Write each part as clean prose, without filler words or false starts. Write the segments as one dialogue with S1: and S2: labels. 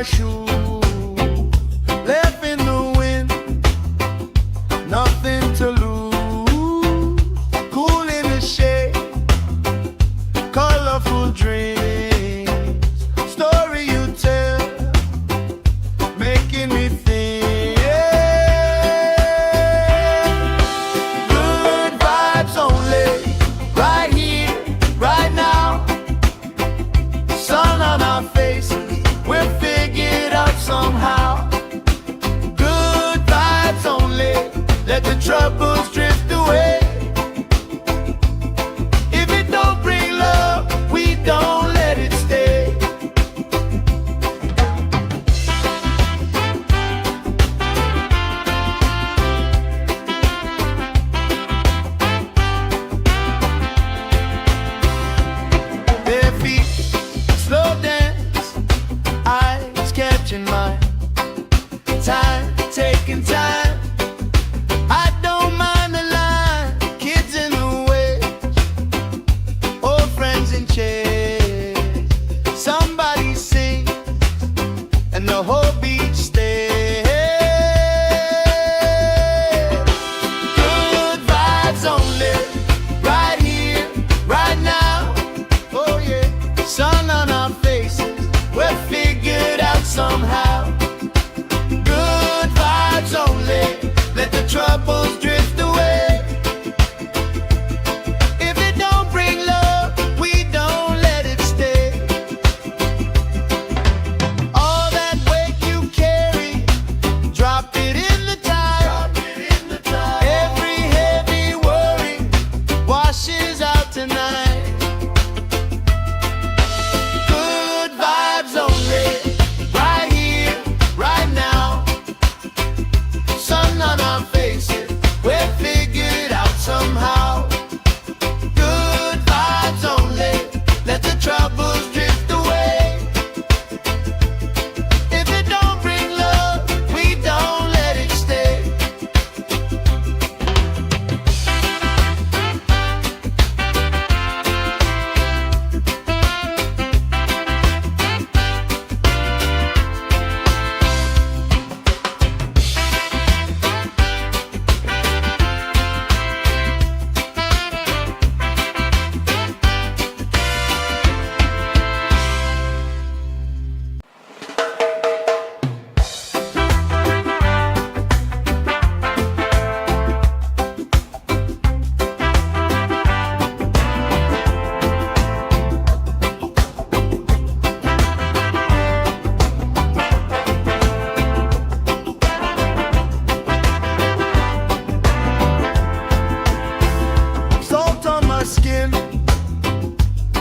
S1: shoe, left in the wind, nothing to lose. Cool in the shade, colorful dreams, story you tell, making me think. Good vibes only, right here, right now. Sun on our faces, we're figured out somehow. Good vibes only, let the troubles drift away. If it don't bring love, we don't let it stay. Bare feet, slow dance, eyes catching mine. Time, taking time. I don't mind the line. Kids in the waves, old friends in chairs. Somebody sings and the whole beach stays. Good vibes only, right here, right now. Oh yeah, sun on our faces, we're figured out somehow. Good vibes only, let the troubles drift away. If it don't bring love, we don't let it stay. All that weight you carry, drop it in the tide. Every heavy worry washes out tonight. Good vibes only, right here, right now. Sun on our faces, we're figured out somehow. Good vibes only, let the troubles drift away. If it don't bring love, we don't let it stay. Salt on my skin,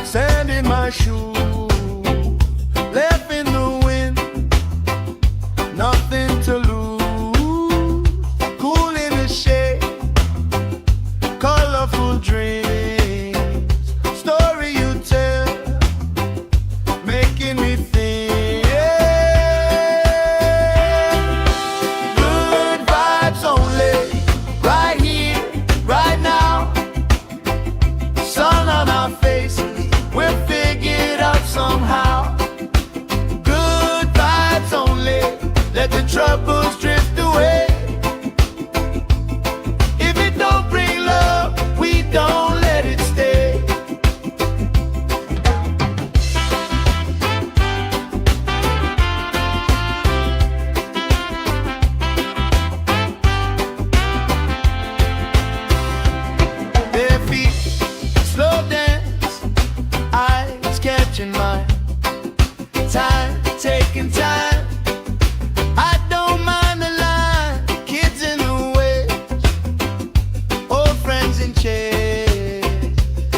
S1: sand in my shoe, left in the wind, nothing to lose. Cool in the shade, colorful dreams, story you tell, making me think. Good vibes only, right here, right now. Sun on our faces, we're figured out somehow. Good vibes only, let the troubles drift away. If it don't bring love, we don't let it stay. Bare feet, slow dance, eyes catching mine. Time, taking time. I don't mind the line. Kids in the waves, old friends in chairs.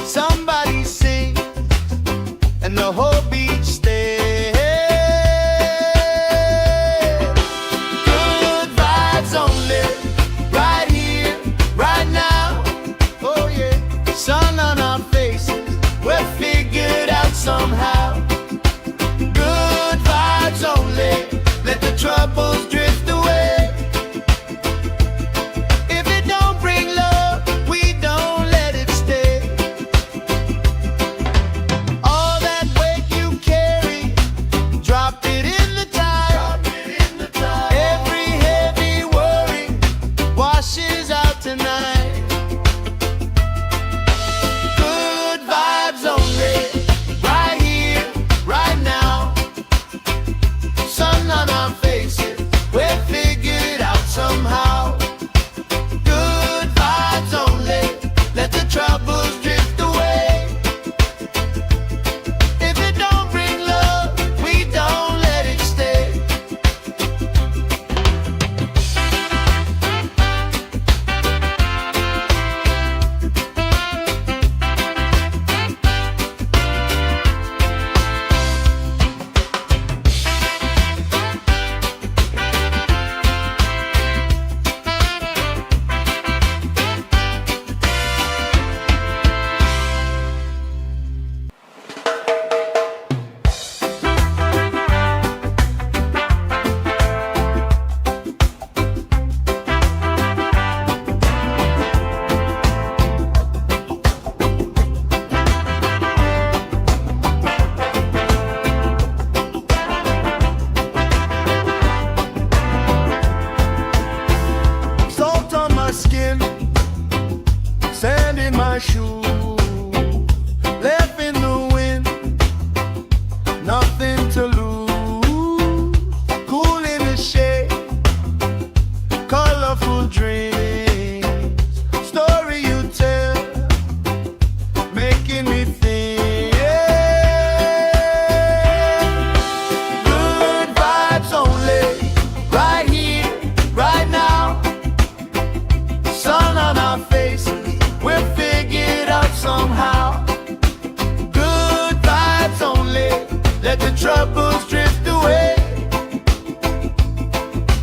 S1: Somebody sings and the whole beach stays. Good vibes only, right here, right now. Oh yeah, sun on our faces, we're figured out somehow. Good vibes only, let the troubles drift away. If it don't bring love, we don't let it stay. All that weight you troubles drift away.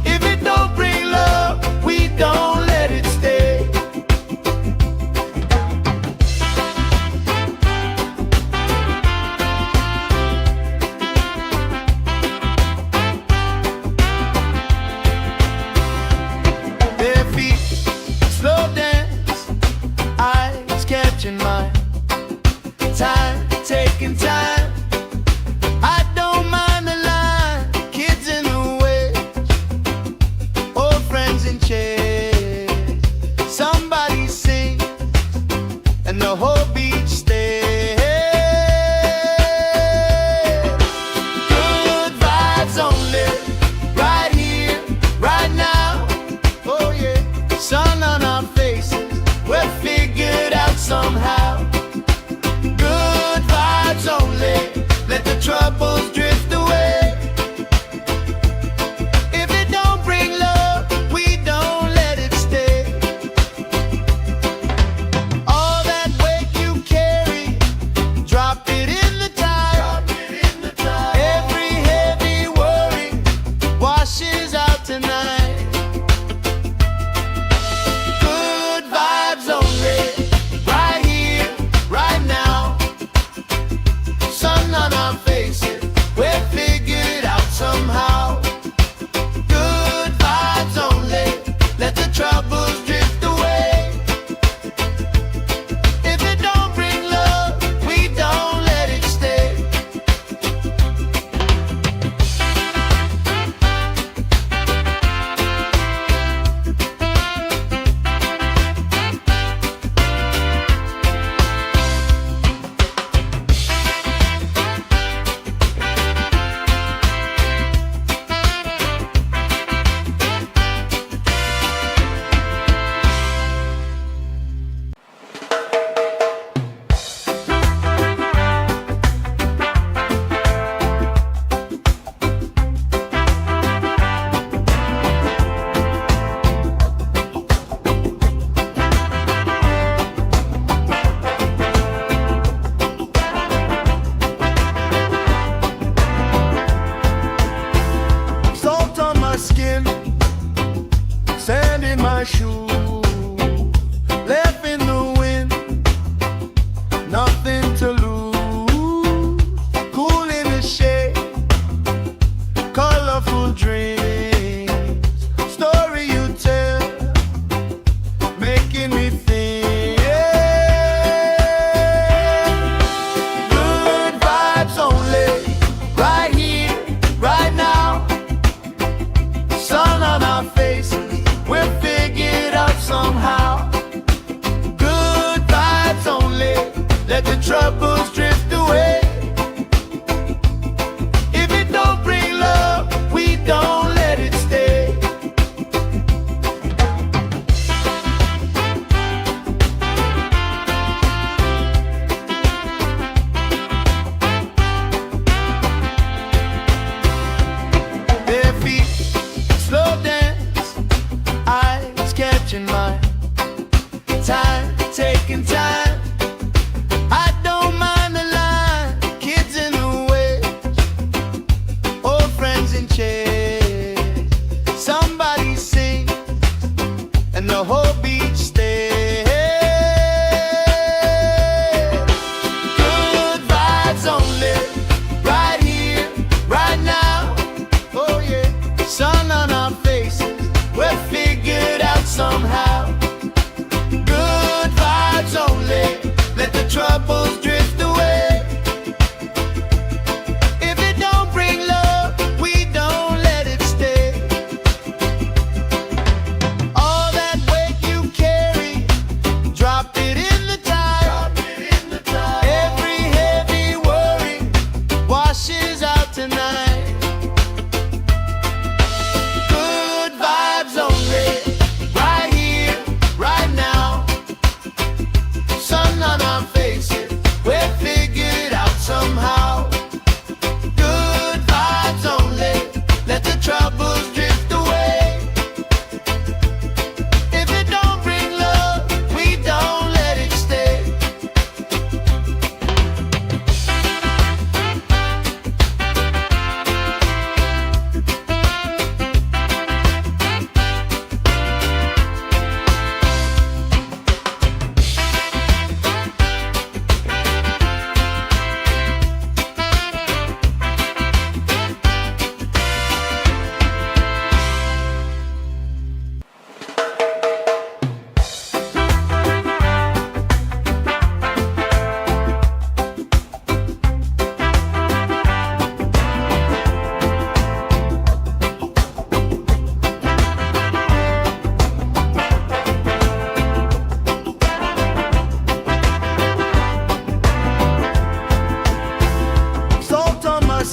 S1: If it don't bring love, we don't let it stay. Their feet slow dance, eyes catching mine. Time, taking time. I don't mind the line. Kids in the way, old friends in chairs. Somebody sing, and the whole beach stays. Good vibes only, right here, right now. Oh yeah, sun on our faces, we're figured out somehow. Good vibes only, let the troubles drift away. If it don't bring love, we don't let it stay. All that weight you carry, drop it in the tide. Every heavy worry washes out tonight. Good vibes only, right here, right now. Sun on our faces,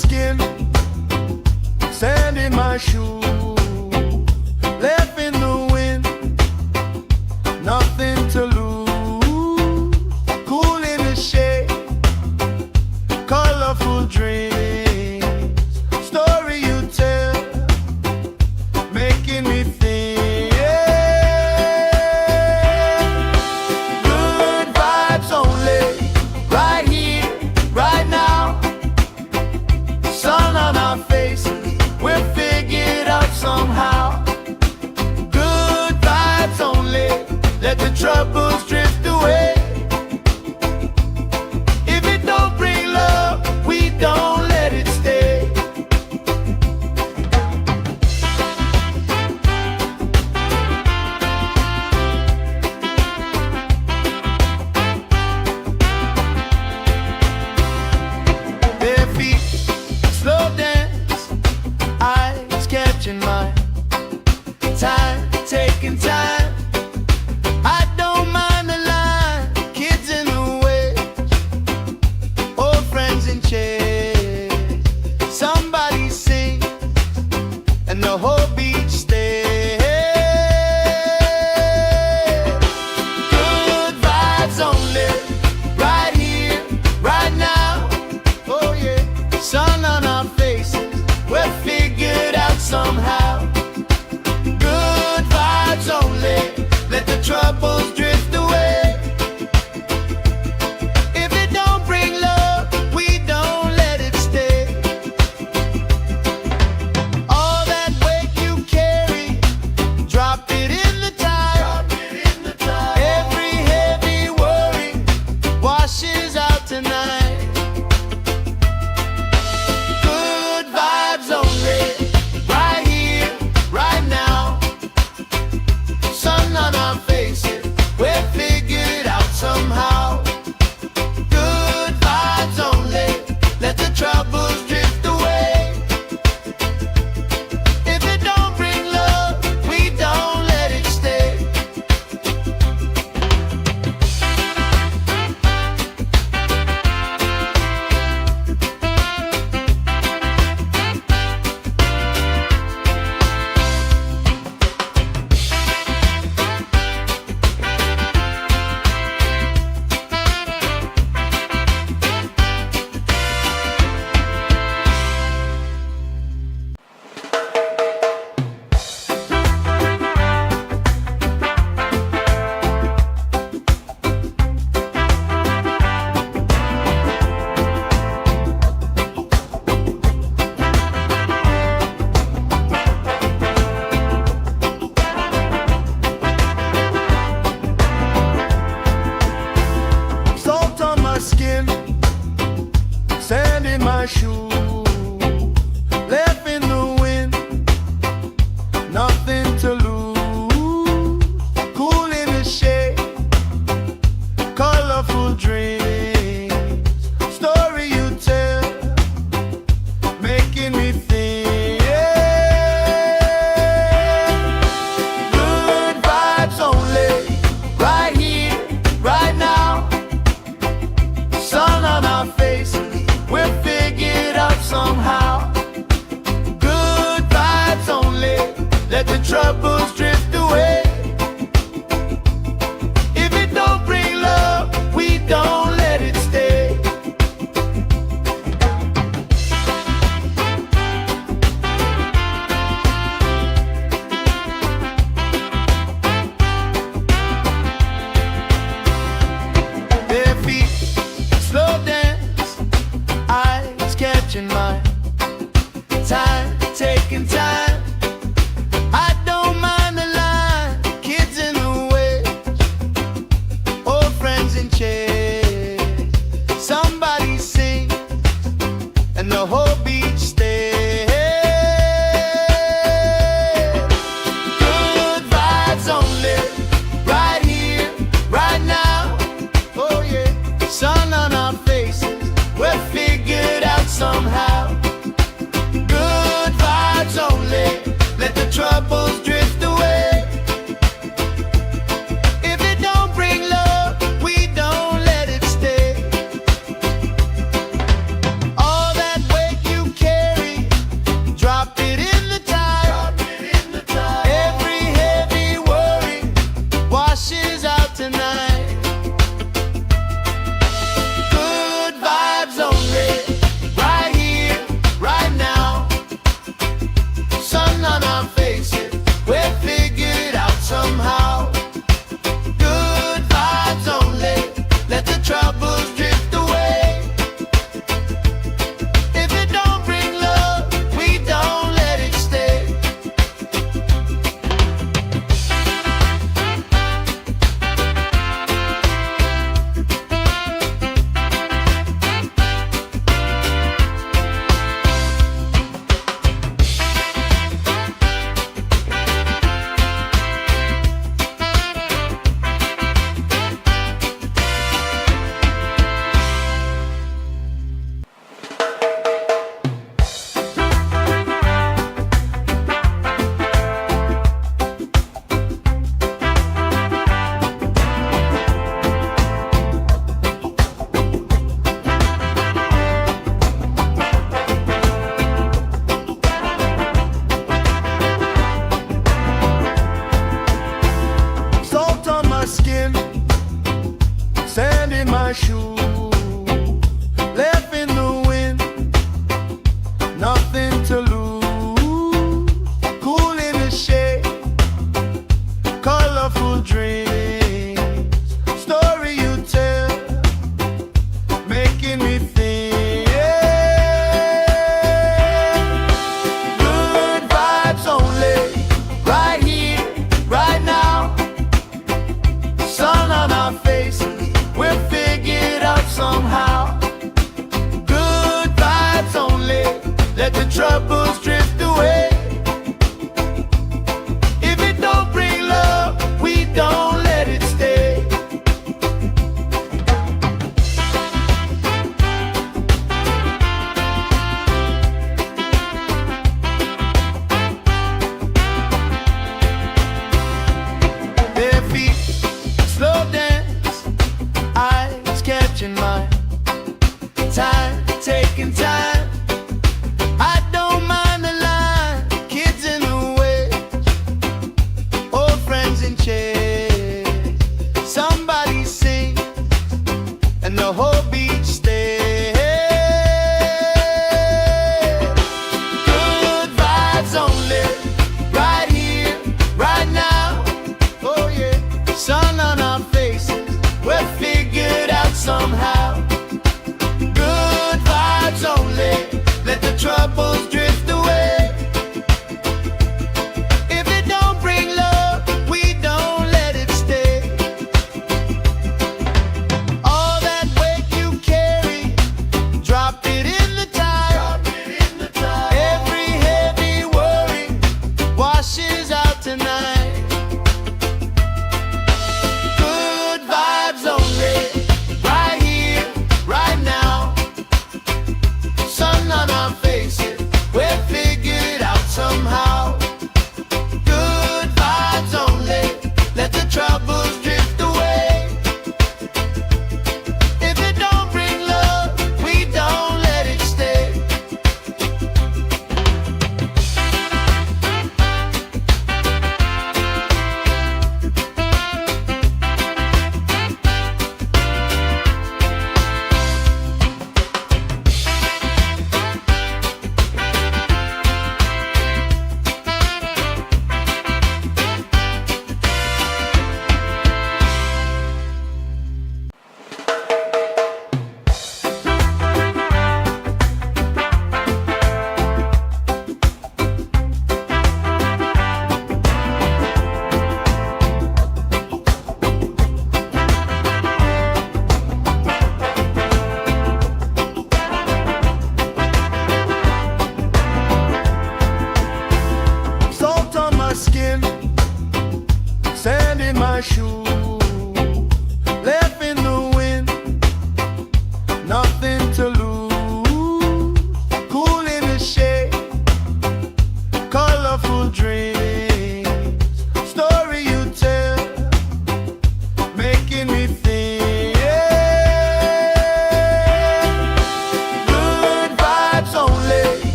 S1: skin, sand in my shoes, left in the wind, nothing to lose. Cool in the shade, colorful dreams, story you tell, making me think. Good vibes only, right here, right now. Sun on our faces, we're figured out somehow. Good vibes only, let the troubles drift away. If it don't bring love, we don't let it stay. Bare feet, slow dance, eyes catching mine. Time, taking time. I don't mind the line, kids in the way, old friends in chairs. Somebody sing, and the whole beach stays. Good vibes only, right here, right now. Oh yeah, sun on our faces, we're figured out somehow. Good vibes only, let the troubles drift away. If it don't bring love, we don't let it stay. All that weight you carry, drop it in the tide. Every heavy worry washes out tonight. Good vibes only, right here, right now. Sun on our faces, we're figured out somehow. Good vibes only, let the troubles drift away. If it don't bring love, we don't let it stay. Salt on my skin, sand in my shoes, left in the wind, nothing to lose. Cool in the shade, colorful dreams, story you tell, making me think. Good vibes only, right here, right now. Sun on our faces, we're figured out somehow. Good vibes only, let the troubles drift away. If it don't bring love, we don't let it stay. Bare feet, slow dance, eyes catching mine. Time, taking time. I don't mind the line, kids in the way, old friends in chairs. Somebody sing, and the whole beach stays. Good vibes only, right here, right now. Oh yeah, sun on our faces, we're figured out somehow. Good vibes only, let the troubles drift away. If it don't bring love, we don't let it stay. All that weight you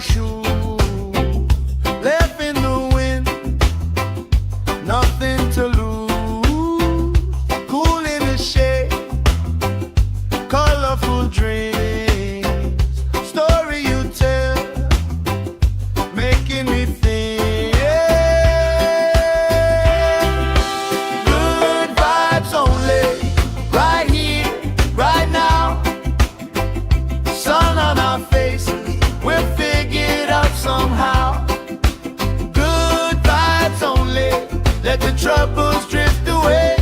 S1: shoes, left in the wind, nothing to lose. Cool in the shade, colorful dreams, story you tell, making me think. Good vibes only, right here, right now. Sun on our faces, we'll figure it out somehow. Good vibes only, let the troubles drift away.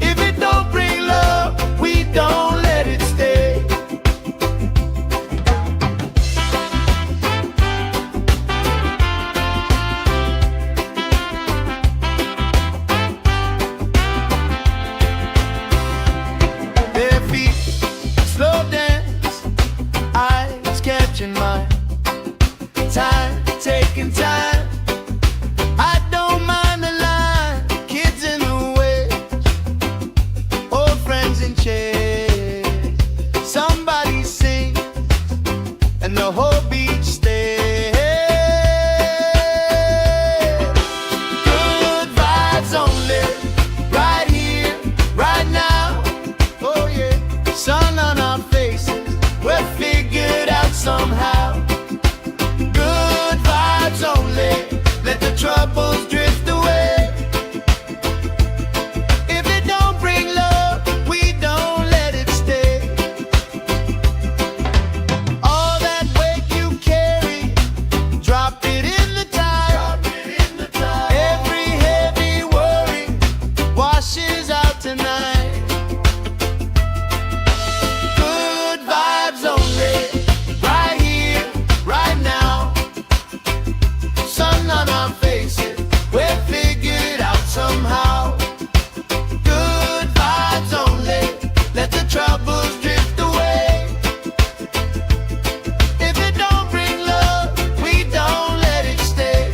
S1: If it don't bring love, we don't let it stay. Their feet slow dance, eyes catching mine, time taking time. I don't mind the line, kids in the waves, old friends in chairs. Somebody sings and the whole beach stays. Good vibes only, right here, right now. Oh yeah, sun on our faces, we'll figure it out somehow. Good vibes only, let the troubles drift away. If it don't bring love, we don't let it stay. All that weight you carry, drop it in the tide. Every heavy worry washes out tonight. Good vibes only, right here, right now. Sun on our faces, we'll figure it out somehow. Good vibes only, let the troubles drift away. If it don't bring love, we don't let it stay.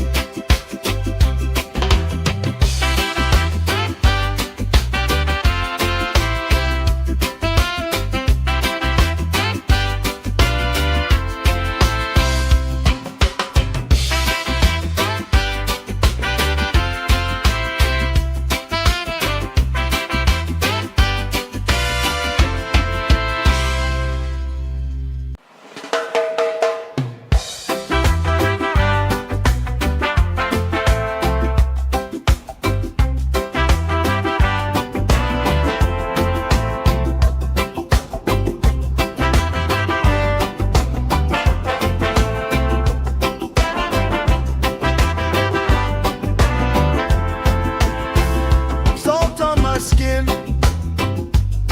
S1: Salt on my skin,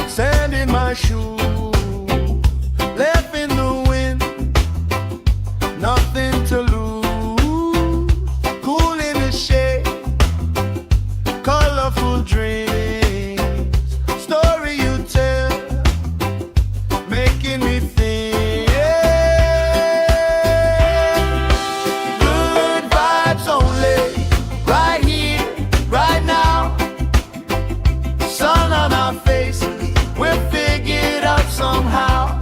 S1: sand in my shoes, left in the wind, nothing to lose. Cool in the shade, colorful dreams, story you tell, making me think. Good vibes only, right here, right now. Sun on our faces, we'll figure it out somehow.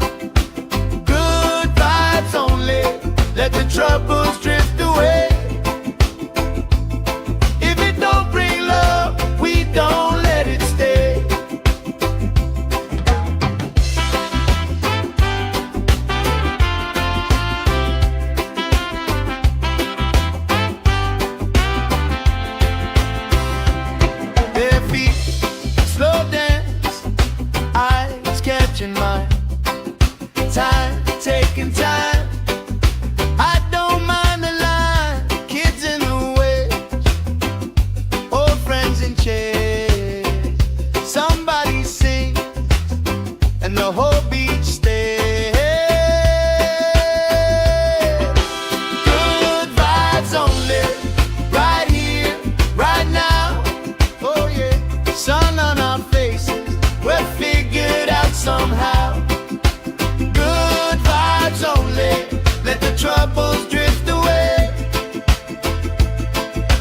S1: Good vibes only, let the troubles drift away. If it don't bring love, we don't let it stay. Their feet slow dance, eyes catching mine, time taking time. I don't mind the line, kids in the waves, old friends in chairs. Somebody sings and the whole beach stays. Good vibes only, right here, right now. Oh yeah, sun on our faces, we'll figure it out somehow. Good vibes only, let the troubles drift away.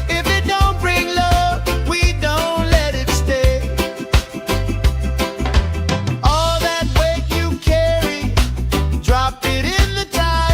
S1: If it don't bring love, we don't let it stay. All that weight you carry, drop it in the tide.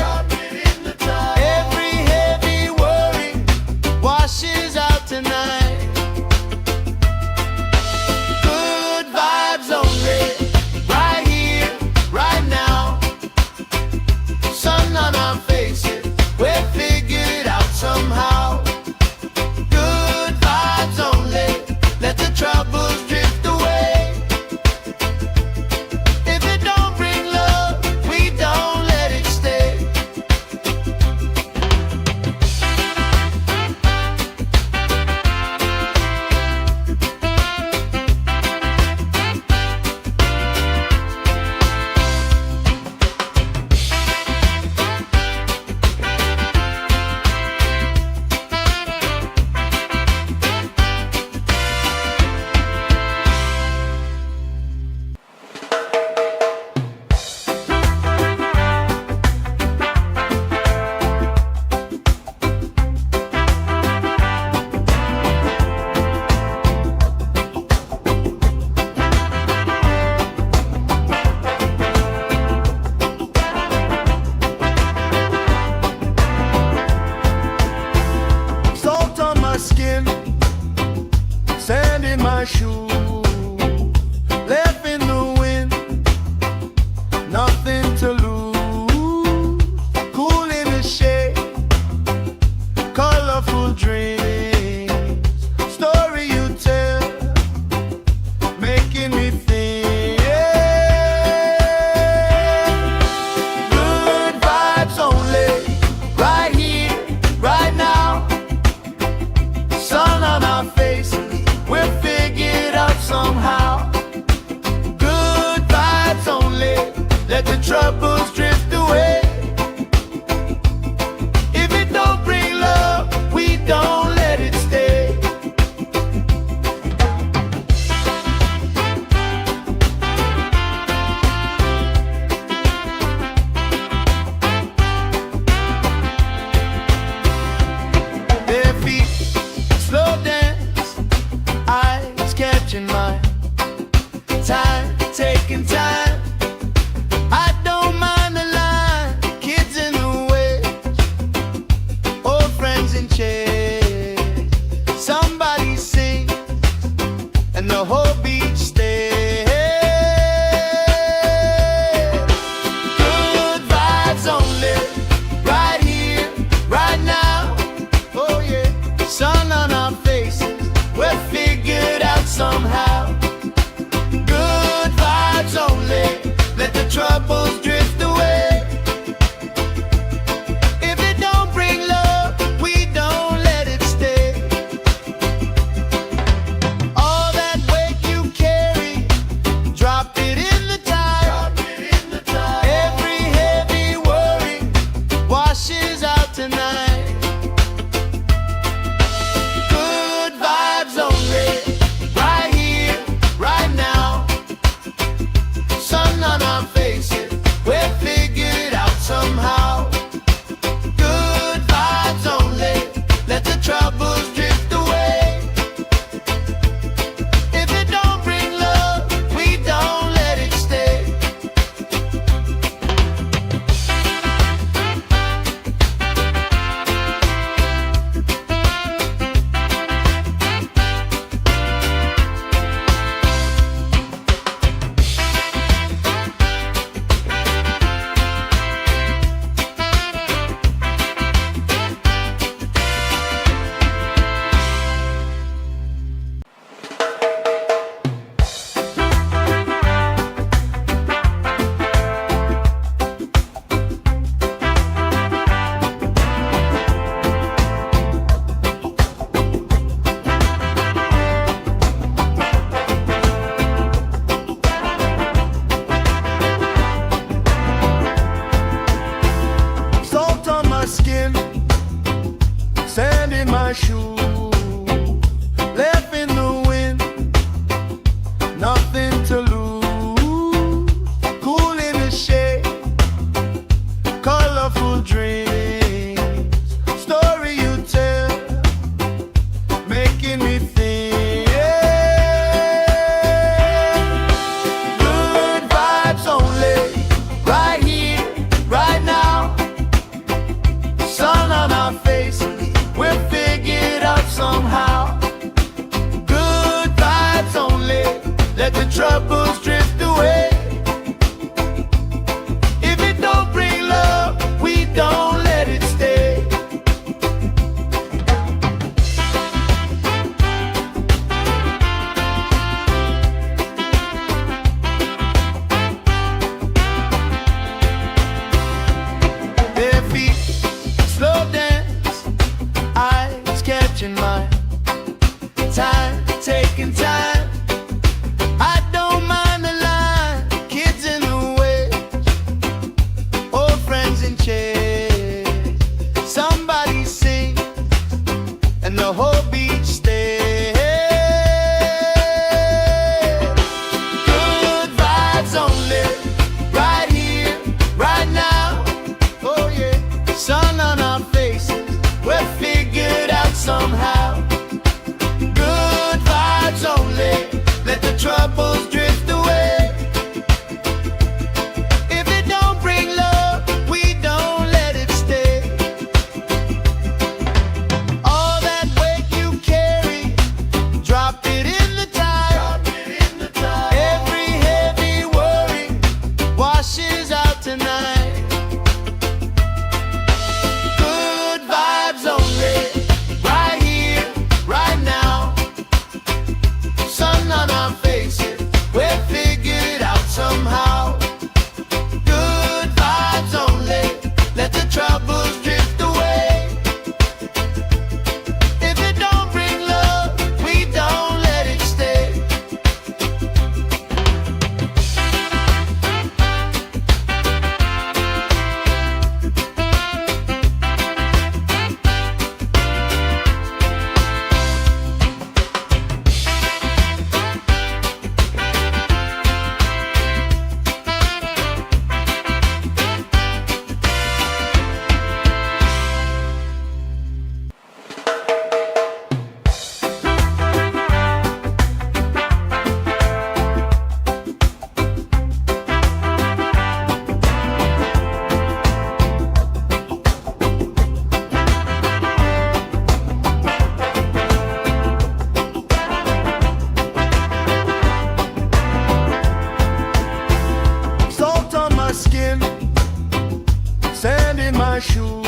S1: shoes,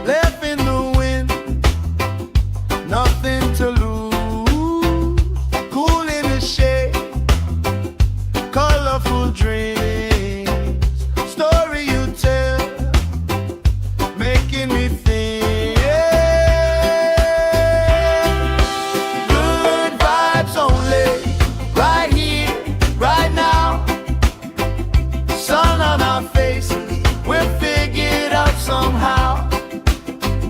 S1: left in the wind, nothing to lose. Cool in the shade, colorful dreams, story you tell, making me think. Good vibes only, right here, right now. Sun on our faces, we're figured out somehow.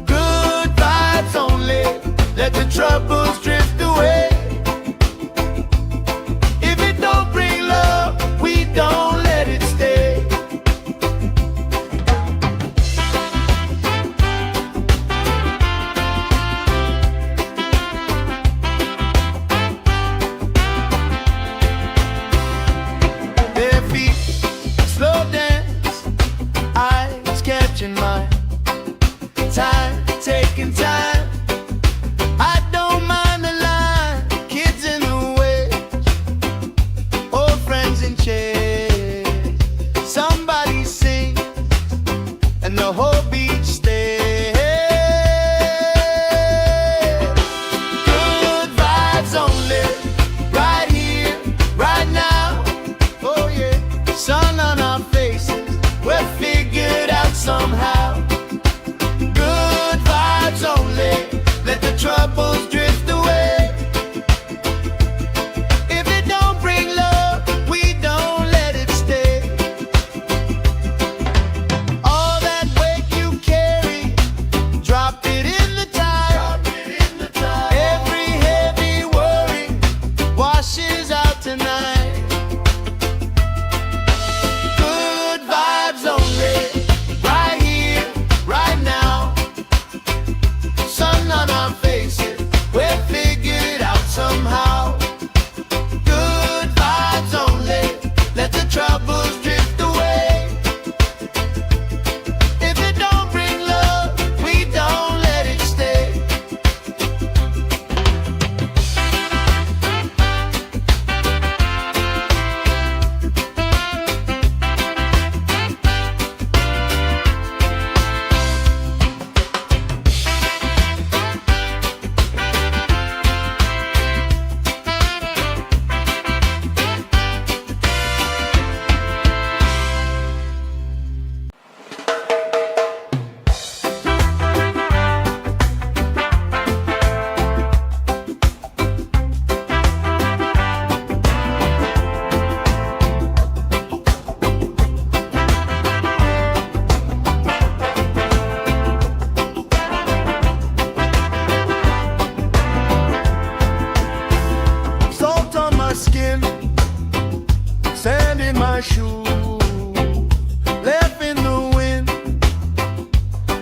S1: Good vibes only, let the troubles drift away. If it don't bring love, we don't let it stay. Their feet slow dance, eyes catching mine, time taking time. I don't mind the line, kids in the waves, old friends in chairs. Somebody sings and the whole beach stays. Good vibes only, right here, right now. Oh yeah, sun on our faces, we're figured out somehow. Good vibes only, let the troubles drift away. If it don't bring love, we don't let it stay. All that weight you carry, drop it in the tide. Every heavy worry washes out tonight. Good vibes only, right here, right now. Sun on our faces, we're figured out somehow. Good vibes only, let the troubles drift away. If it don't bring love, we don't let it stay. Salt on my skin, sand in my shoes, left in the wind,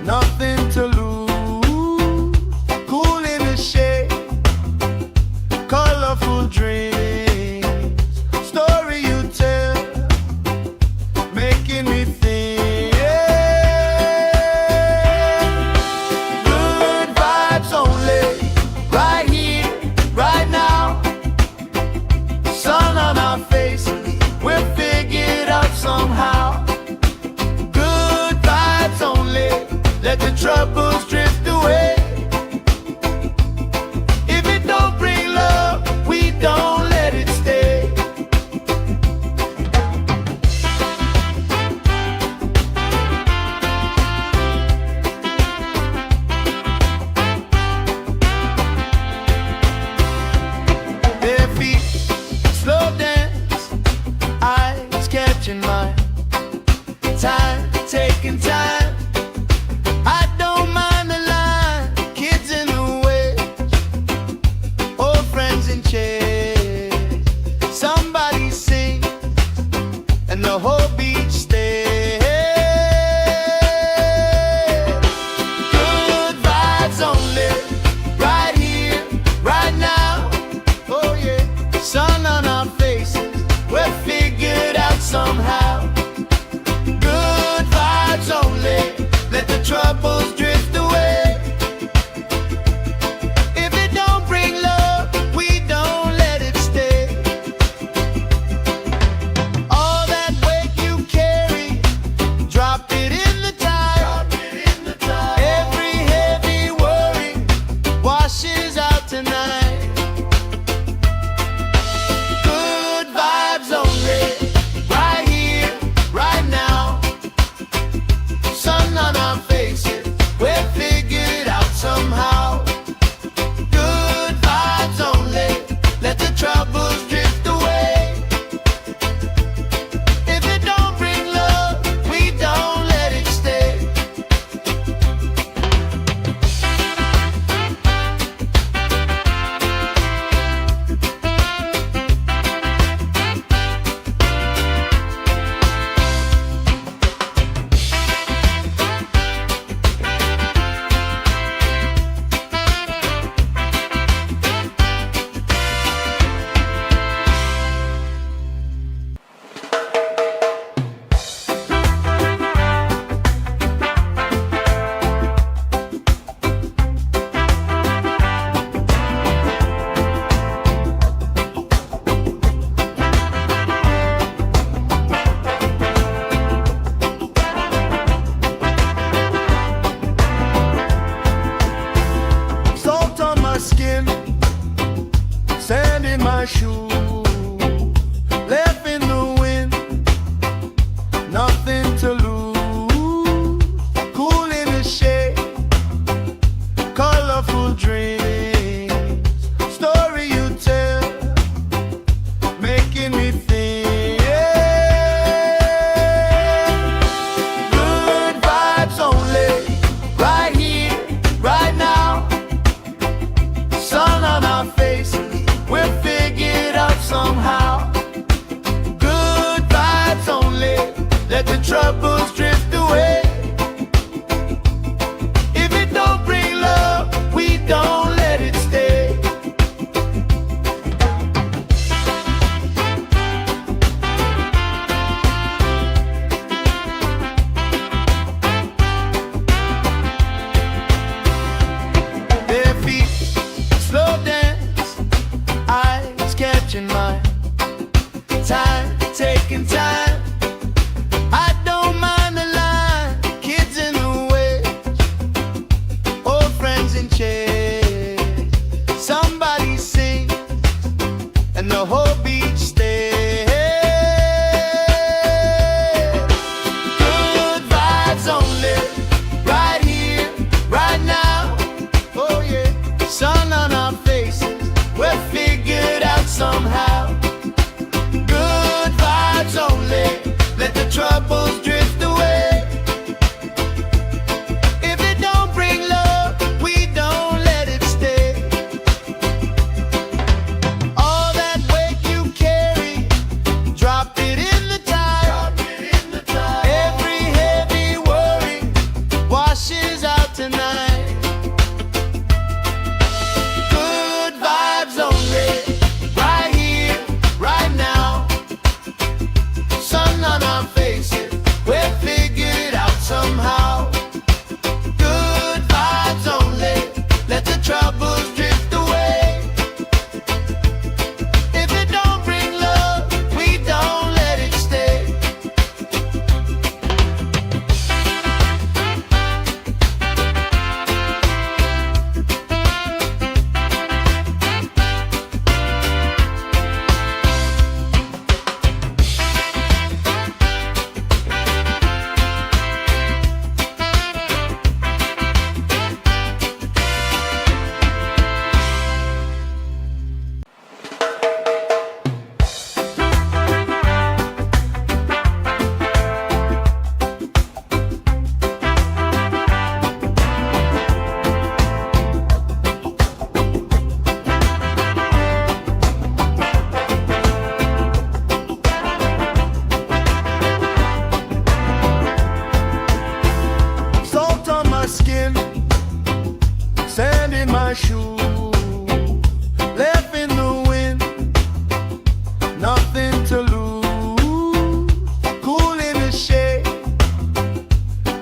S1: nothing to lose. Cool in the shade, colorful dreams, story you tell, making me think. Good vibes only, right here, right now. Sun on our faces, we're figured out somehow. Good vibes only, let the troubles drift away. If it don't bring love, we don't let it stay. Their feet slow dance, eyes catching mine, time taking time. I don't mind the line, kids in the waves, old friends in chairs. Somebody sings and the whole beach stays. Good vibes only, right here, right now. Oh yeah, sun on our faces, we're figured out somehow. Good vibes only, let the troubles drift away. If it don't bring love, we don't let it stay. All that weight you troubles drift away. If it don't bring love, we don't let it stay. Their feet slow dance, eyes catching mine. Time, taking time. I don't mind the line. Kids in the way, old friends in chairs. Somebody sings and the whole beach stays. Good vibes only, right here, right now. Oh yeah, sun on our faces, we're figured out somehow. Good vibes only, let the troubles drift away. If it don't bring love, we don't let it stay. All that weight you carry, drop it in the tide. Every heavy worry washes out tonight. Good vibes only, right here, right now. Sun on our faces, we're figured out somehow. Good vibes only, let the troubles drift away. If it don't bring love, we don't let it stay. Salt on my skin, sand in my shoes, left in the wind, nothing to lose. Cool in the shade,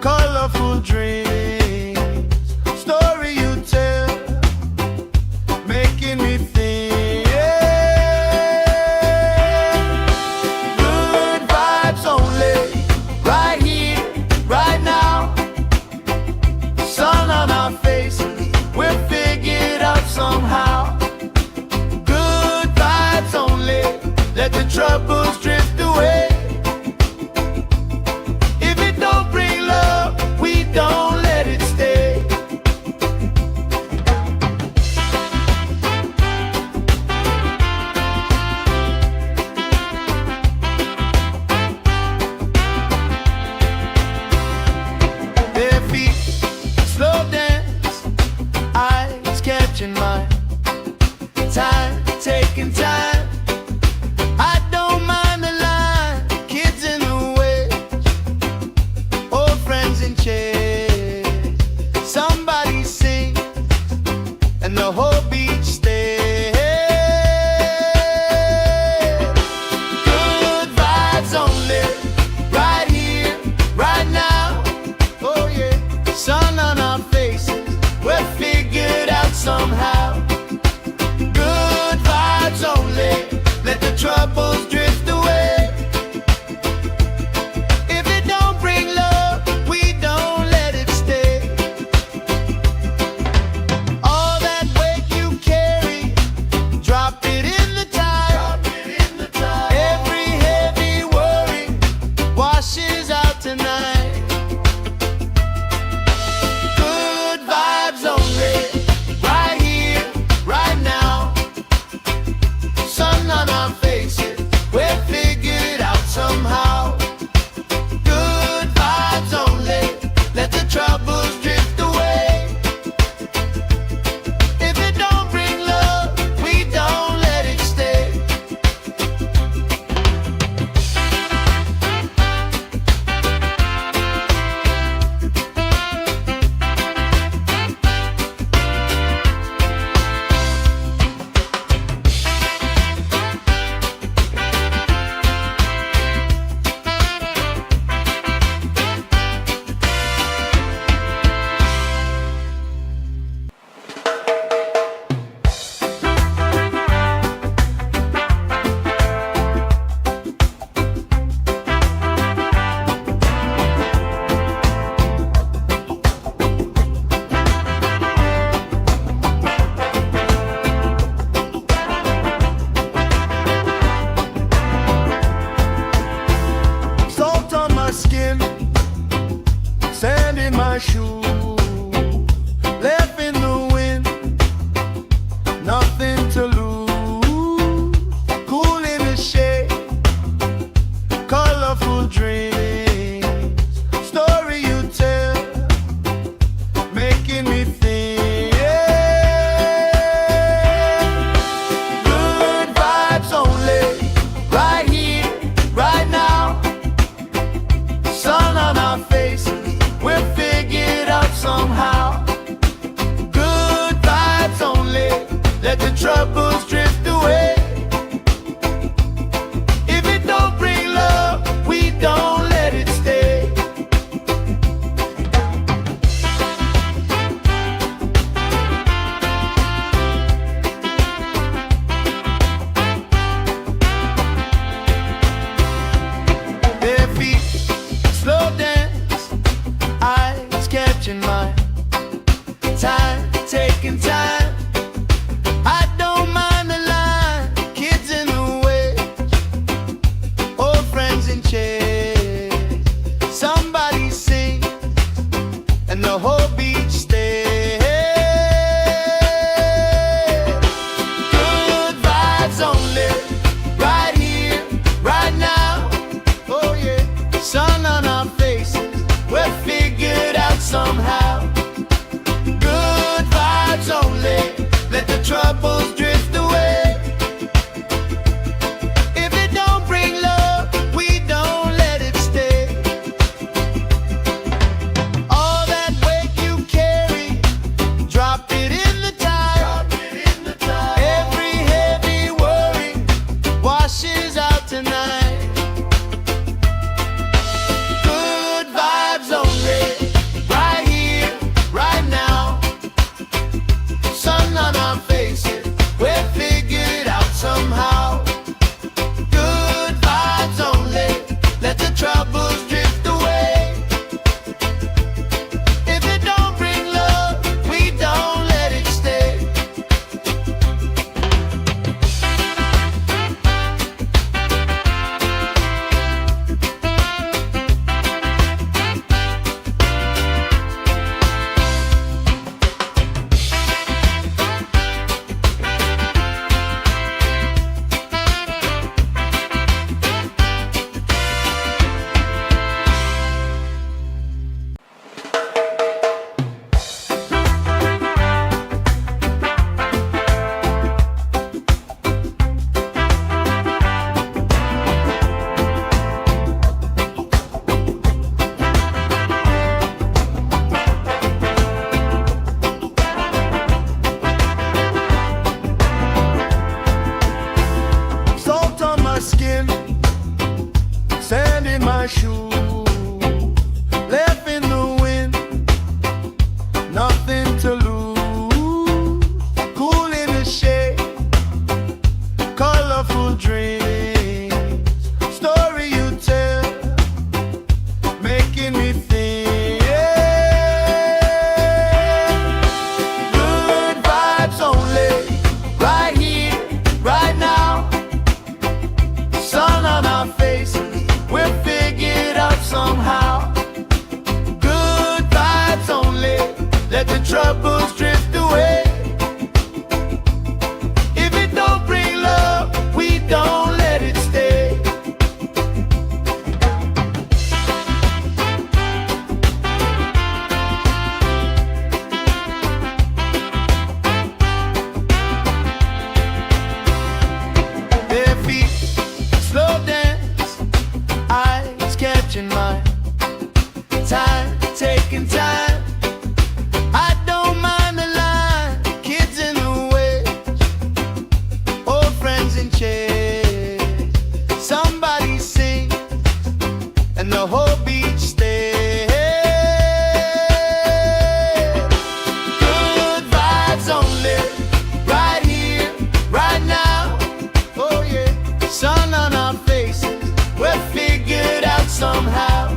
S1: colorful dreams, story you tell, making me think. Good vibes only, right here, right now. Sun on our faces, we're figured out somehow. Good vibes only, let the troubles drift away. If it don't bring love, we don't my skin, sand in my shoes, left in the wind, nothing to lose. Cool in the shade, colorful dreams, story you tell, making me think. Good vibes only, right here, right now. Sun on our faces, we're figured out somehow. Good vibes only, let the troubles drift away. If it don't bring love, we don't let it stay. Their feet slow dance, eyes catching mine, time taking time. I don't mind the line, kids in the way, old friends in chairs. Somebody sings and the whole beach stays. Good vibes only, right here, right now. Oh yeah, sun on our faces, we're figured out somehow. Good vibes only, let the troubles drift away. If it don't bring love, we don't let it stay. All that weight you carry, drop it in the tide. Every heavy worry washes out tonight. Good vibes only, right here, right now. Sun on our faces, we're figured out somehow. Good vibes only, let the troubles drift away. If it don't bring love, we don't let it stay. Salt on my skin, sand in my shoes, left in the wind, nothing to lose. Cool in the shade, colorful dreams, story you tell, making me think. Good vibes only, right here, right now. Sun on our faces, we're figured out somehow. Good vibes only, let the troubles drift away. If it don't bring love, we don't let it stay. Their feet slow dance, eyes catching mine, time taking time. I don't mind the line, kids in the way, old friends in chairs. Somebody sings and the whole beach stays. Good vibes only, right here, right now. Oh yeah, sun on our faces, we're figured out somehow.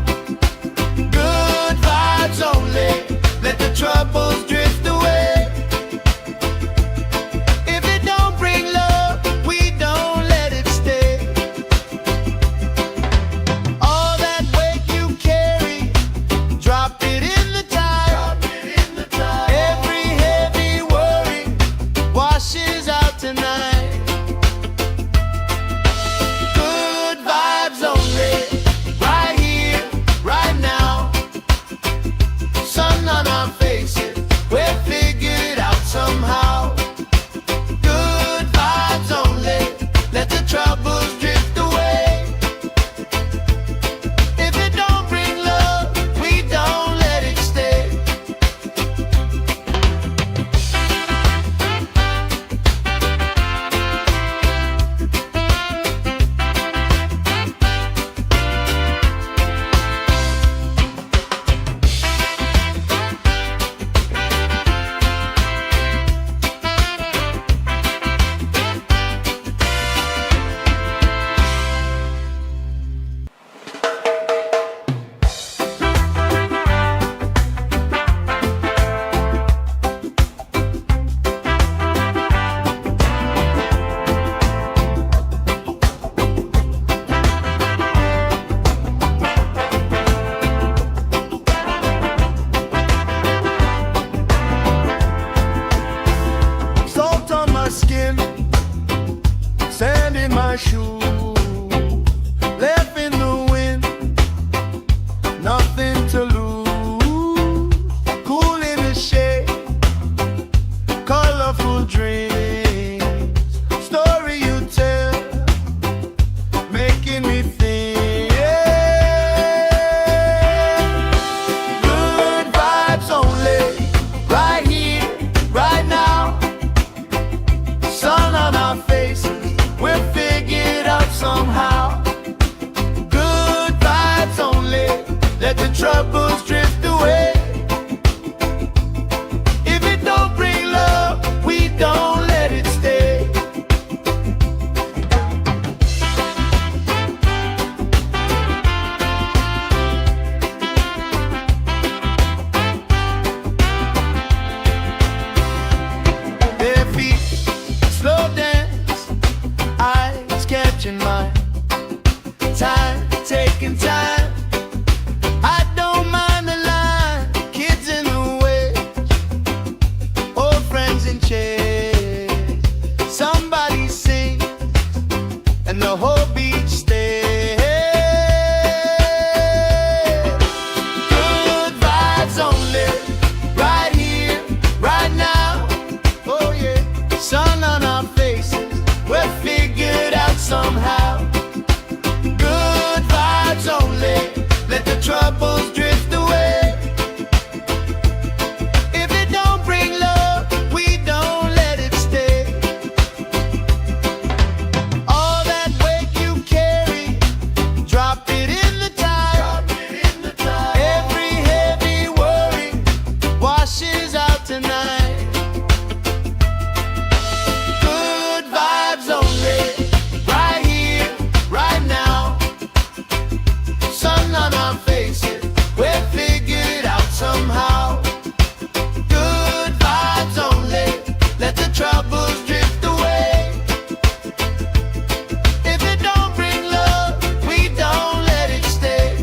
S1: troubles drift away. If it don't bring love, we don't let it stay. Bare feet, slow dance, eyes catching mine. Time, taking time. I don't mind the line. Kids in the way, old friends in chairs. Somebody sing, and the whole beach stays. Good vibes only, right here, right now. Oh yeah, sun on our faces, we're figured out somehow. Good vibes only, let the troubles drift away. If it don't bring love, we don't let it stay. All that weight you carry, drop it in the tide. Every heavy worry washes out tonight. Good vibes only, right here, right now. Sun on our faces, we're figured out somehow. Good vibes only, let the troubles drift away. If it don't bring love, we don't let it stay.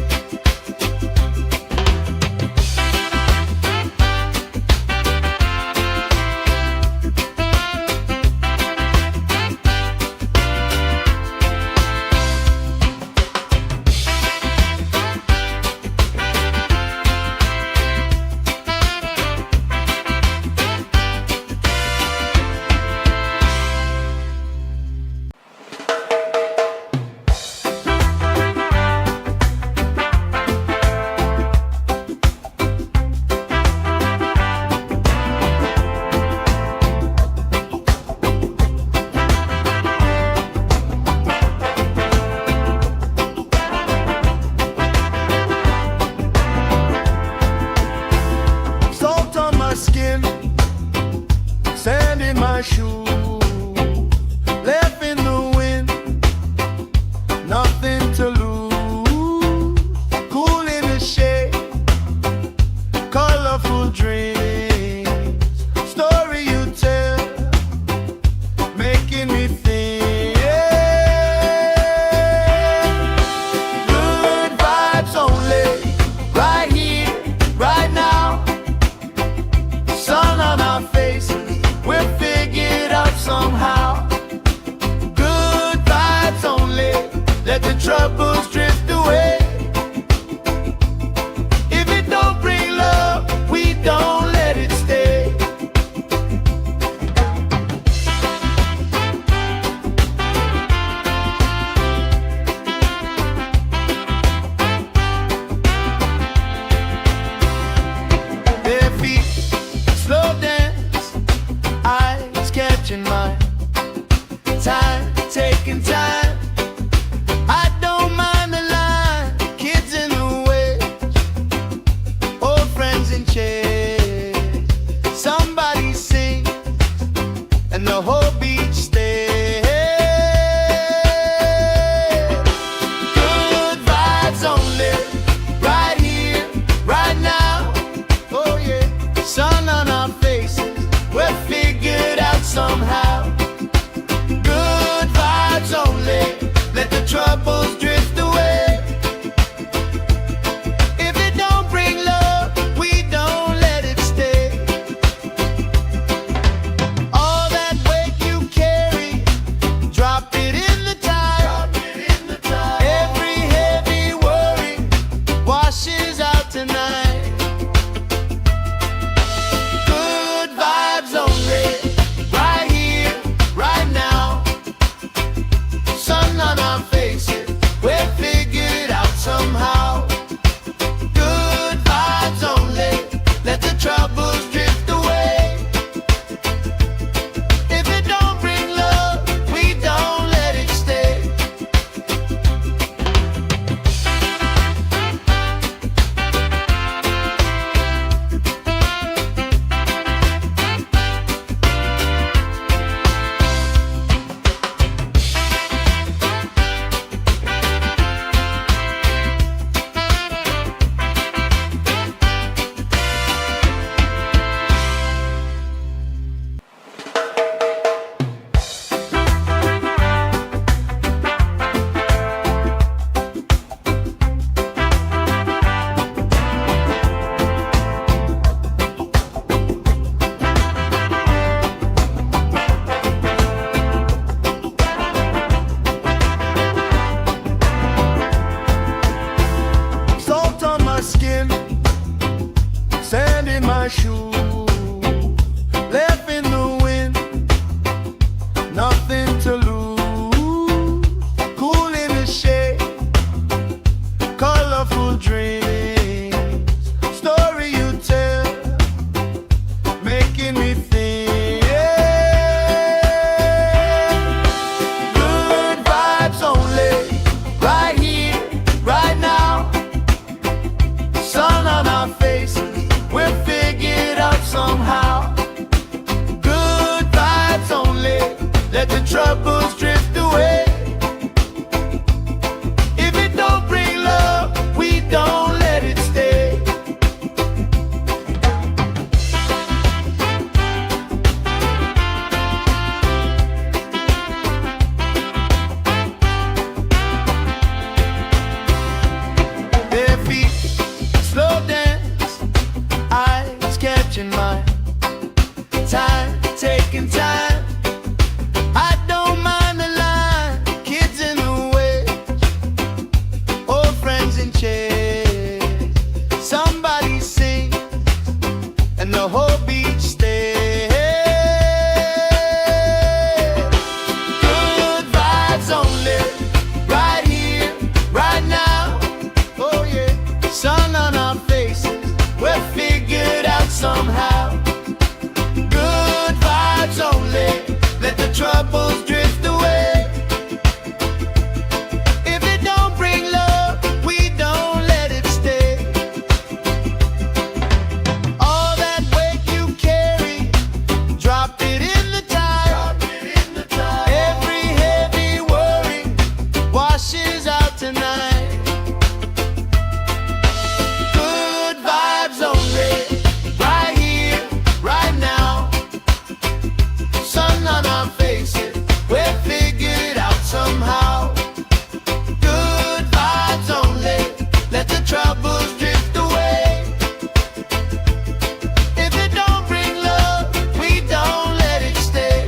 S1: Salt on my skin, sand in my shoes, left in the wind, nothing to lose. Cool in the shade, colorful dreams, story you tell, making me think. Good vibes only, right here, right now. Sun on our faces, we're figured out somehow. Good vibes only, let the troubles drift away. If it don't bring love, we don't let it stay. Bare feet, slow dance, eyes catching mine. Time, taking time. I don't mind the line. Kids in the way, old friends in chairs. Somebody sing, and the whole beach stays. Good vibes only, right here, right now. Oh yeah, sun on our faces, we're figured out somehow. Good vibes only, let the troubles drift away. If it don't bring love, we don't let it stay. All that weight you carry, drop it in the tide. Every heavy worry washes out tonight. Good vibes only, right here, right now. Sun on our faces, we're shoe, left in the wind, nothing to lose. Cool in the shade, colorful dreams, story you tell, making me think. Good vibes only, right here, right now. Sun on our faces, we're figured out somehow. Good vibes only, let the troubles drift away. If it don't bring love, we don't let it stay. Bare feet, slow dance, eyes catching mine. Time, taking time. I don't mind the line. Kids in the way, old friends in chairs. Somebody sings, and the whole beach stays. Good vibes only, right here, right now. Oh yeah, sun on our faces, we're figured out somehow. Good vibes only, let the troubles drift away. If it don't bring love, we don't let it stay. All that weight you carry, drop it in the tide. Every heavy worry washes out tonight. Good vibes only, right here, right now. Sun on our faces, we're figured out somehow. Good vibes only, let the troubles drift away. If it don't bring love, we don't let it stay.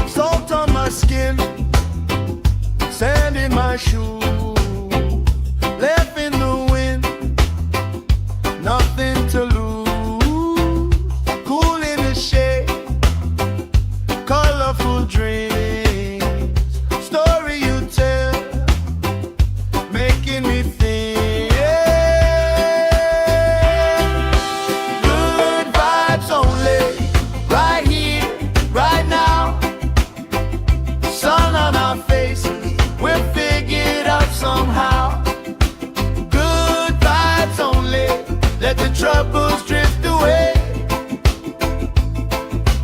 S1: Salt on my skin, sand in my shoe, left in the wind, nothing to lose. Cool in the shade, colorful dreams, story you tell, making me think. Good vibes only, right here, right now. Sun on our faces, we're figured out somehow. Good vibes only, let the troubles drift away.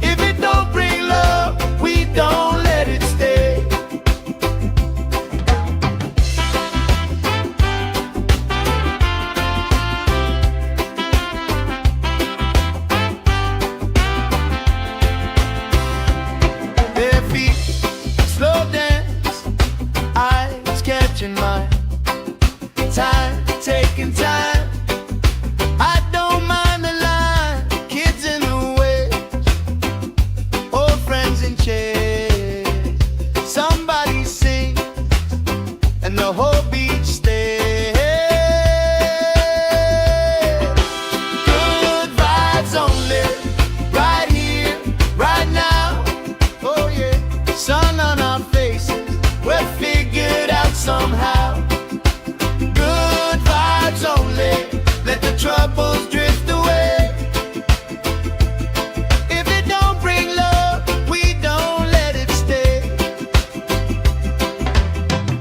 S1: If it don't bring love, we don't let it stay. Bare feet, slow dance, eyes catching mine. Time, taking time. I don't mind the line. Kids in the way, old friends in chairs. Somebody sings, and the whole beach stays. Good vibes only, right here, right now. Oh yeah, sun on our faces, we're figured out somehow. Good vibes only, let the troubles drift away. If it don't bring love, we don't let it stay.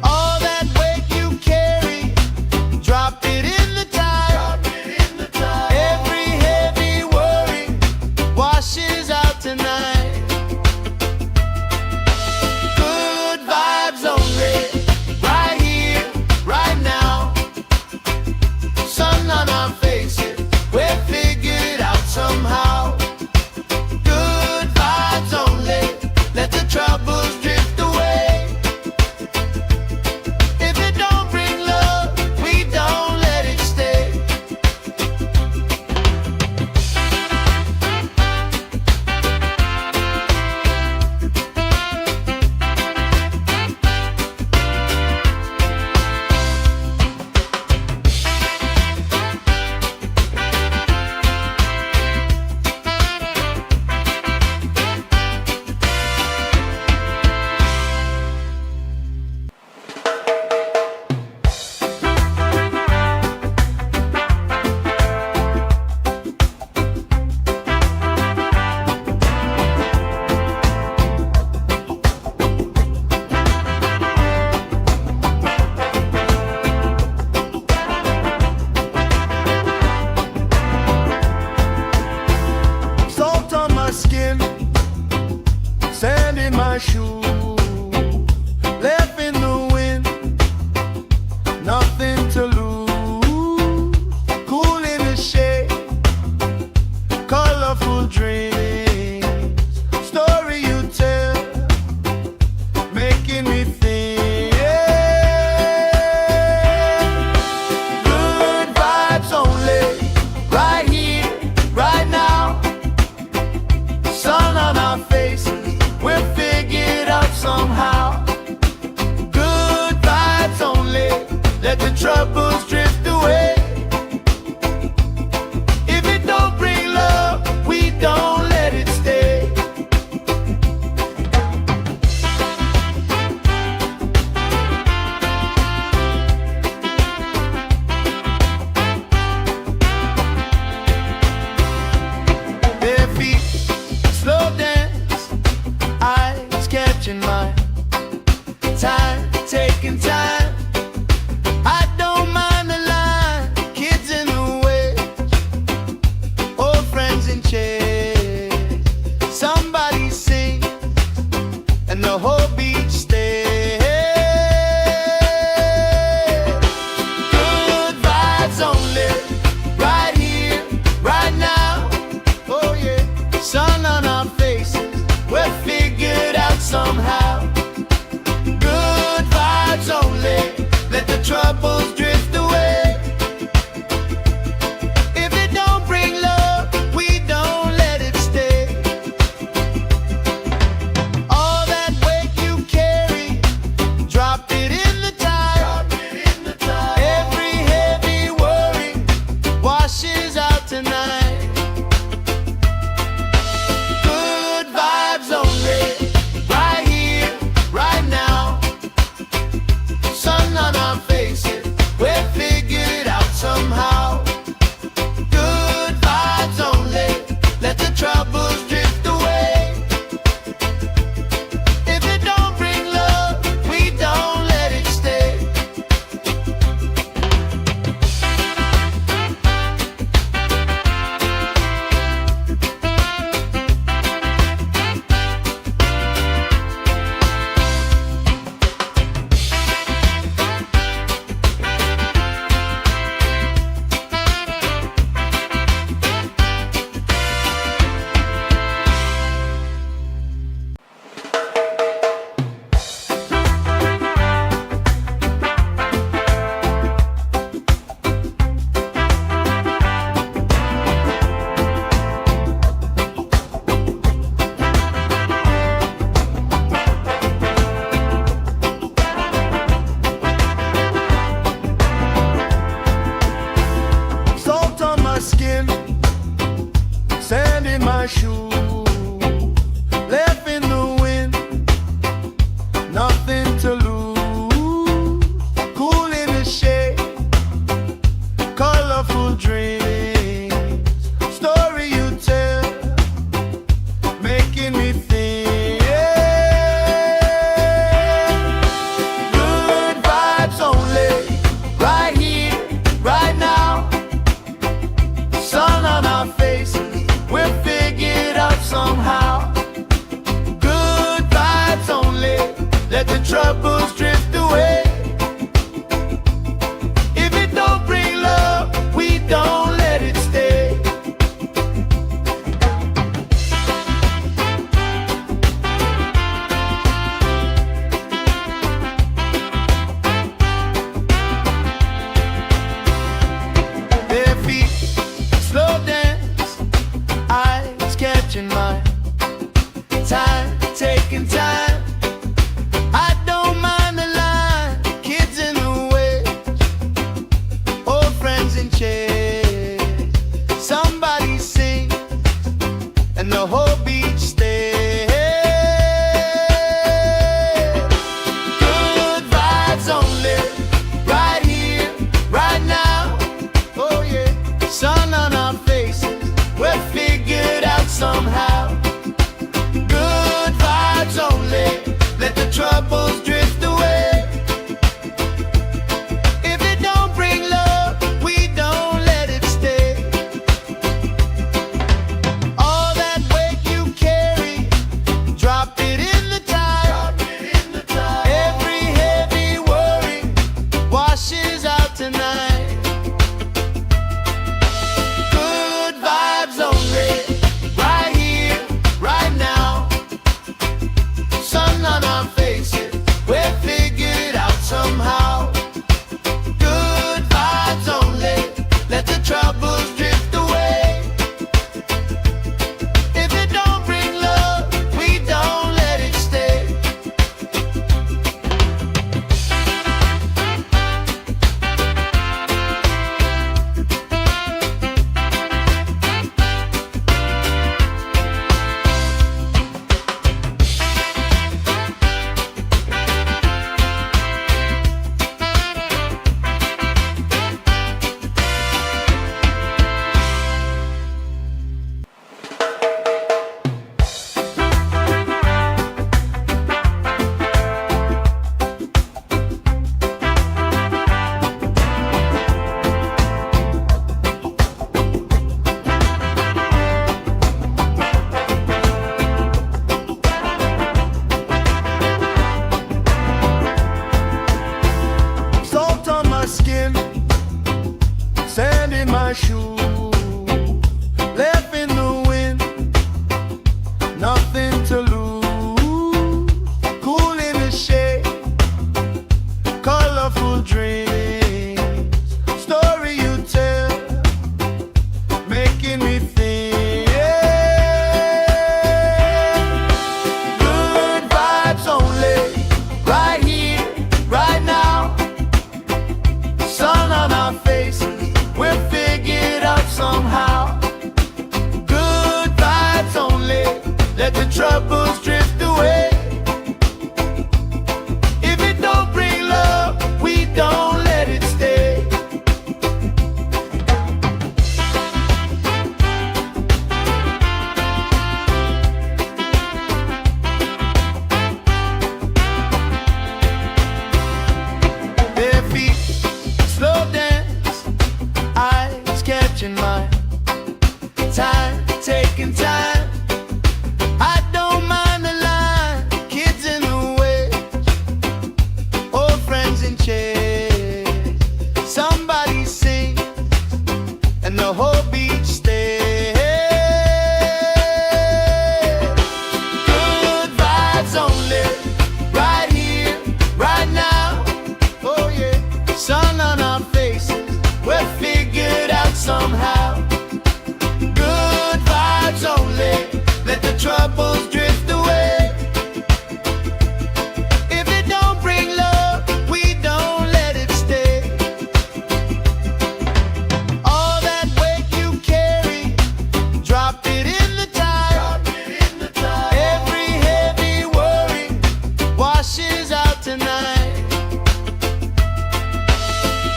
S1: All that weight you carry, drop it in the tide. troubles drift away. If it don't bring love, we don't let it stay. Bare feet, slow dance, eyes catching mine. Time, taking time. I don't mind. shoes, left in the wind, nothing to lose. Cool in the shade, colorful dreams, story you tell, making me think. Good vibes only, right here, right now. Sun on our faces, we're figured out somehow. Good vibes only, let the troubles drift away. If it don't bring love, we don't let it stay. Bare feet, slow dance, eyes catching mine. Time, taking time. I don't mind the line. Kids in the way, old friends in chairs. Somebody sings, and the whole beach stays. Good vibes only, right here, right now. Oh yeah, sun on our faces, we're figured out somehow. Good vibes only, let the troubles drift away. If it don't bring love, we don't let it stay. All that weight you carry, drop it in the tide. Every heavy worry washes out tonight.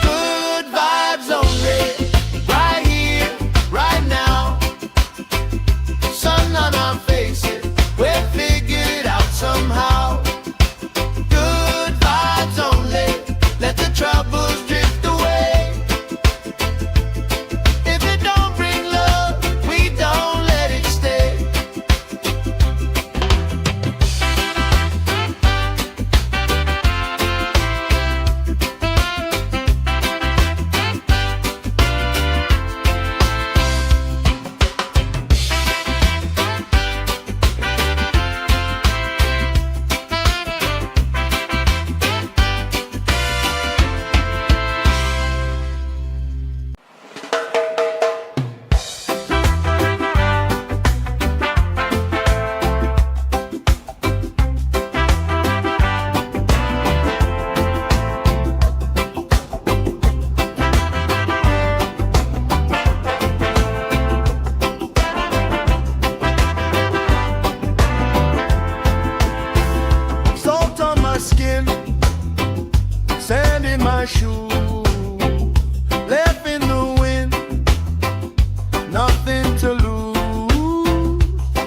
S1: Good vibes only, right here, right now. Sun on our faces, we're figured out somehow. Good vibes only, let the troubles drift away. If it don't bring love, we don't let it stay. Salt on my skin, sand in my shoes, left in the wind, nothing to lose.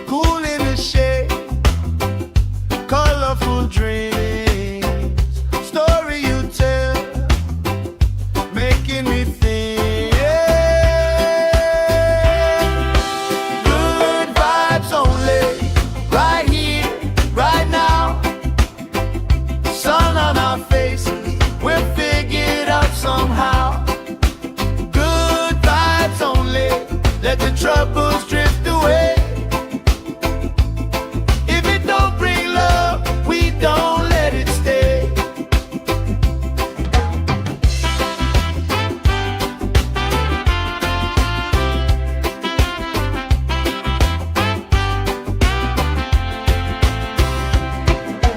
S1: Cool in the shade, colorful dreams, story you tell, making me think. Good vibes only, right here, right now. Sun on our faces, we're figured out somehow. Good vibes only, let the troubles drift away. If it don't bring love, we don't let it stay.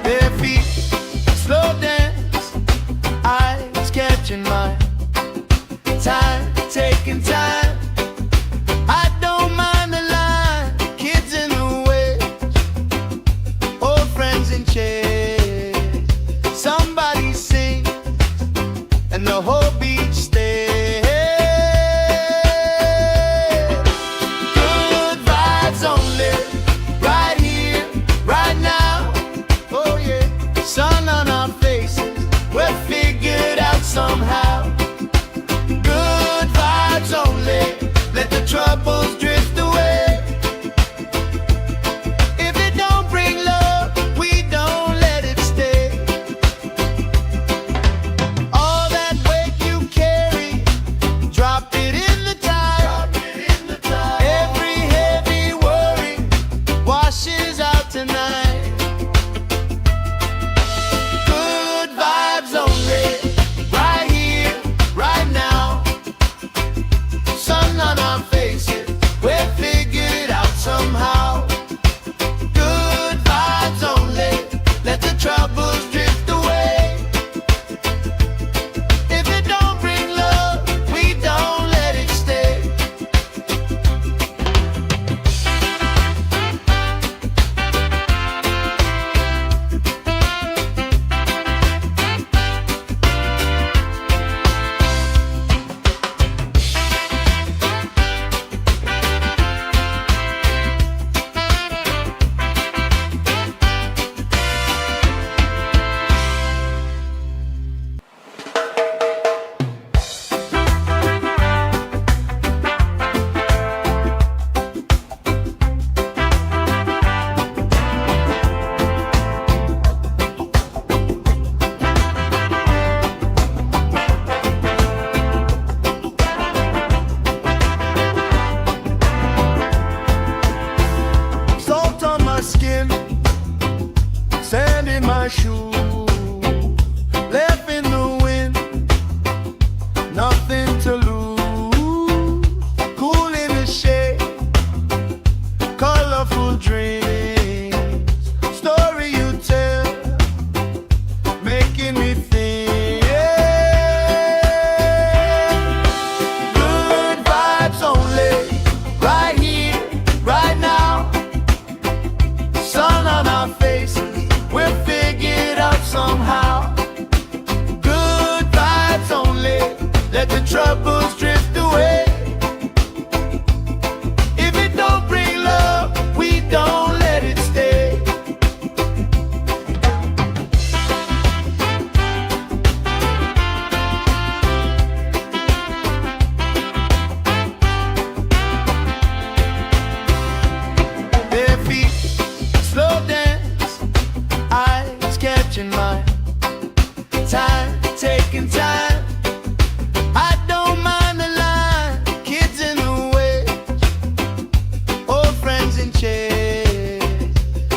S1: Bare feet, slow dance, eyes catching mine. Time, taking time. I don't mind the line. Kids in the way, old friends in chairs. Somebody sings, and the whole beach stays. Good vibes only, right here, right now. Oh yeah, sun on our faces, we're figured out somehow. Good vibes only, let the troubles drift away. If it don't bring love, we don't let it stay. All that weight you troubles drift away. If it don't bring love, we don't let it stay. Their feet slow dance, eyes catching mine. Time, taking time. I don't mind the line. Kids in the way, old friends in chairs.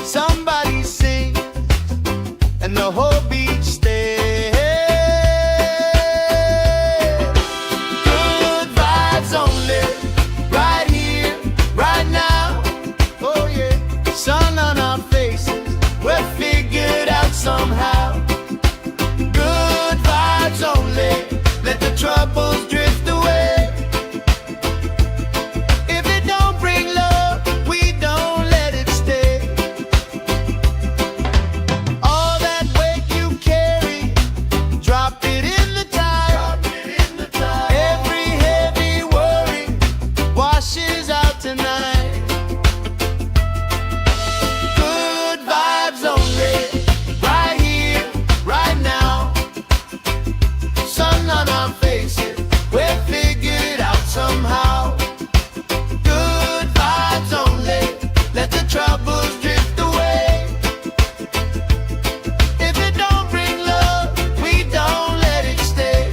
S1: Somebody sing, and the whole beach stays. Good vibes only, right here, right now. Oh yeah, sun on our faces, we're figured out somehow. Good vibes only, let the troubles drift away. If it don't bring love, we don't let it stay. All that weight you carry, drop it in the tide. Every heavy worry washes out tonight. Good vibes only, right here, right now. Sun on our faces, we're figured out somehow. Good vibes only, let the troubles drift away. If it don't bring love, we don't let it stay.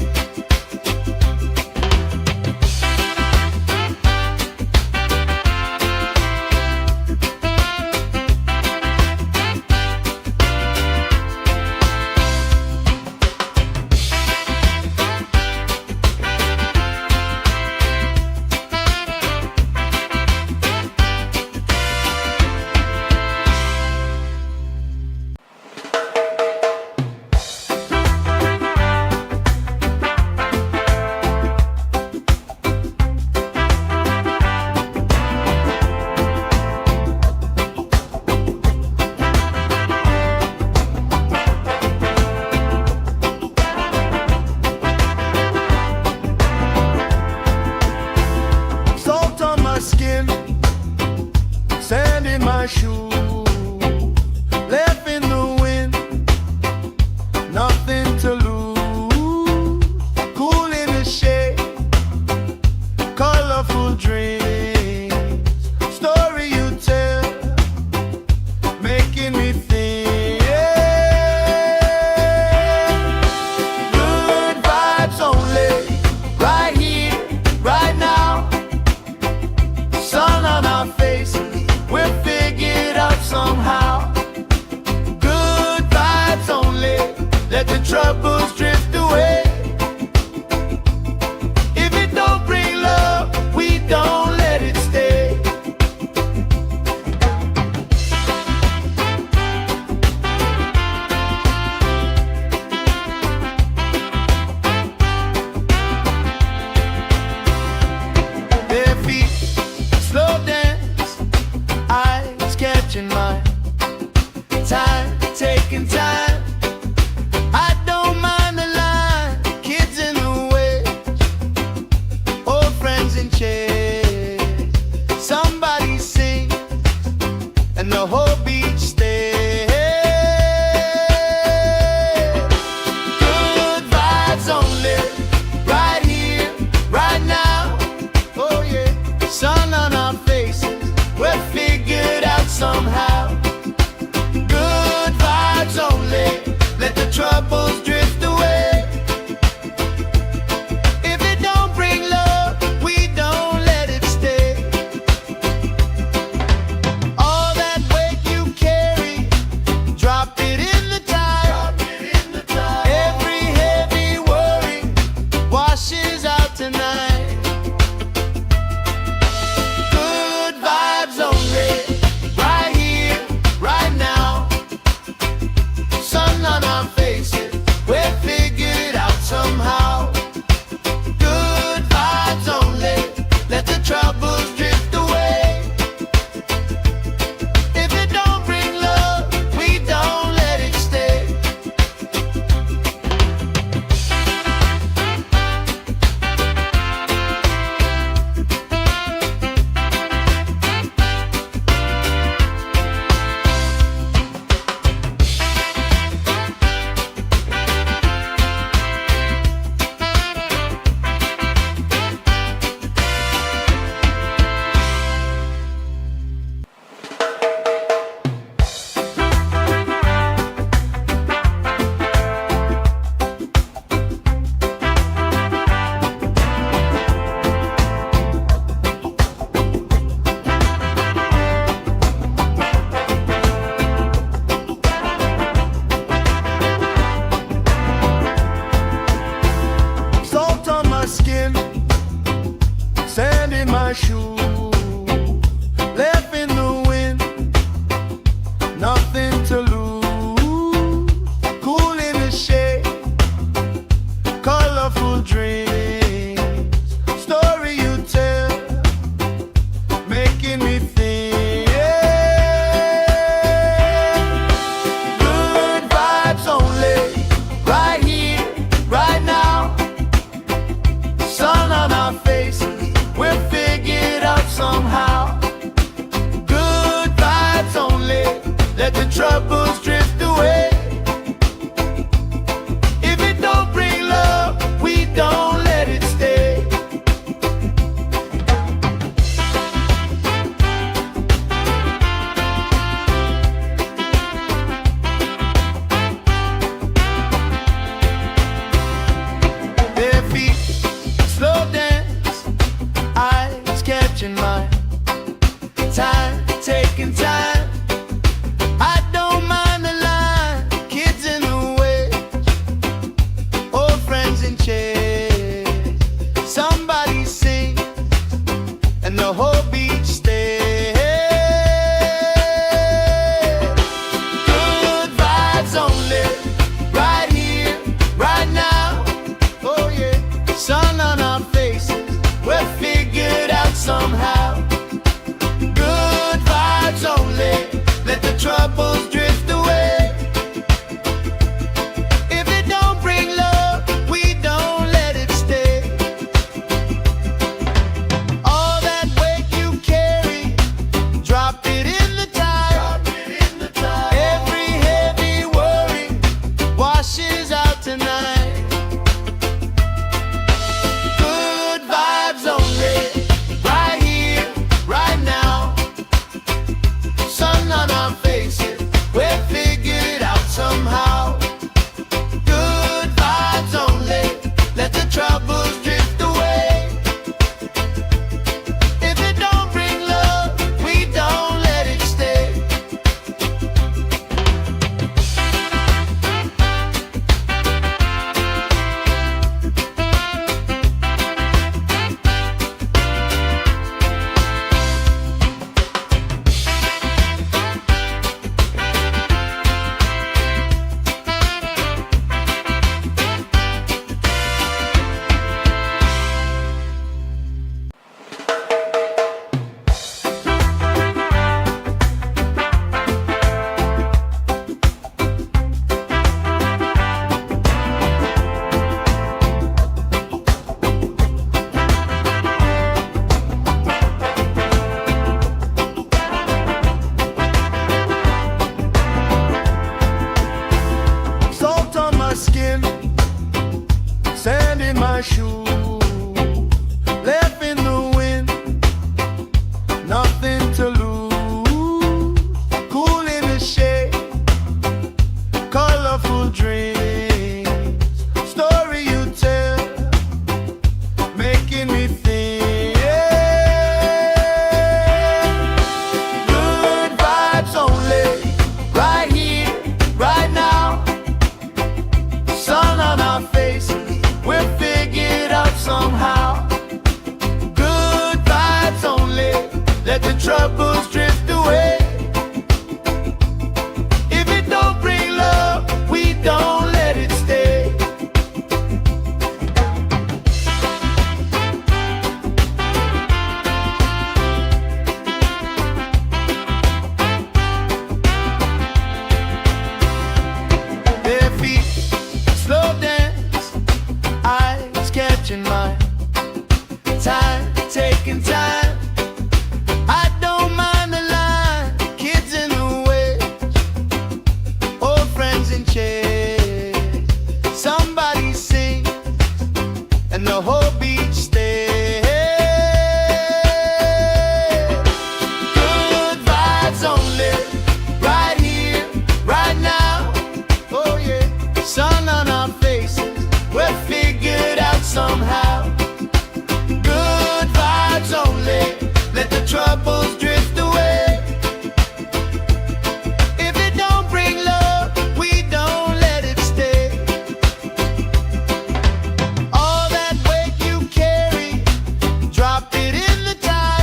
S1: shoes, left in the wind, nothing to lose. Cool in the shade, colorful dreams, story you tell, making me think. Good vibes only, right here, right now. Sun on our faces, we'll figure it out somehow. Good vibes only, let the troubles drift away. If it don't bring love, we don't let it stay. Their feet slow dance, eyes catching mine, time taking time. I don't mind the line, kids in the way, old friends in chairs. Somebody sing and the whole beach stays. Good vibes only, right here, right now. Oh yeah, sun on our faces, we'll figure it out somehow. Good vibes only, let the troubles drift away. If it don't bring love, we don't let it stay. All that weight you carry, drop it in the tide. Every heavy worry washes out tonight. Good vibes only, right here, right now. Sun on our faces, we'll figure it out somehow. Good vibes only, let the troubles drift away. If it don't bring love, we don't let it stay. Salt on my skin, sand in my shoes, left in the wind, nothing to lose. Cool in the shade, colorful dreams, story you tell, making me think. Good vibes only, right here, right now. Sun on our faces, we'll figure it out somehow. Good vibes only, let the troubles drift away. If it don't bring love, we don't let it stay. Their feet slow dance, eyes catching mine, time taking time. I don't mind the line, kids in the way, old friends in chairs. Somebody sing and the whole beach stays. Good vibes only, right here, right now. Oh yeah, sun on our faces, we'll figure it out somehow. Good vibes only, let the troubles drift away. If it don't bring love, we don't let it stay. All that weight you carry, drop it in the tide.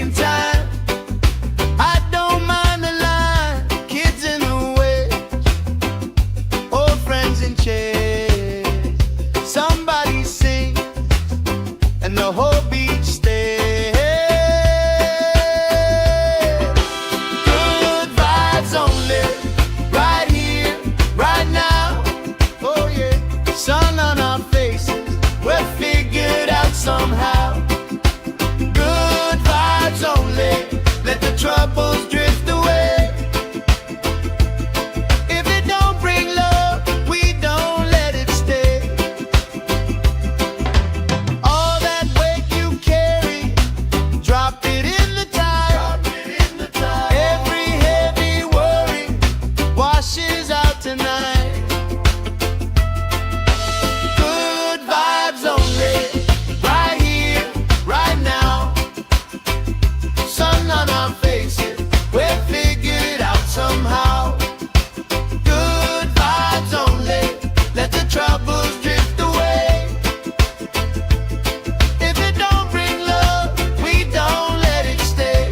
S1: taking time. I don't mind the line, kids in the way, old friends in chairs. Somebody sing and the whole beach stays. Good vibes only, right here, right now. Oh yeah, sun on our faces, we're figured out somehow. Good vibes only, let the troubles drift away. If it don't bring love, we don't let it stay. All that weight you carry, drop it in the tide. Every heavy worry washes out tonight. Good vibes only, right here, right now. Sun on our faces, we're figured out somehow. Good vibes only, let the troubles drift away. If it don't bring love, we don't let it stay.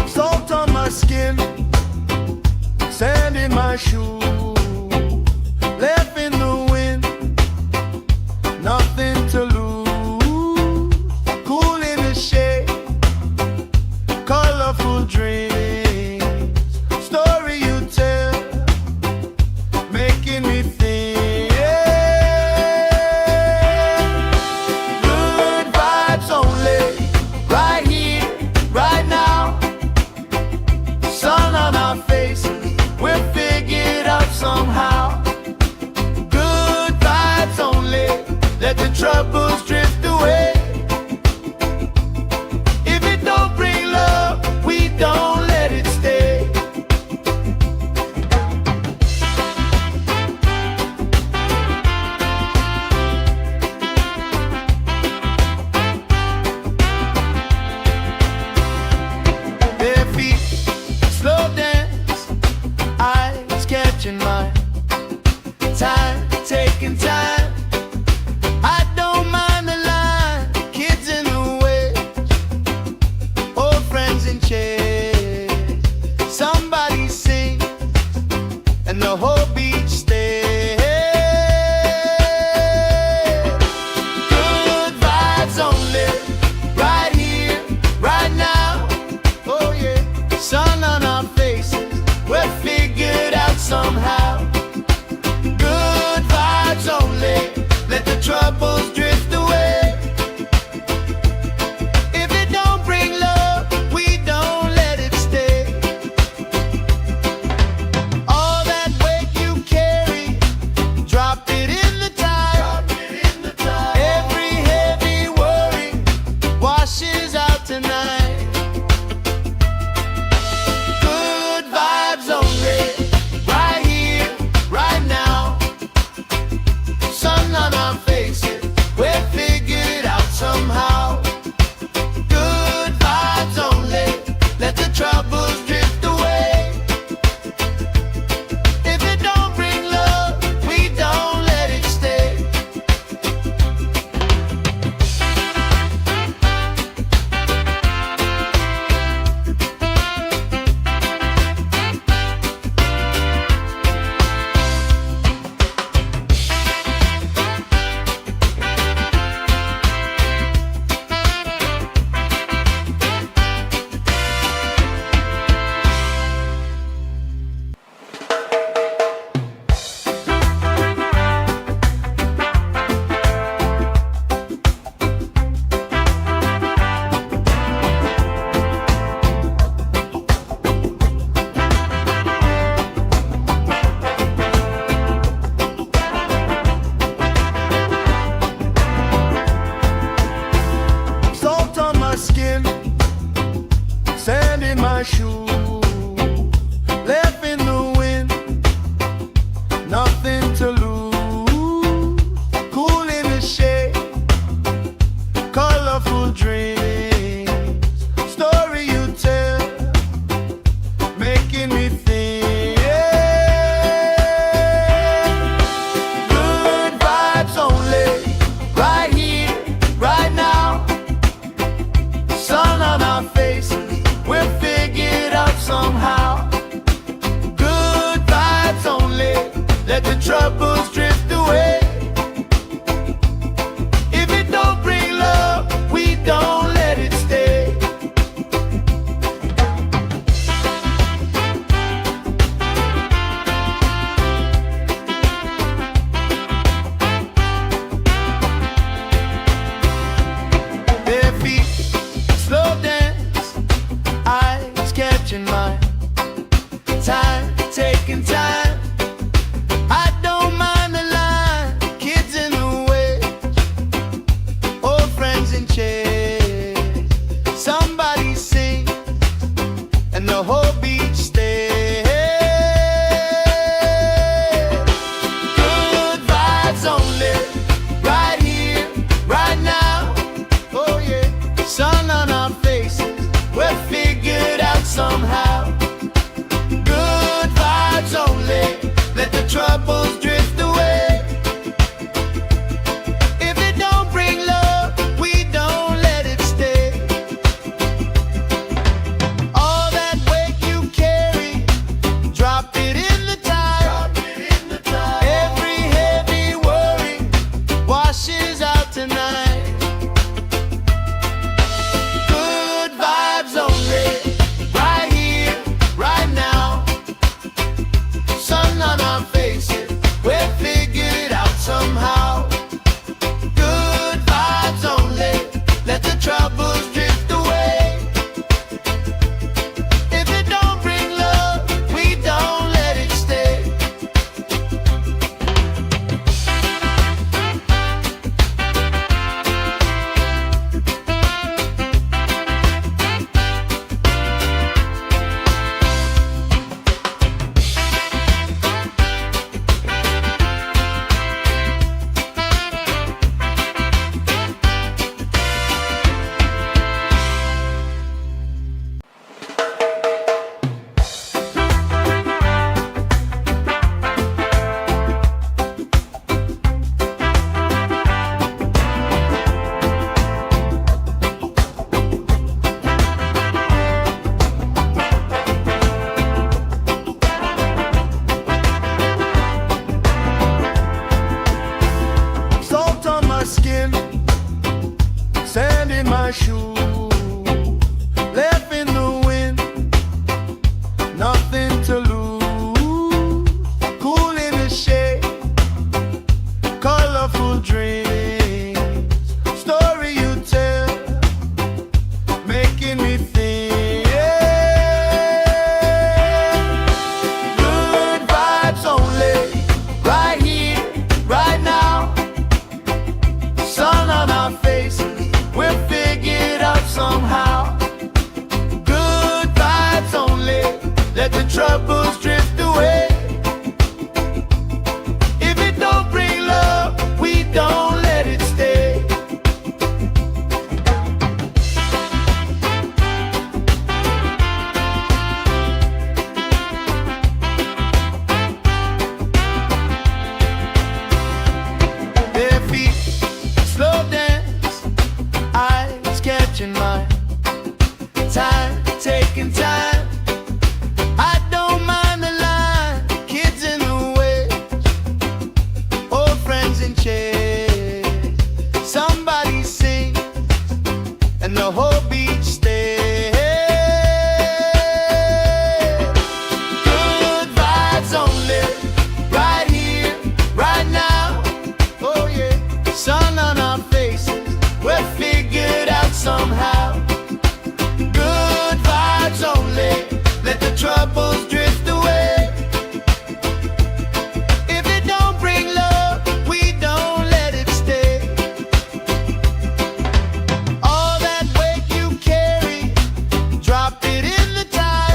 S1: Salt on my skin, sand in my shoe, left in the wind, nothing to lose. Cool in the shade, colorful dreams, story you tell, making me think. Good vibes only, right here, right now. Sun on our faces, we're figured out somehow. Good vibes only, let the troubles drift away. If it don't bring love, we don't let it stay. Bare feet, slow dance, eyes catching mine. Time, taking time. I don't mind the line, kids in the way, old friends in chairs. Somebody sing and the whole beach stays. Good vibes only, right here, right now. Oh yeah, sun on our faces, we're figured out somehow. Good vibes only, let the troubles drift away. If it don't bring love, we don't let it stay. All that weight you carry, drop it in the tide. Every heavy worry washes out tonight. Good vibes only, right here, right now. Sun on our faces, shoes, left in the wind, nothing to lose. Cool in the shade, colorful dreams, story you tell, making me think. Good vibes only, right here, right now. Sun on our faces, we'll figure it out somehow. Good vibes only, let the troubles drift away. If it don't bring love, we don't let it stay. Their feet, slow dance, eyes catching mine. Time, taking time. I don't mind the line. Kids in the way, old friends in chairs. Somebody sing, and the whole beach stays. Good vibes only, right here, right now. Oh yeah, sun on our faces, we'll figure it out somehow. Good vibes only, let the troubles drift away. If it don't bring love, we don't let it stay. All that weight you carry, drop it in the tide. Every heavy worry washes out tonight. Good vibes only, right here, right now. Sun on our faces, we'll figure it out somehow. Good vibes only, let the troubles drift away. If it don't bring love, we don't let it stay. Salt on my skin, sand in my shoes, left in the wind, nothing to lose. Cool in the shade, colorful dreams, story you tell, making me think. Good vibes only, right here, right now. Sun on our faces, we'll figure it out somehow. Good vibes only, let the troubles drift away. If it don't bring love, we don't let it stay. Their feet, slow dance, eyes catching mine. Time, taking time. I don't mind the line. Kids in the way, old friends in chairs. Somebody sing, and the whole beach stays. Good vibes only, right here, right now. Oh yeah, sun on our faces, we'll figure it out somehow. Good vibes only, let the troubles drift away. If it don't bring love, we don't let it stay. All that weight you carry, drop it in the tide.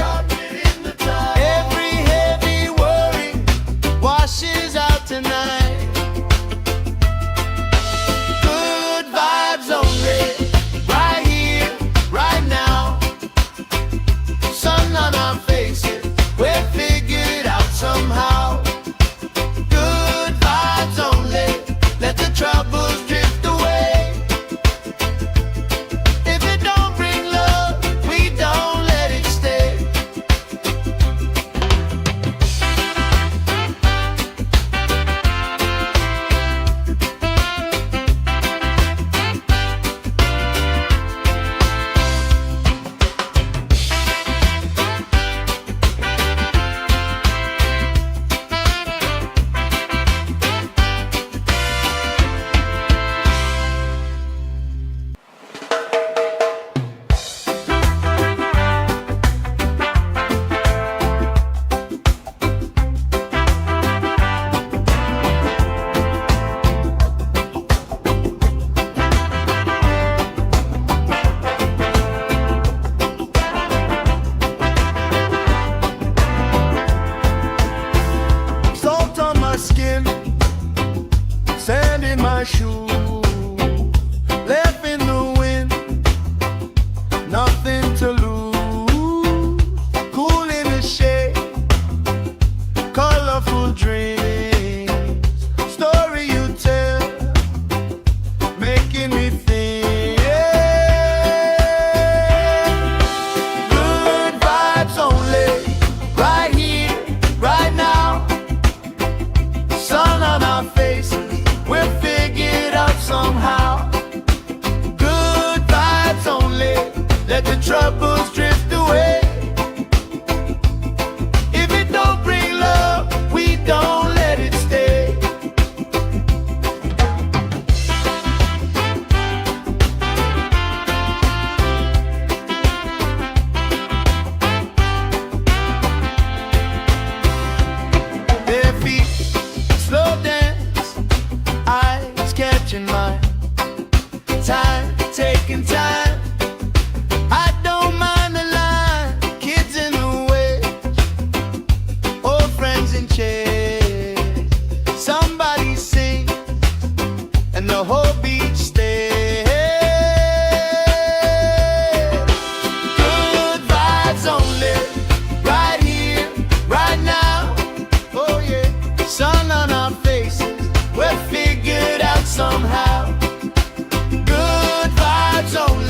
S1: troubles drift away. If it don't bring love, we don't let it stay. Their feet slow dance, eyes catching mine. Time, taking time. I don't mind the line. Kids in the way, old friends in chairs. Somebody sing, and the whole beach stays. Good vibes only, right here, right now. Oh yeah, sun on our faces, we're figured out somehow. Good vibes only.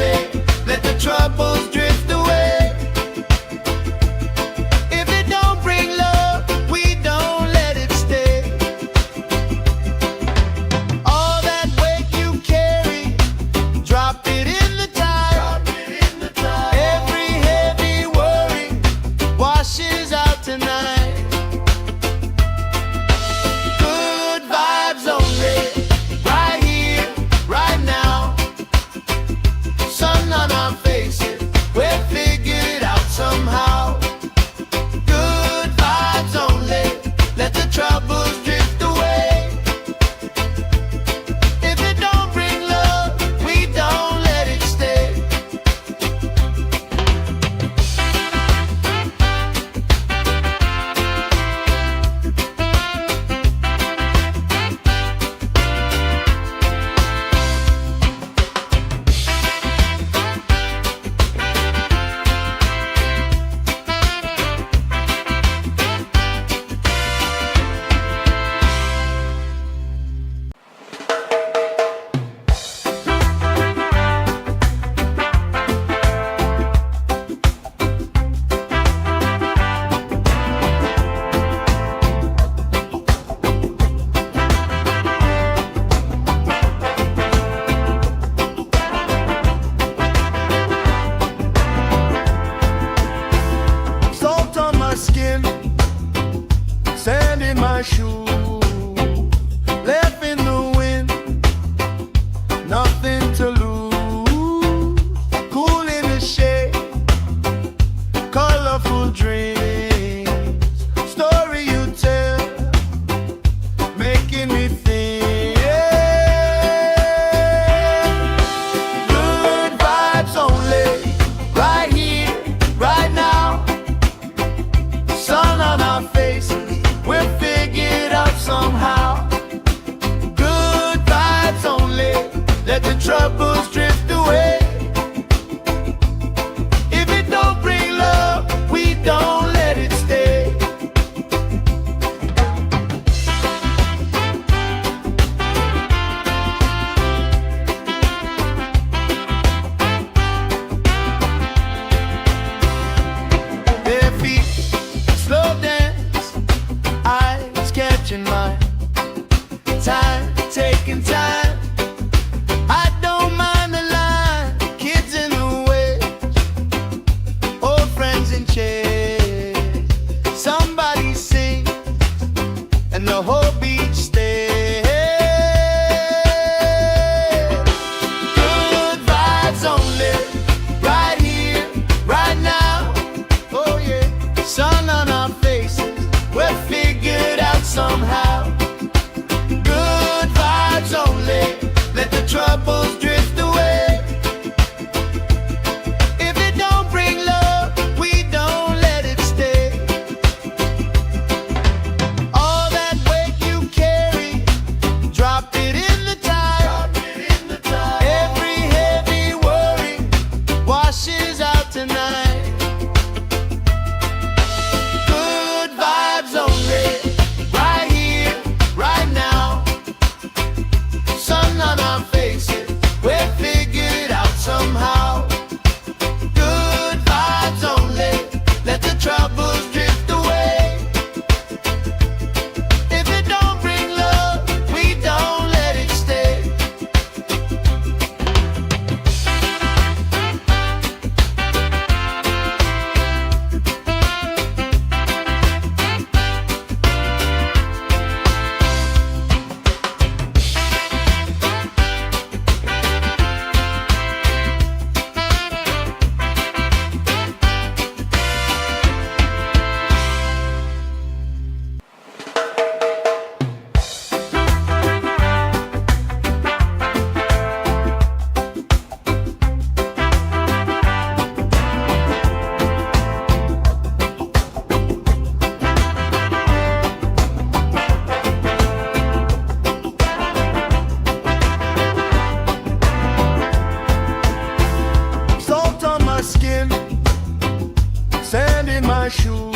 S1: shoes,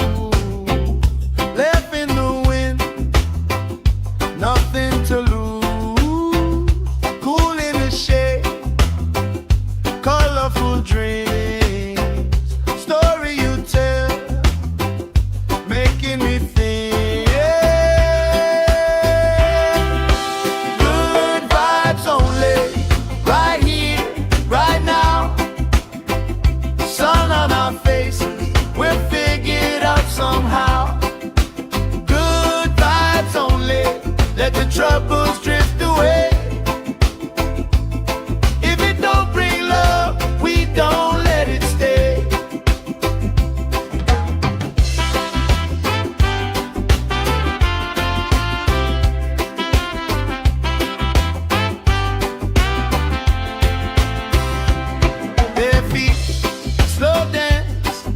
S1: left in the wind, nothing to lose. Cool in the shade, colorful dreams, story you tell, making me think. Good vibes only, right here, right now. Sun on our faces, we're figured out somehow. Good vibes only, let the troubles drift away. If it don't bring love, we don't let it stay. Bare feet, slow dance,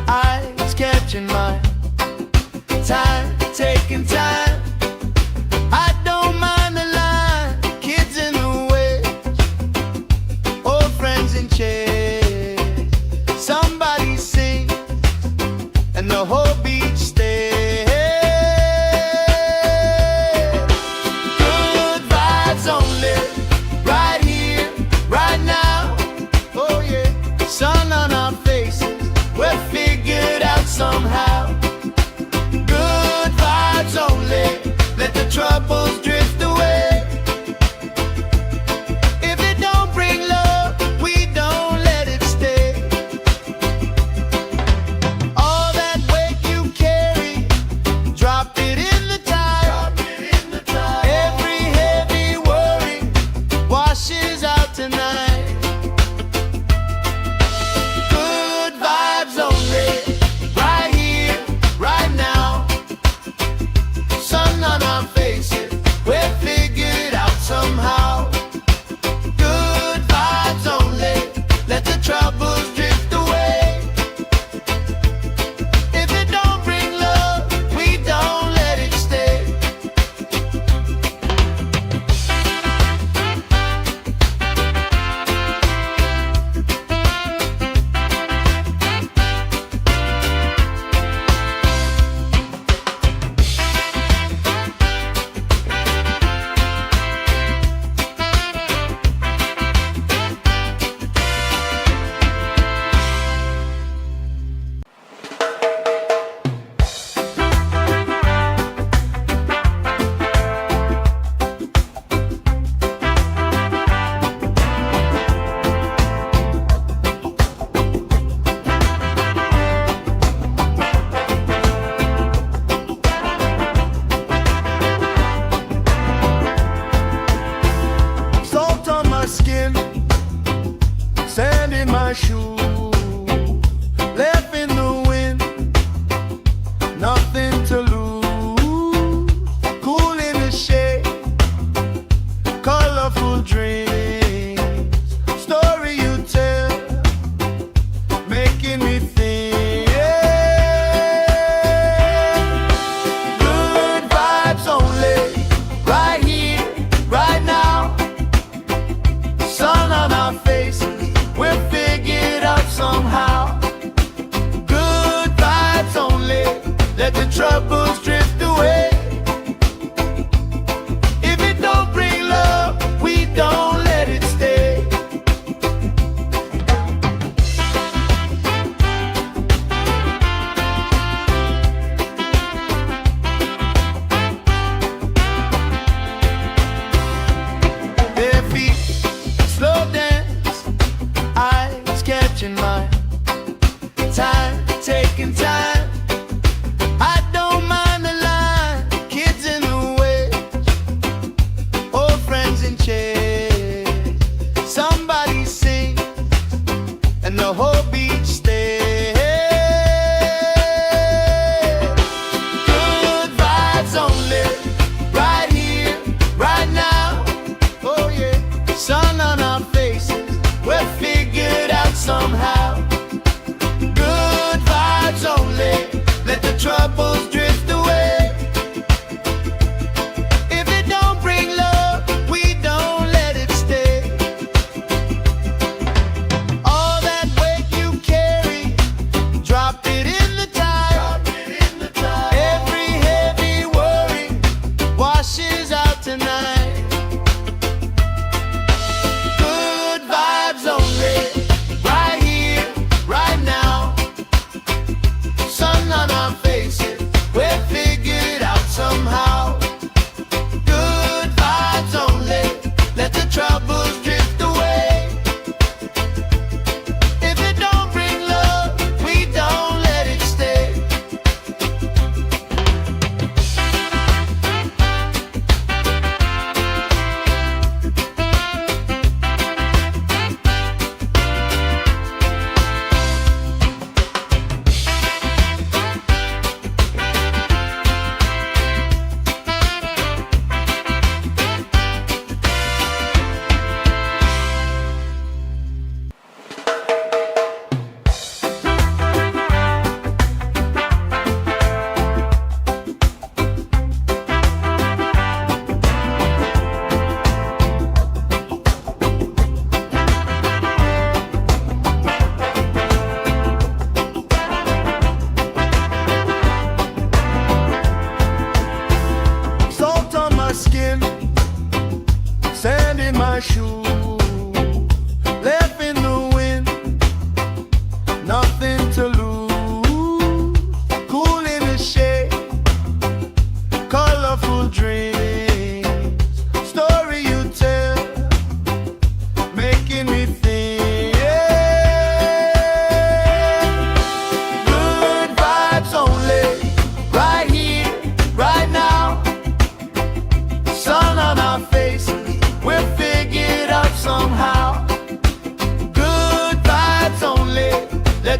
S1: eyes catching mine. Time, taking time. I don't mind the line. Kids in the way, old friends in chairs. Somebody sing, and the whole beach stays. Good vibes only, right here, right now. Oh yeah, sun on our faces, we're figured out somehow. Good vibes only, let the troubles drift away. If it don't bring love, we don't let it stay. All that weight you carry, drop it in the tide. Every heavy worry washes out tonight. Good vibes only, right here, right now. Sun on our faces, we're figured out somehow. Good vibes only, let the troubles drift away. If it don't bring love, we don't let it stay. Salt on my skin, sand in my shoes, left in the wind, nothing to lose. Cool in the shade, colorful dreams, story you tell, making me think. Good vibes only, right here, right now. Sun on our faces, we're figured out somehow. Good vibes only, let the troubles drift away. If it don't bring love, we don't let it stay. Bare feet, slow dance, eyes catching mine. Time, taking time. I don't mind the line. Kids in the way, old friends in chairs. Somebody sing, and the whole beach stays. Good vibes only, right here, right now. Oh yeah, sun on our faces, we're figured out somehow. Good vibes only,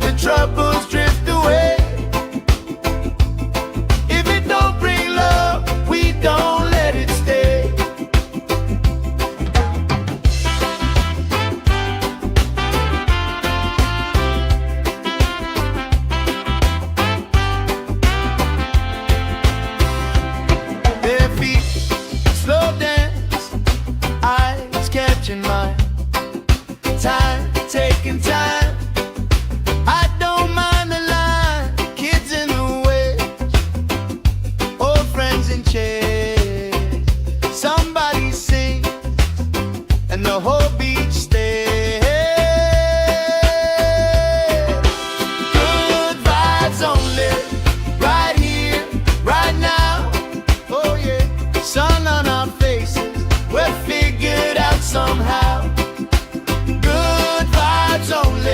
S1: let the troubles drift away. If it don't bring love, we don't let it stay. Their feet slow dance, eyes catching mine. Time, taking time. I don't mind the line. Kids in the way, old friends in chairs. Somebody sings and the whole beach stays. Good vibes only, right here, right now. Oh yeah, sun on our faces, we're figured out somehow. Good vibes only.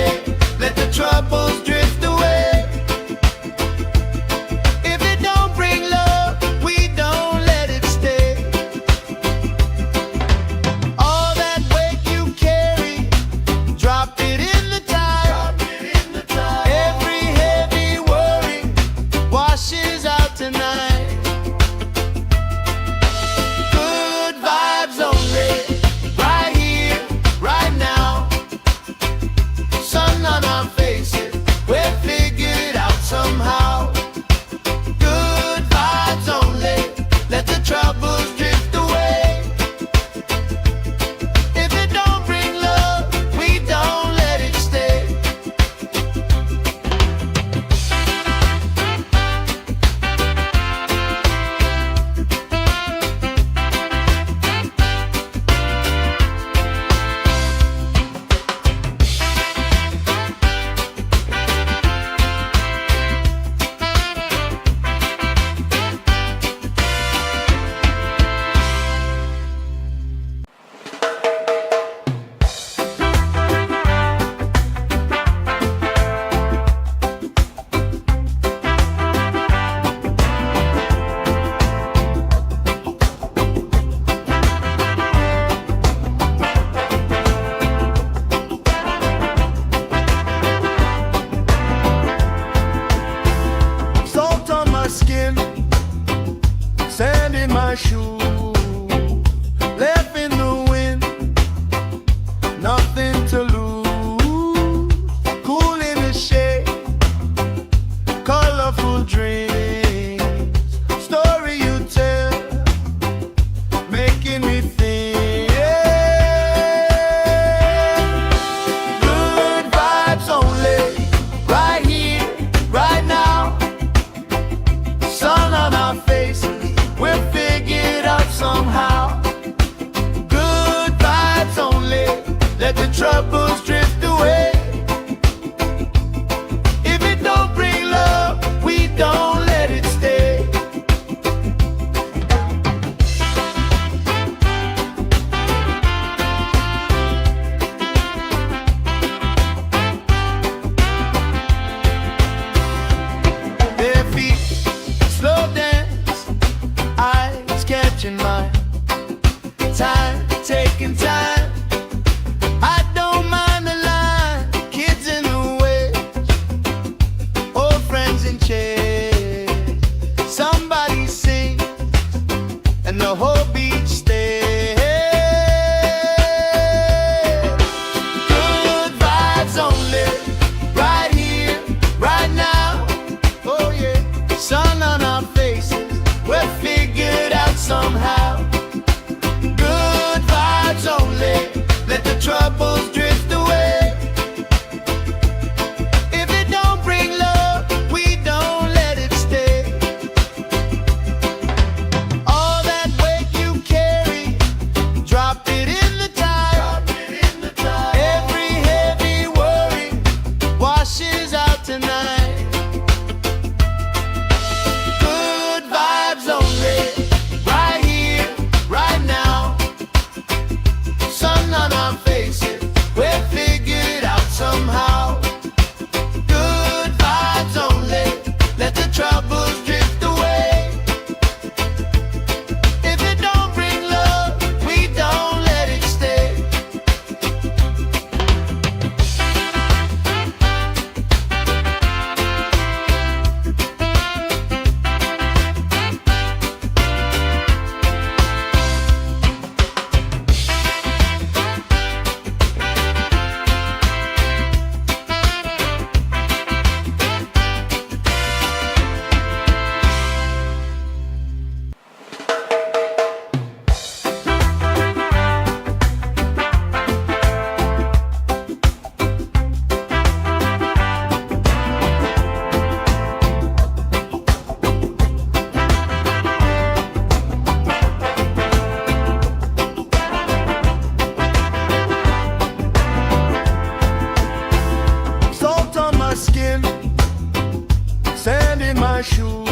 S1: shoes,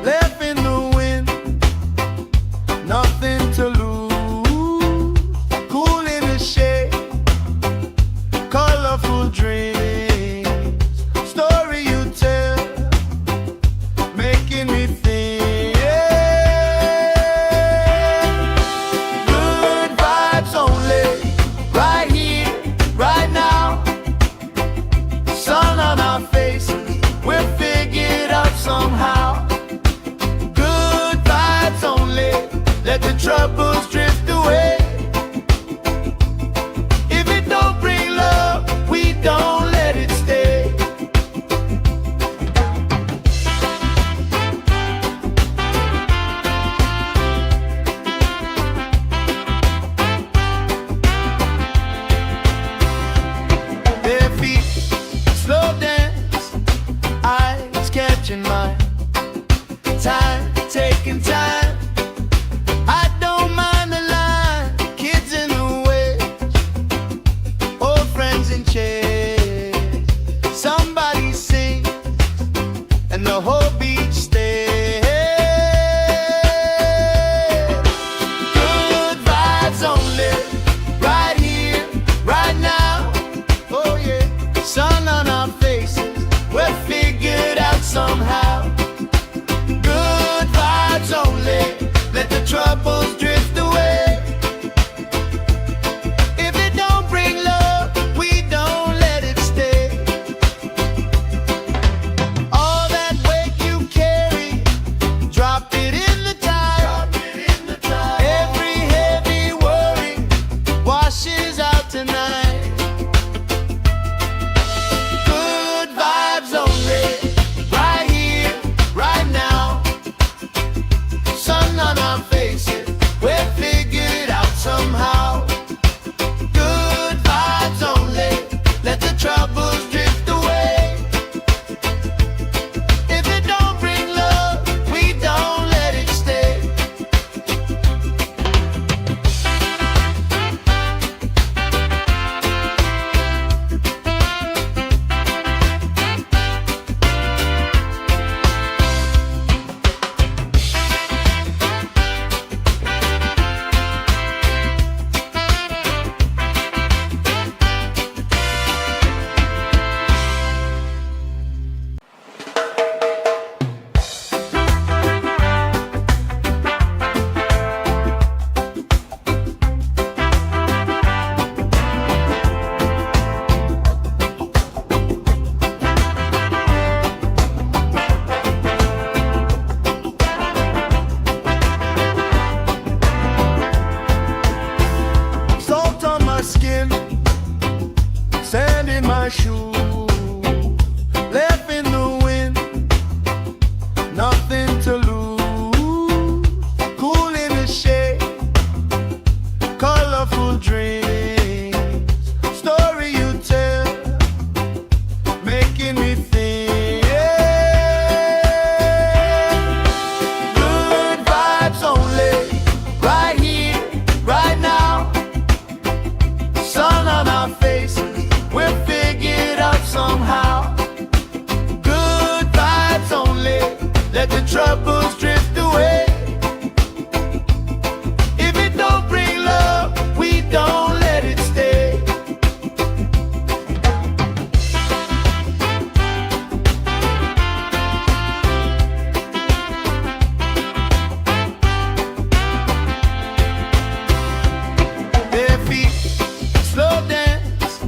S1: left in the wind, nothing to lose. Cool in the shade, colorful dreams, story you tell, making me think. Good vibes only, right here, right now. Sun on our faces, we're figured out somehow. Good vibes only, let the troubles drift away. If it don't bring love, we don't let it stay. Their feet slow dance, eyes catching mine, time taking time. I don't mind the line, kids in the way, old friends in chairs. Somebody sings and the whole beach stays. Good vibes only, right here, right now. Oh yeah, sun on our faces, we're figured out somehow. Good vibes only, let the troubles drift away. If it don't bring love, we don't let it stay. All that weight you carry, drop it in the tide. Every heavy worry washes out tonight. Good vibes only, right here, right now. Sun on our faces, we're figured out somehow. Good vibes only, let the troubles drift away. If it don't bring love, we don't let it stay. Salt on my skin, sand in my shoes, left in the wind, nothing to lose. Cool in the shade, colorful dreams, story you tell, making me think. Good vibes only, right here, right now. Sun on our faces, we're figured out somehow. Good vibes only, let the troubles drift away. If it don't bring love, we don't let it stay. Their feet slow dance,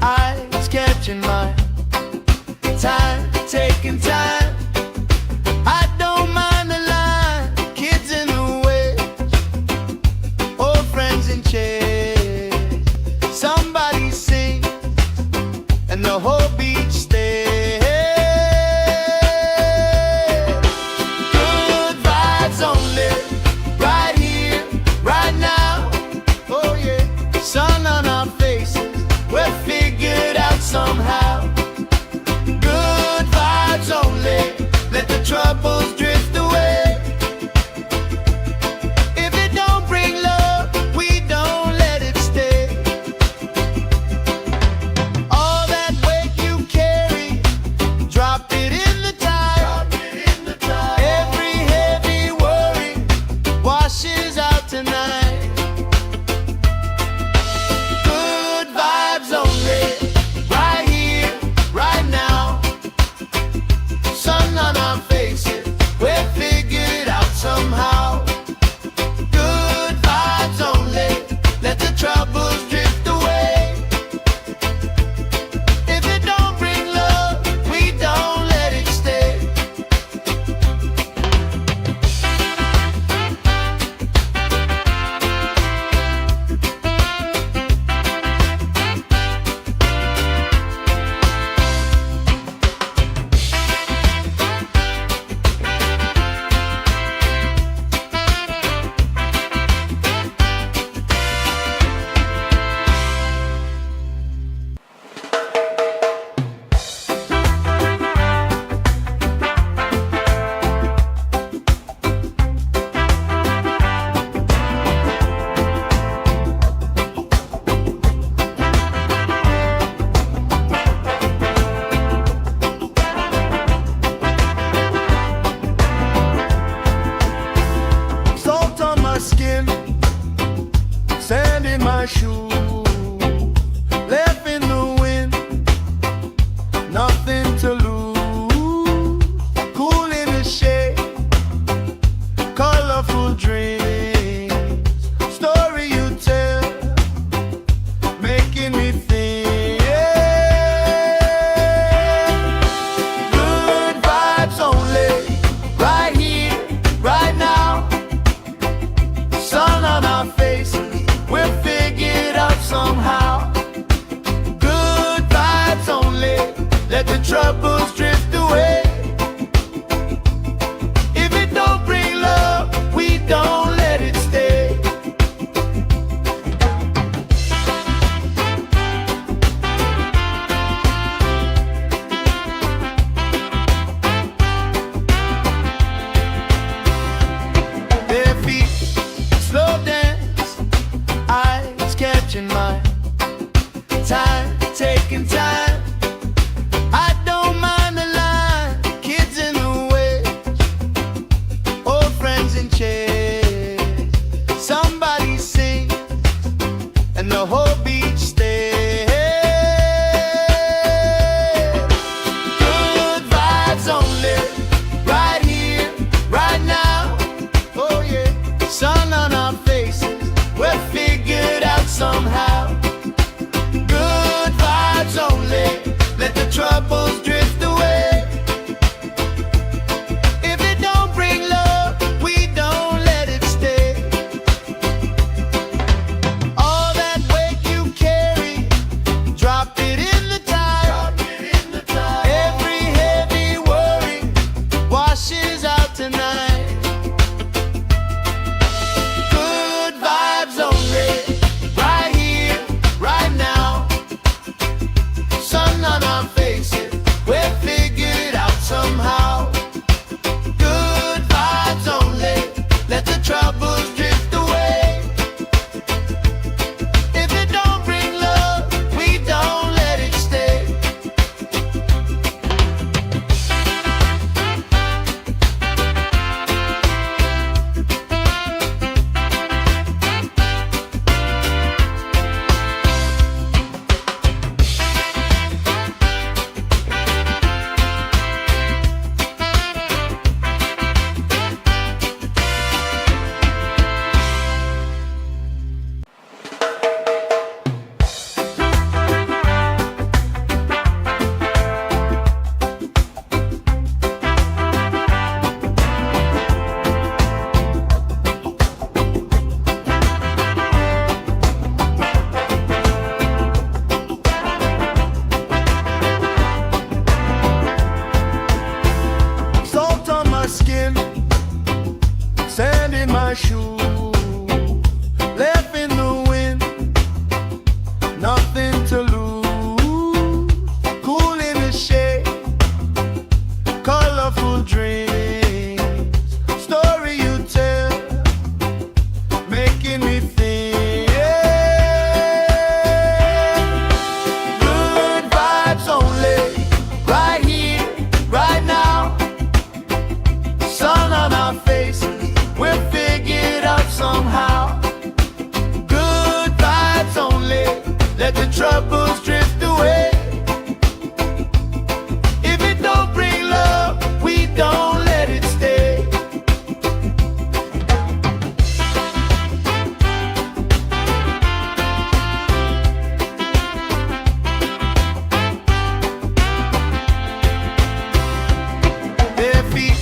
S1: eyes catching mine, time taking time. I don't mind the line, kids in the way, old friends in chairs. Somebody sings and the whole beach stays. Good vibes only, right here, right now. Oh yeah, sun on our faces, we're figured out somehow. Good vibes only, let the troubles drift away. If it don't bring love, we don't let it stay. All that weight you carry, drop it in the tide. taking time. I don't mind the line, kids in the way, old friends in chairs. Somebody sing and the whole beach stays. Good vibes only, right here, right now. Oh yeah, sun on our faces, we're figured out somehow. Good vibes only, let the troubles drift away. If it don't bring love, we don't let it stay. All that weight you carry, drop it in the tide. Every heavy worry washes out tonight. Good vibes only, right here, right now. Sun on our faces, we're figured out somehow. Good vibes only, let the troubles drift away. If it don't bring love, we don't let it stay. Salt on my skin, sand in my shoe, left in the wind, nothing to lose. Cool in the shade, colorful dreams, story you tell, making me think. Good vibes only, right here, right now. Sun on our faces, we're figured out somehow. Good vibes only, let the troubles drift away. If it don't bring love, we don't let it stay. Bare feet,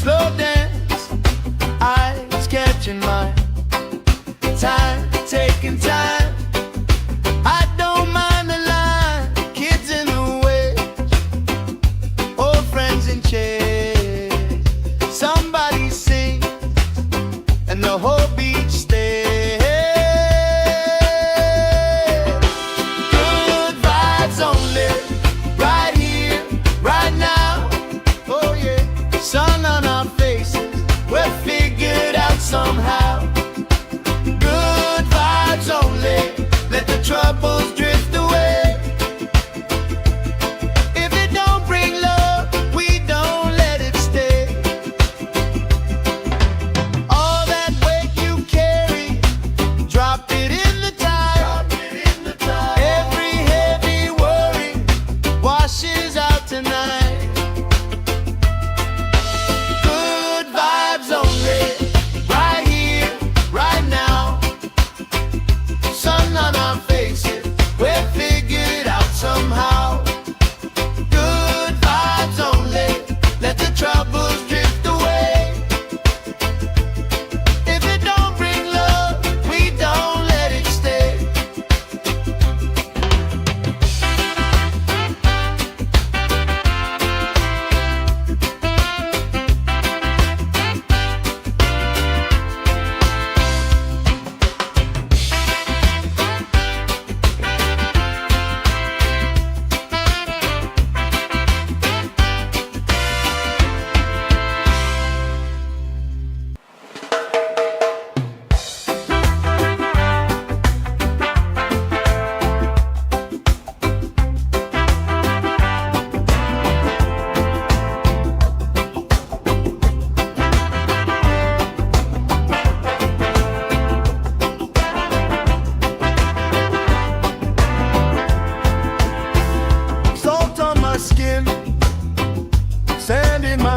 S1: slow dance, eyes catching mine. Time, taking time. I don't mind the line, kids in the way, old friends in chairs. Somebody sing and the whole beach stays. Good vibes only, right here, right now. Oh yeah, sun on our faces, we're figured out somehow. Good vibes only, let the troubles drift away. If it don't bring love, we don't let it stay. All that weight you carry, drop it in the tide. Every heavy worry washes out tonight. Good vibes only, right here, right now. Sun on our faces,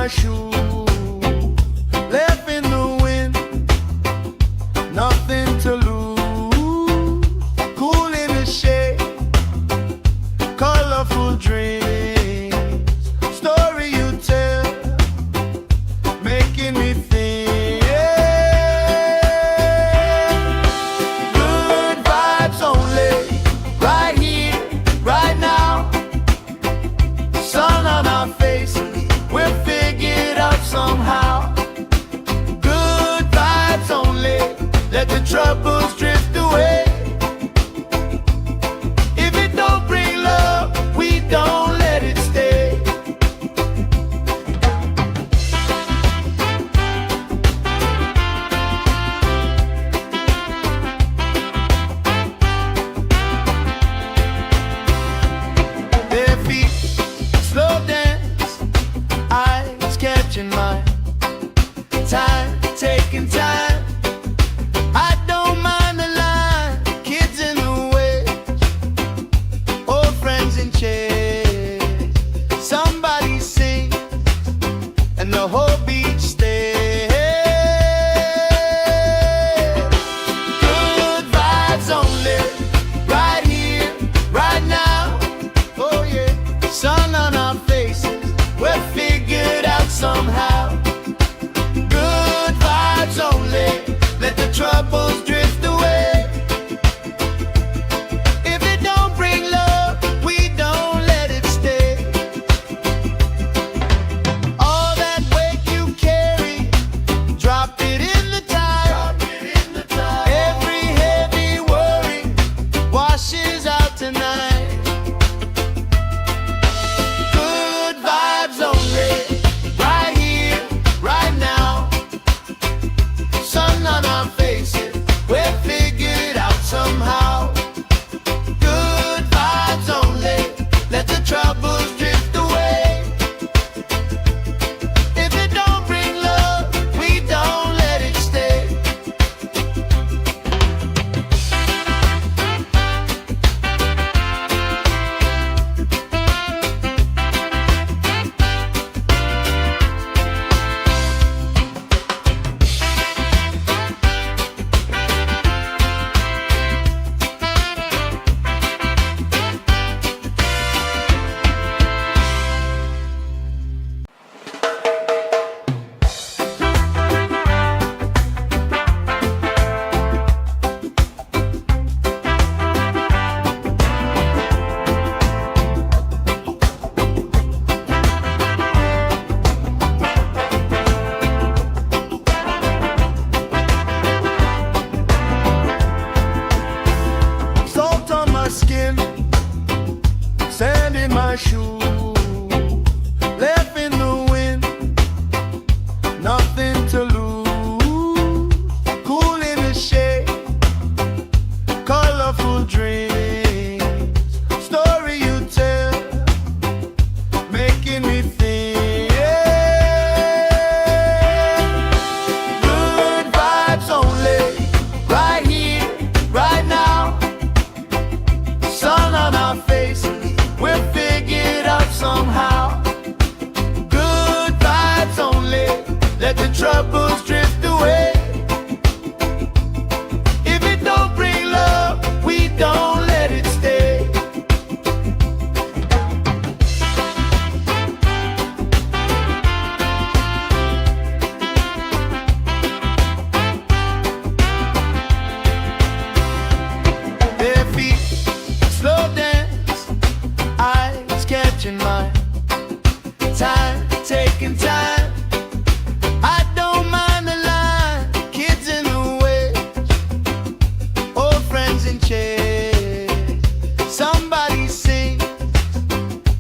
S1: my shoes, left in the wind, nothing to lose. Cool in the shade, colorful dreams, story you tell, making me think. Good vibes only, right here, right now. Sun on our faces, we'll figure it out somehow. Good vibes only, let the troubles drift away. If it don't bring love, we don't let it stay. Their feet slow dance, eyes catching mine, time taking time. I don't mind the line, kids in the way, old friends in chairs. Somebody sings and the whole beach stays. Good vibes only, right here, right now. Oh yeah, sun on our faces, we'll figure it out somehow. Good vibes only, let the troubles drift away. If it don't bring love, we don't let it stay. All that weight you carry, drop it in the tide. Every heavy worry washes out tonight. Good vibes only, right here, right now. Sun on our faces, we'll figure it out somehow. Good vibes only, let the troubles drift away. If it don't bring love, we don't let it stay. Salt on my skin, sand in my shoes, left in the wind, nothing to lose. Cool in the shade, colorful dreams, story you tell, making me think. Good vibes only, right here, right now. Sun on our faces, we'll figure it out somehow. Good vibes only, let the troubles drift away. If it don't bring love, we don't let it stay. Their feet slow dance, eyes catching mine, time taking time. I don't mind the line, kids in the way, old friends in chairs. Somebody sings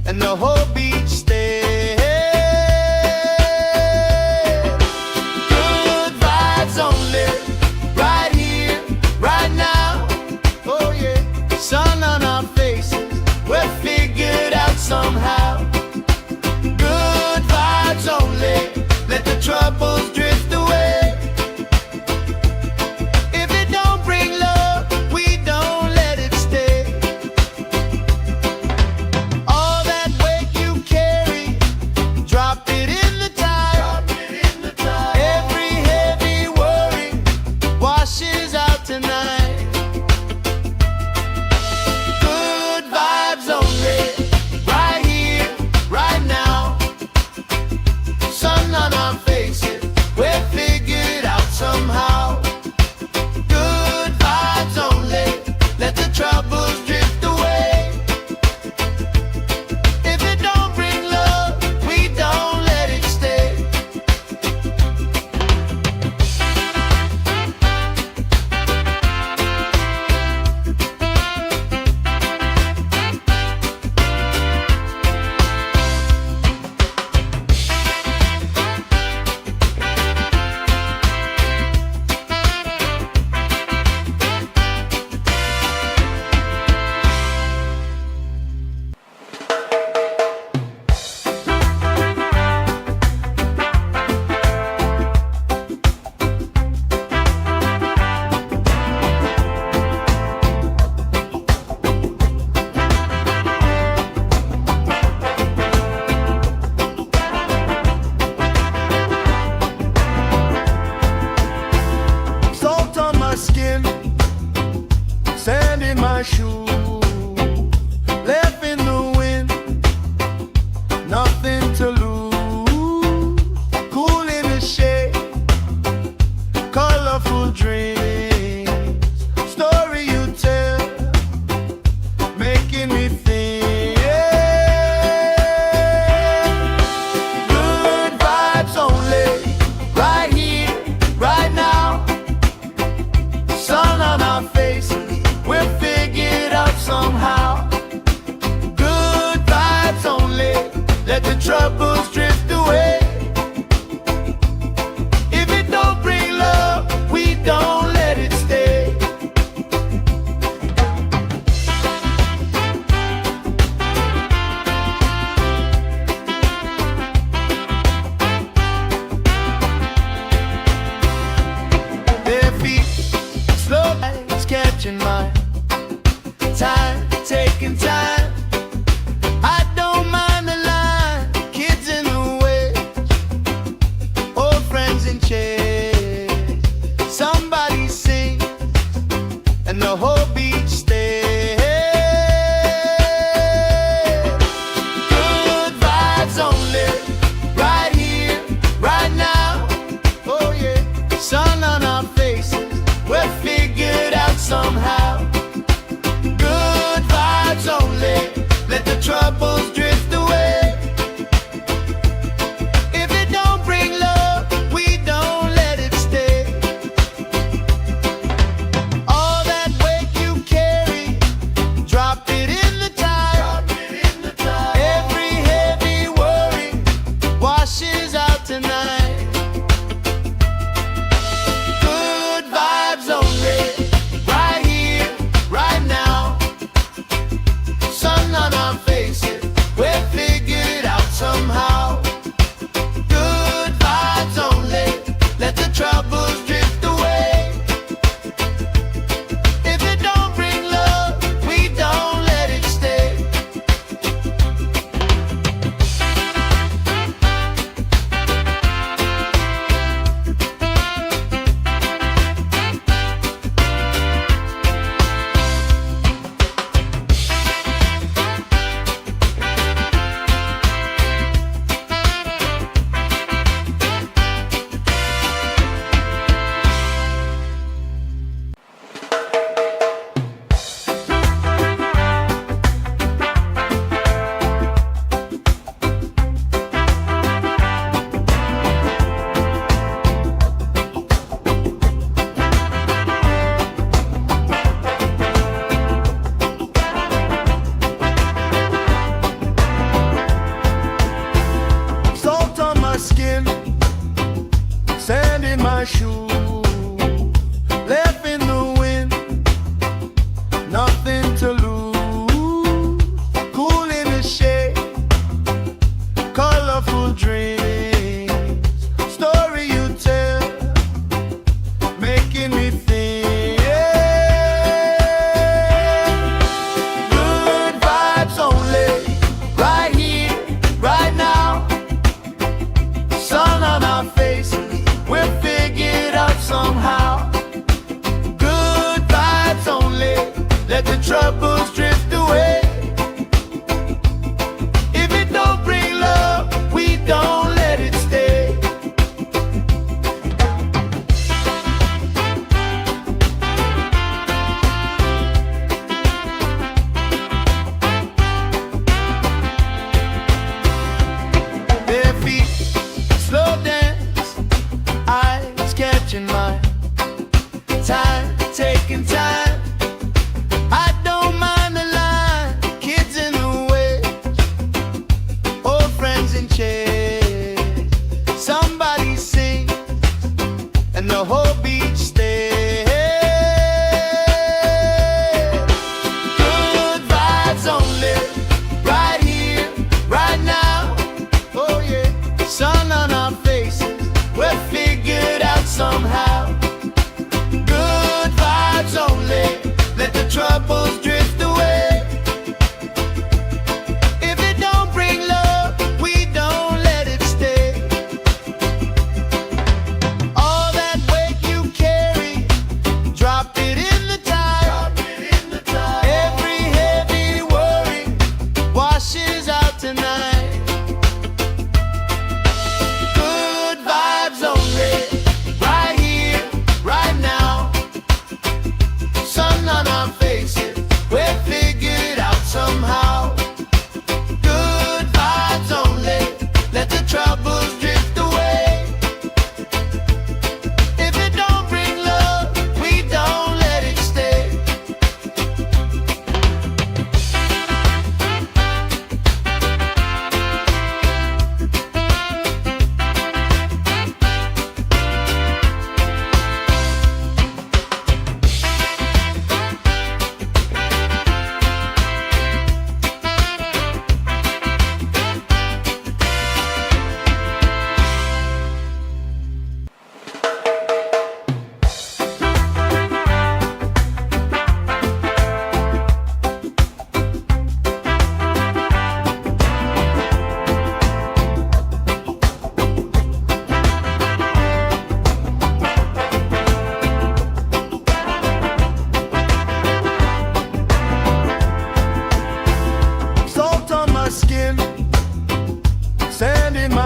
S1: and the whole beach stays. Good vibes only, right here, right now. Oh yeah, sun on our faces, we'll figure it out somehow. Good vibes only, let the troubles drift away. If it don't bring love, we don't let it stay. All that weight you carry, drop it in the tide.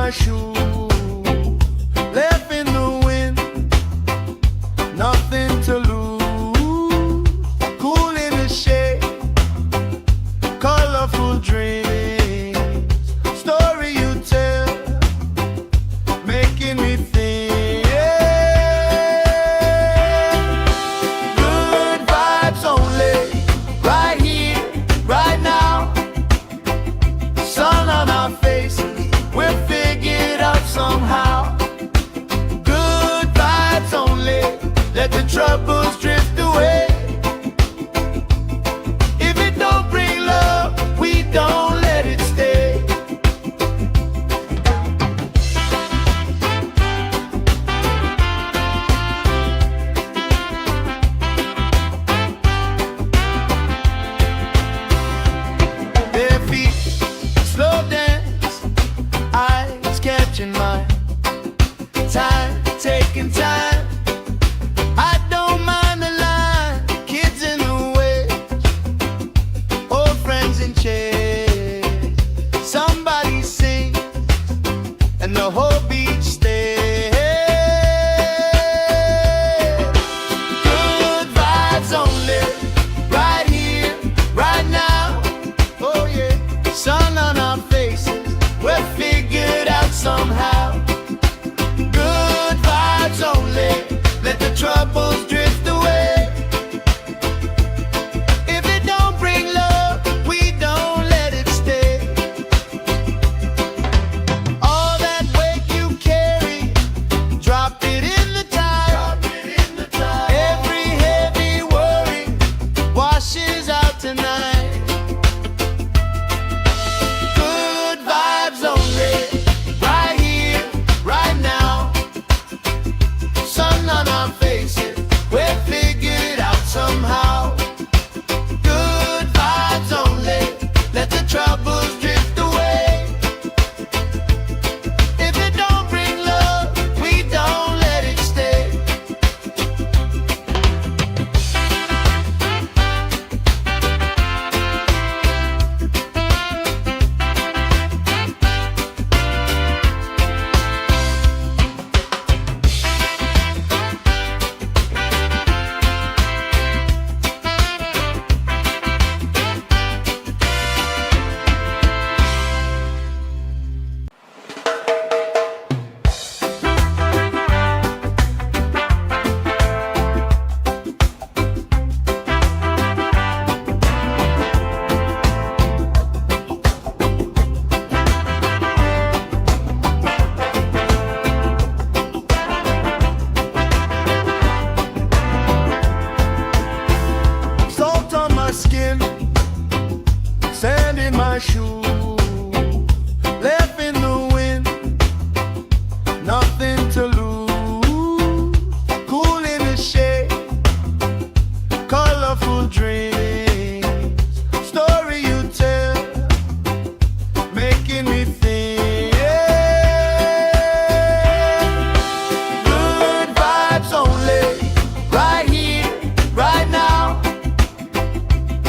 S1: my shoes, left in the wind, nothing to lose. Cool in the shade, colorful dreams, story you tell, making me think. Good vibes only, right here, right now. Sun on our faces, we're figured out somehow. Good vibes only, let the troubles drift away. If it don't bring love, we don't let it stay. Bare feet, slow dance, eyes catching mine. Time, taking time. I don't mind the line. Kids in the way, old friends in chairs. Somebody sings, and the whole beach stays. Good vibes only, right here, right now. Oh yeah, sun on our faces, we're figured out somehow. Good vibes only, let the troubles drift away. If it don't bring love, we don't let it stay. All that weight you carry, drop it in the tide. Every heavy worry washes out tonight. Good vibes only, right here, right now. Sun on our faces, we're figured out somehow. Good vibes only, let the troubles drift away. If it don't bring love, we don't let it stay. Salt on my skin, sand in my shoes, left in the wind, nothing to lose. Cool in the shade, colorful dreams, story you tell, making me think. Good vibes only, right here, right now.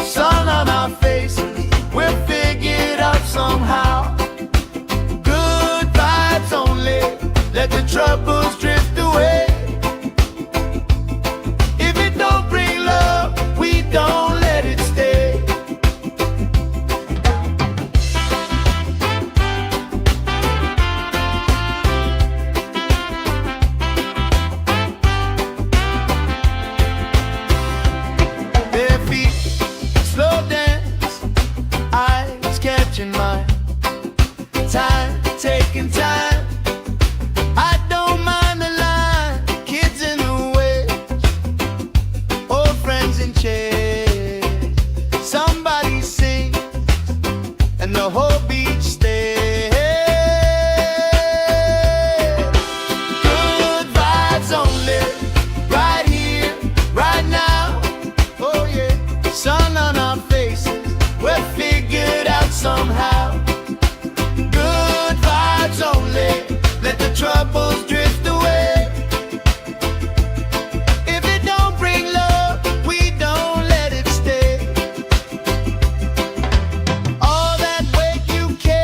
S1: Sun on our faces, we're figured out somehow. Good vibes only, let the troubles drift away. If it don't bring love, we don't let it stay. Bare feet, slow dance, eyes catching mine. Time, taking time. I don't mind the line. Kids in the way, old friends in chairs. Somebody sings, and the whole beach stays. Good vibes only, right here, right now. Oh yeah, sun on our faces, we're figured out somehow. Good vibes only, let the troubles drift away. If it don't bring love, we don't let it stay. All that weight you carry,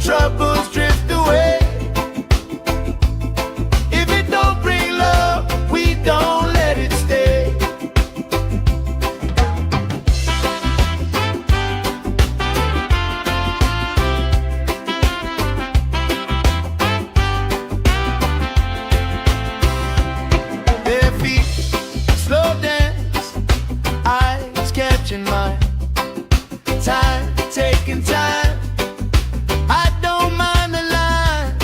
S1: troubles drift away. If it don't bring love, we don't let it stay. Bare feet, slow dance, eyes catching mine. Time, taking time. I don't mind the line.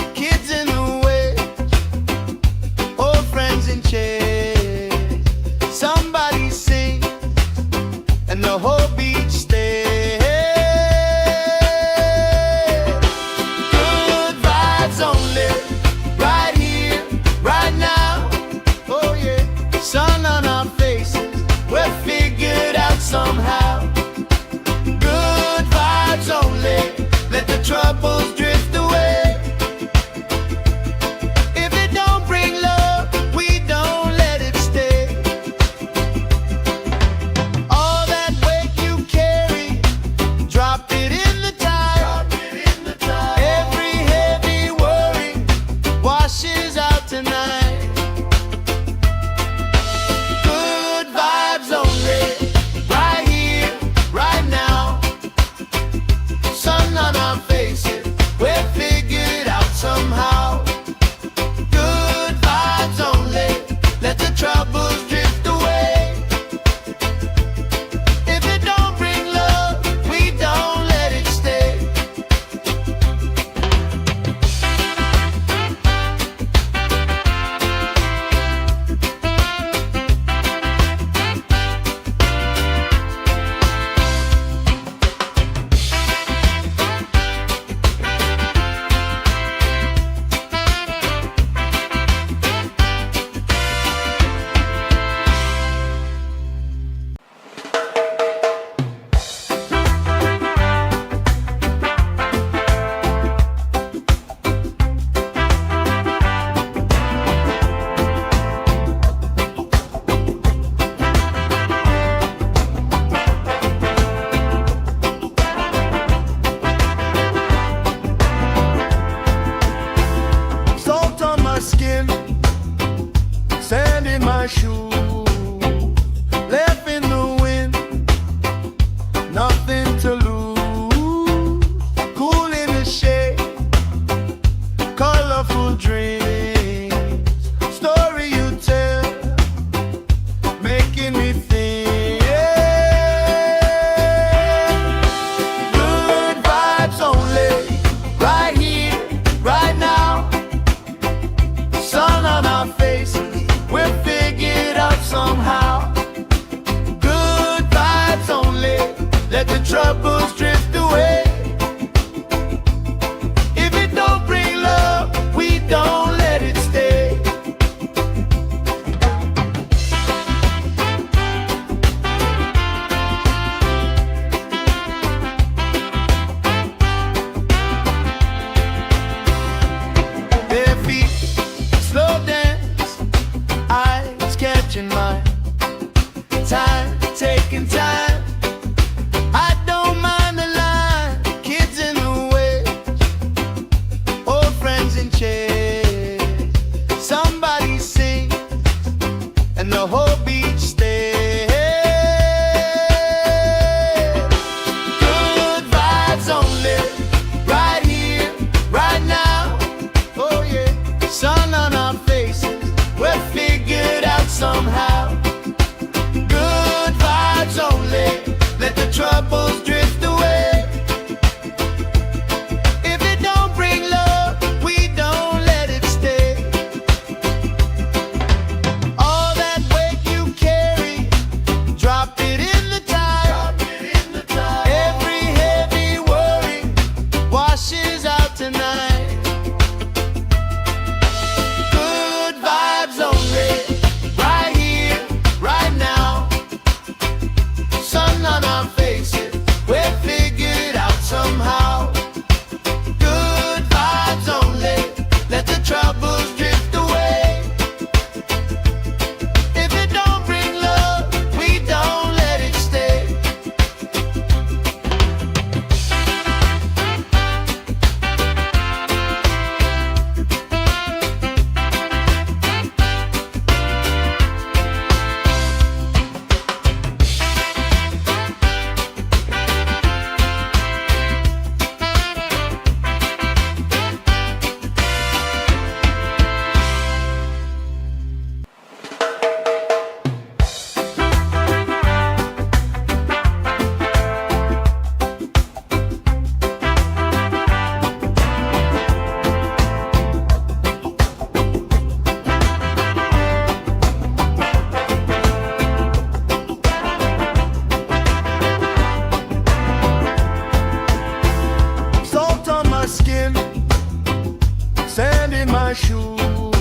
S1: shoes,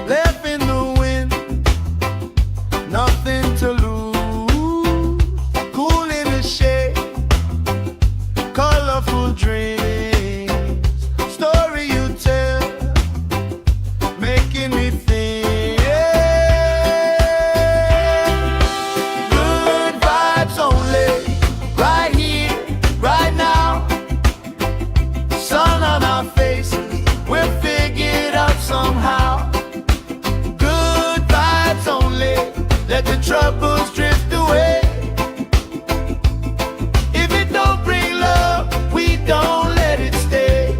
S1: left in the wind, nothing to lose. Cool in the shade, colorful dreams, story you tell, making me think. Good vibes only, right here, right now. Sun on our faces, we'll figure it out somehow. Good vibes only, let the troubles drift away. If it don't bring love, we don't let it stay.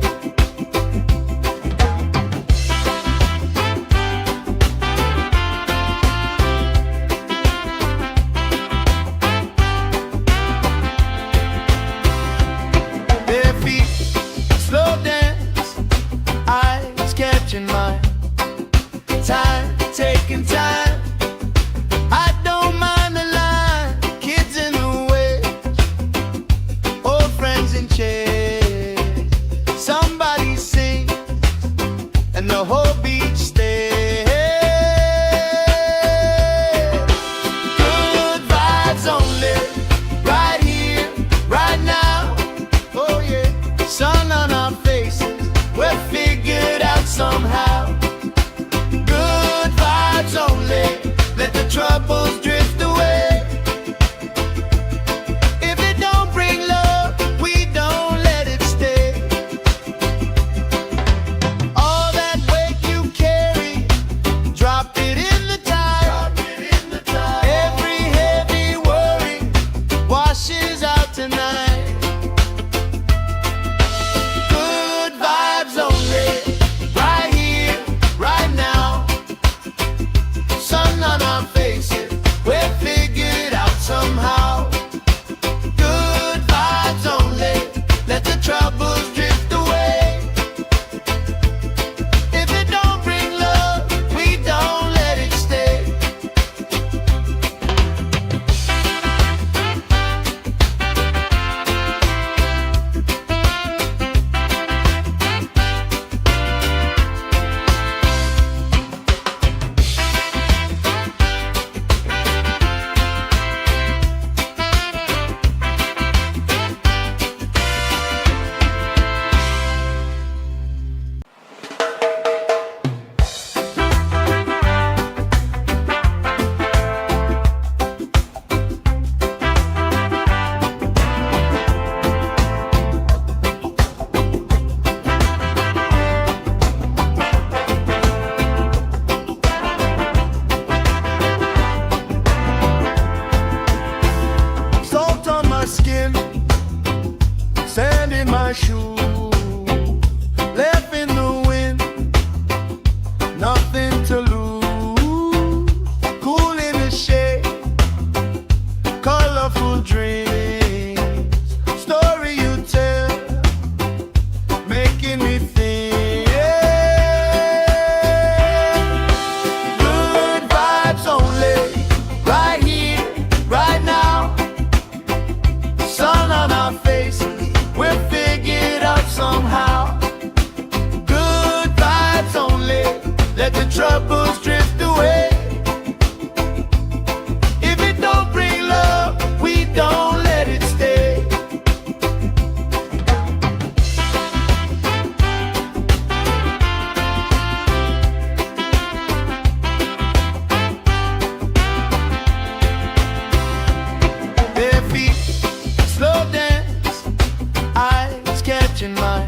S1: Bare feet, slow dance, eyes catching mine. Time, taking time. I don't mind the line. Kids in the way, old friends in chairs. Somebody sings, and the whole beach stays. Good vibes only, right here, right now. Oh yeah, sun on our faces, we'll figure it out somehow. Good vibes only, let the troubles drift away. If it don't bring love, we don't let it stay. All that weight you carry, drop it in the tide. Every heavy worry washes out tonight. Good vibes only, right here, right now. Sun on our faces, we'll figure it out somehow. Good vibes only, let the troubles drift away. If it don't bring love, we don't let it stay. Salt on my skin, sand in my shoes, left in the wind, nothing to lose. Cool in the shade, colorful dreams, story you tell, making me think. Good vibes only, right here, right now. Sun on our faces, we'll figure it out somehow. Good vibes only, let the troubles drift away. If it don't bring love, we don't let it stay. Bare feet, slow dance, eyes catching mine.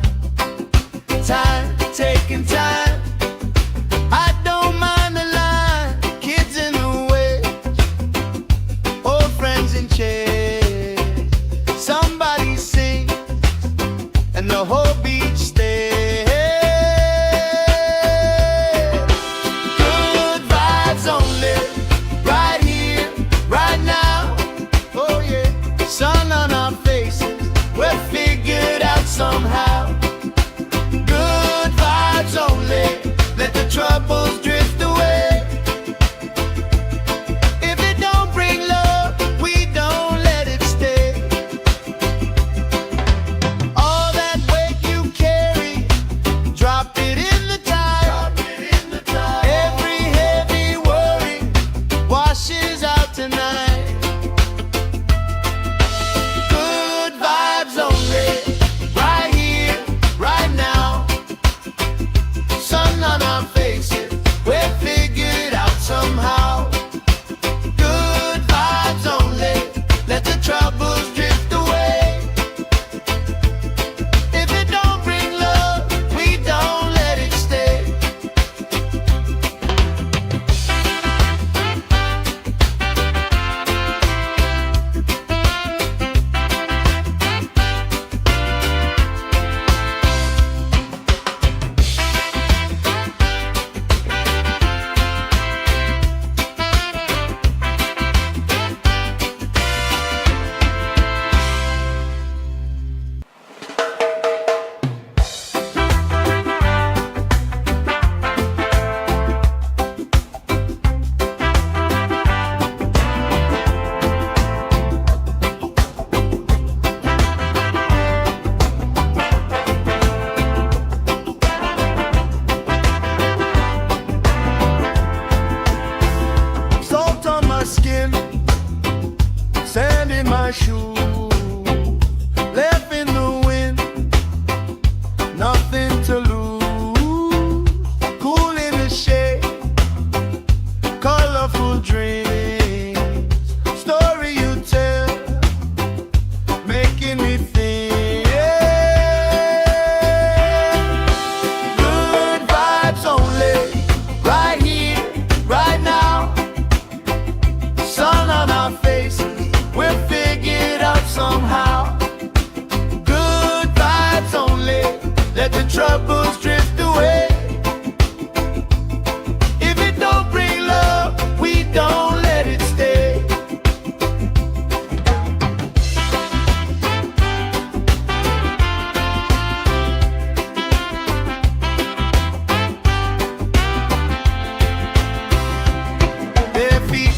S1: Time, taking time. I don't mind the line. Kids in the way, old friends in chairs. Somebody sings, and the whole beach stays. Good vibes only, right here, right now. Oh yeah, sun on our faces, we'll figure it out somehow. Good vibes only, let the troubles drift away. If it don't bring love, we don't let it stay. All that weight you troubles drift away. If it don't bring love, we don't let it stay. Bare feet,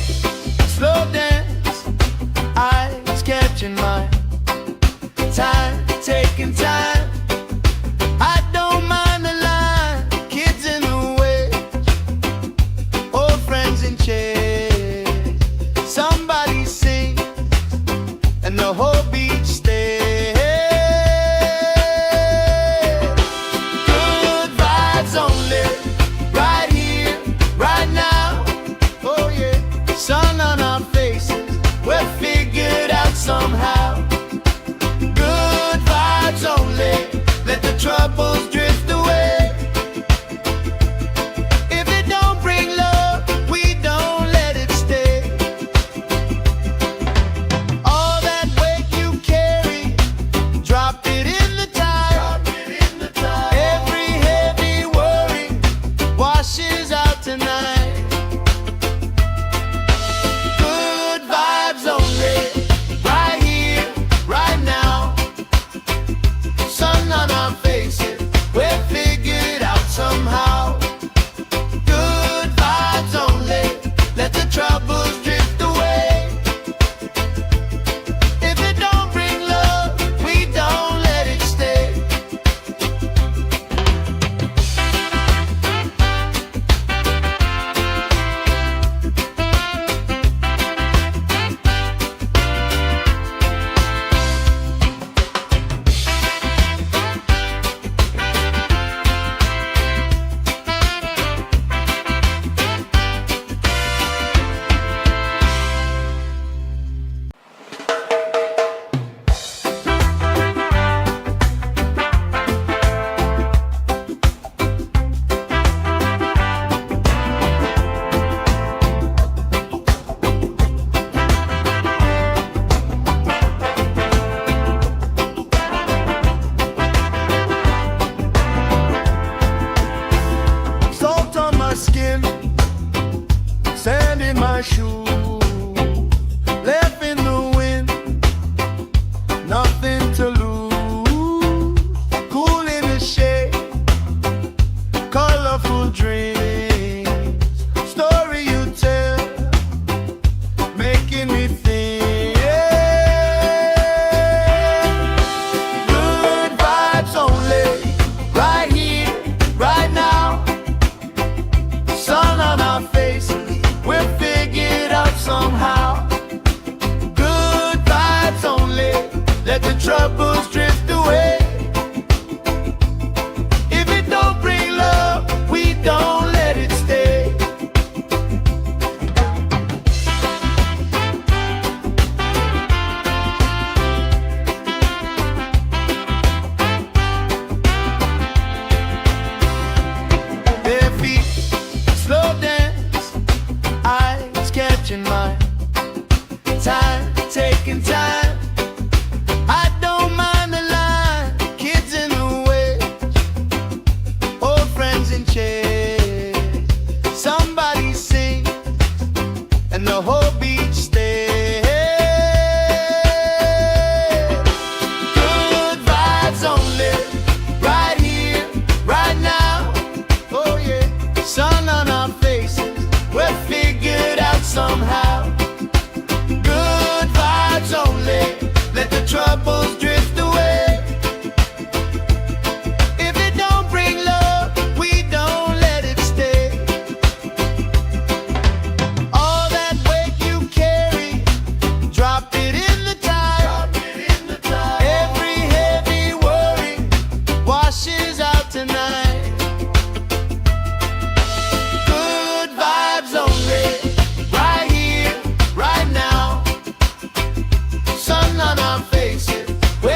S1: slow dance, eyes catching mine. Time, taking time. I don't mind the line. Kids in the way, old friends in chairs. Somebody sings and the whole beach stays. Good vibes only, right here, right now. Oh yeah, sun on our faces, we're figured out somehow. Good vibes only, let the troubles drift away. If it don't bring love, we don't let it stay. All that weight you carry, drop it in the tide. Every heavy worry washes out tonight. Good vibes only, right here, right now. Sun on our faces, we're figured out somehow. Good vibes only, let the troubles drift away. If it don't bring love, we don't let it stay. Salt on my skin, sand in my shoes, left in the wind, nothing to lose. Cool in the shade, colorful dreams, story you tell, making me think. Good vibes only, right here, right now. Sun on our faces, we're figured out somehow. Good vibes only, let the troubles drift away. If it don't bring love, we don't let it stay. Bare feet, slow dance, eyes catching mine. Time, taking time. I don't mind the line. Kids in the way, old friends in chairs. Somebody sings and the whole beach stays. Good vibes only, right here, right now. Oh yeah, sun on our faces, we're figured out somehow. Good vibes only, let the troubles drift away. If it don't bring love, we don't let it stay. All that weight you carry, drop it in the tide. Every heavy worry washes out tonight. Good vibes only, right here, right now. Sun on our faces, we're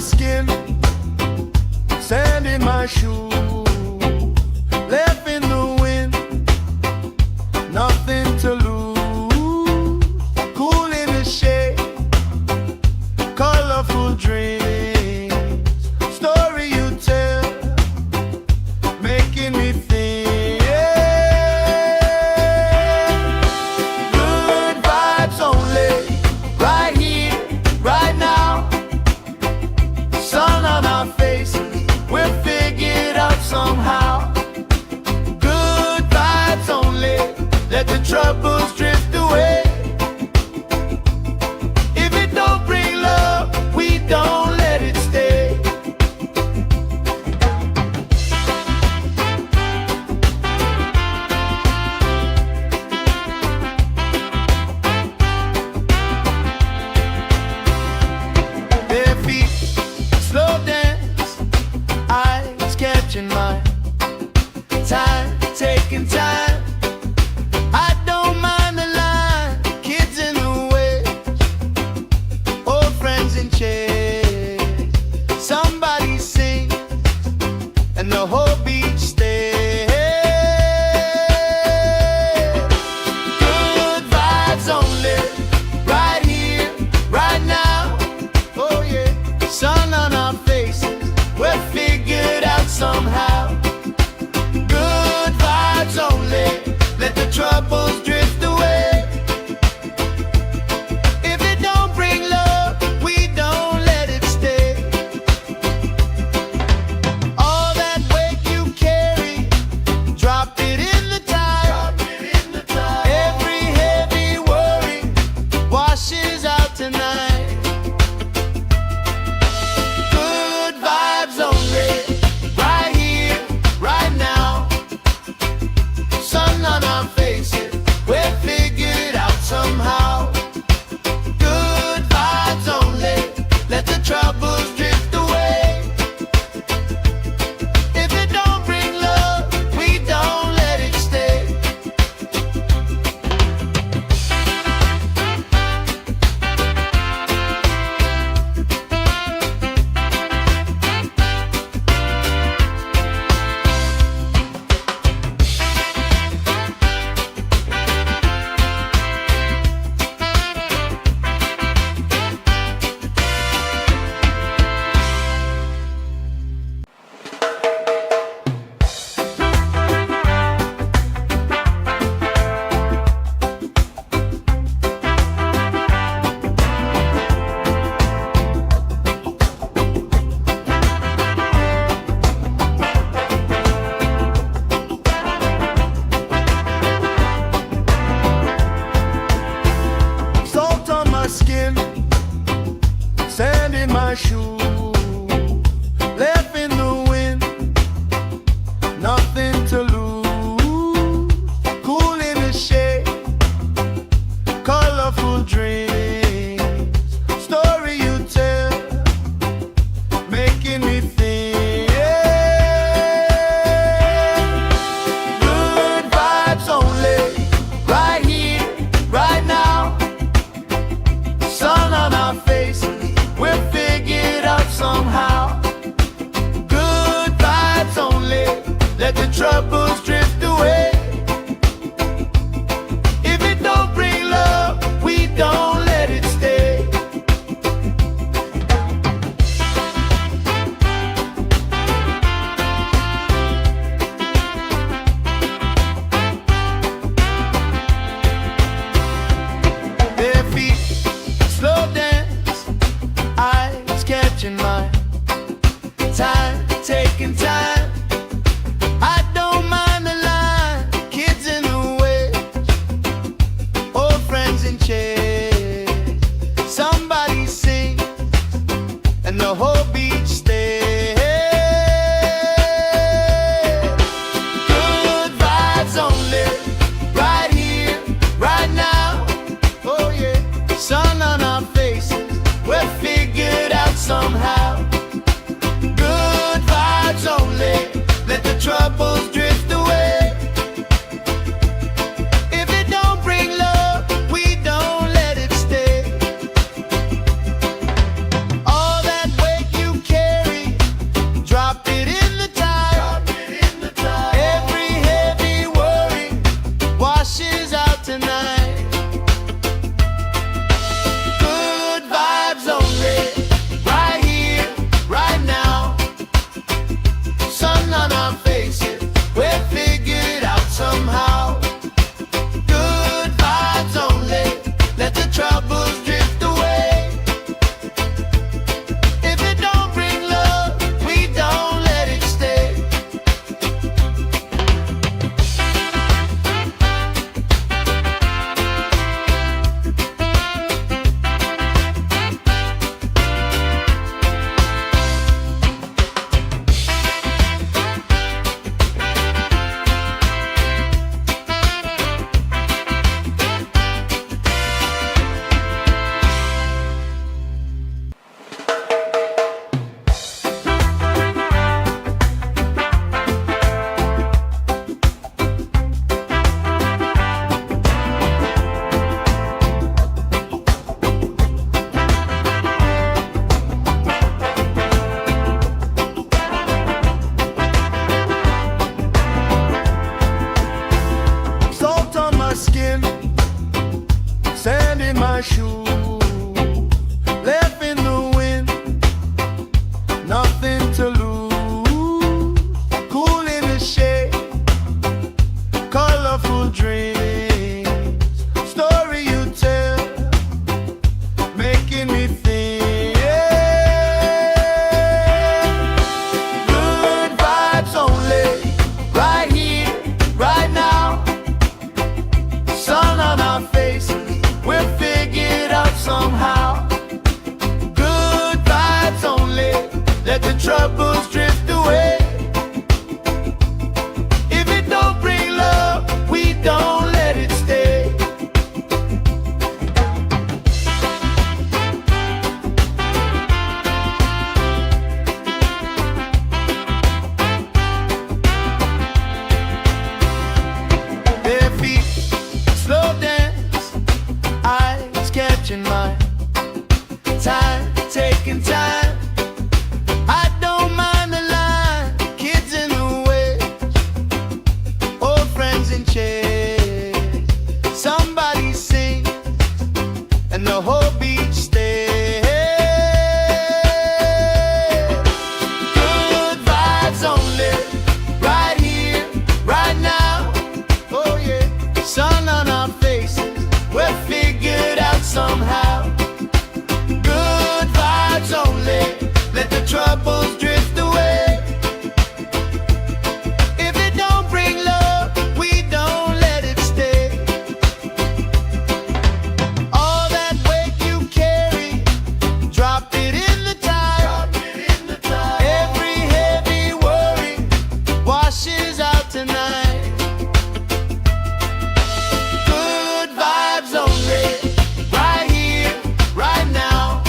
S1: skin, sand in my shoes, left in the wind, nothing to lose. Cool in the shade, colorful dreams, story you tell, making me think. Good vibes only, right here, right now. Sun on our faces, we'll figure it out somehow. Good vibes only, let the troubles drift away. If it don't bring love, we don't let it stay. Bare feet, slow dance, eyes catching mine. Time, taking time. I don't mind the line, kids in the way, old friends in chairs. Somebody sings, and the whole beach stays. Good vibes only, right here, right now. Oh yeah, sun on our faces, we'll figure it out somehow. Good vibes only, let the troubles drift away. If it don't bring love, we don't let it stay. All that weight you carry, drop it in the tide. Every heavy worry washes out tonight. Good vibes only, right here, right now. Sun on our faces, we'll figure it out somehow. Good vibes only, let the troubles drift away. If it don't bring love, we don't let it stay. Salt on my skin, sand in my shoes, left in the wind, nothing to lose. Cool in the shade, colorful dreams, story you tell, making me think. Good vibes only, right here, right now. Sun on our faces, we'll figure it out somehow. Good vibes only, let the troubles drift away. If it don't bring love, we don't let it stay. Bare feet, slow dance, eyes catching mine. Time, taking time. I don't mind the line, kids in the way, old friends in chairs. Somebody sings, and the whole beach stays. Good vibes only, right here, right now. Oh yeah, sun on our faces, we'll figure it out somehow. Good vibes only, let the troubles drift away. If it don't bring love, we don't let it stay. All that weight you troubles drift away. If it don't bring love, we don't let it stay. All that weight you carry, drop it in the tide. Every heavy worry washes out tonight. Good vibes only, right here, right now.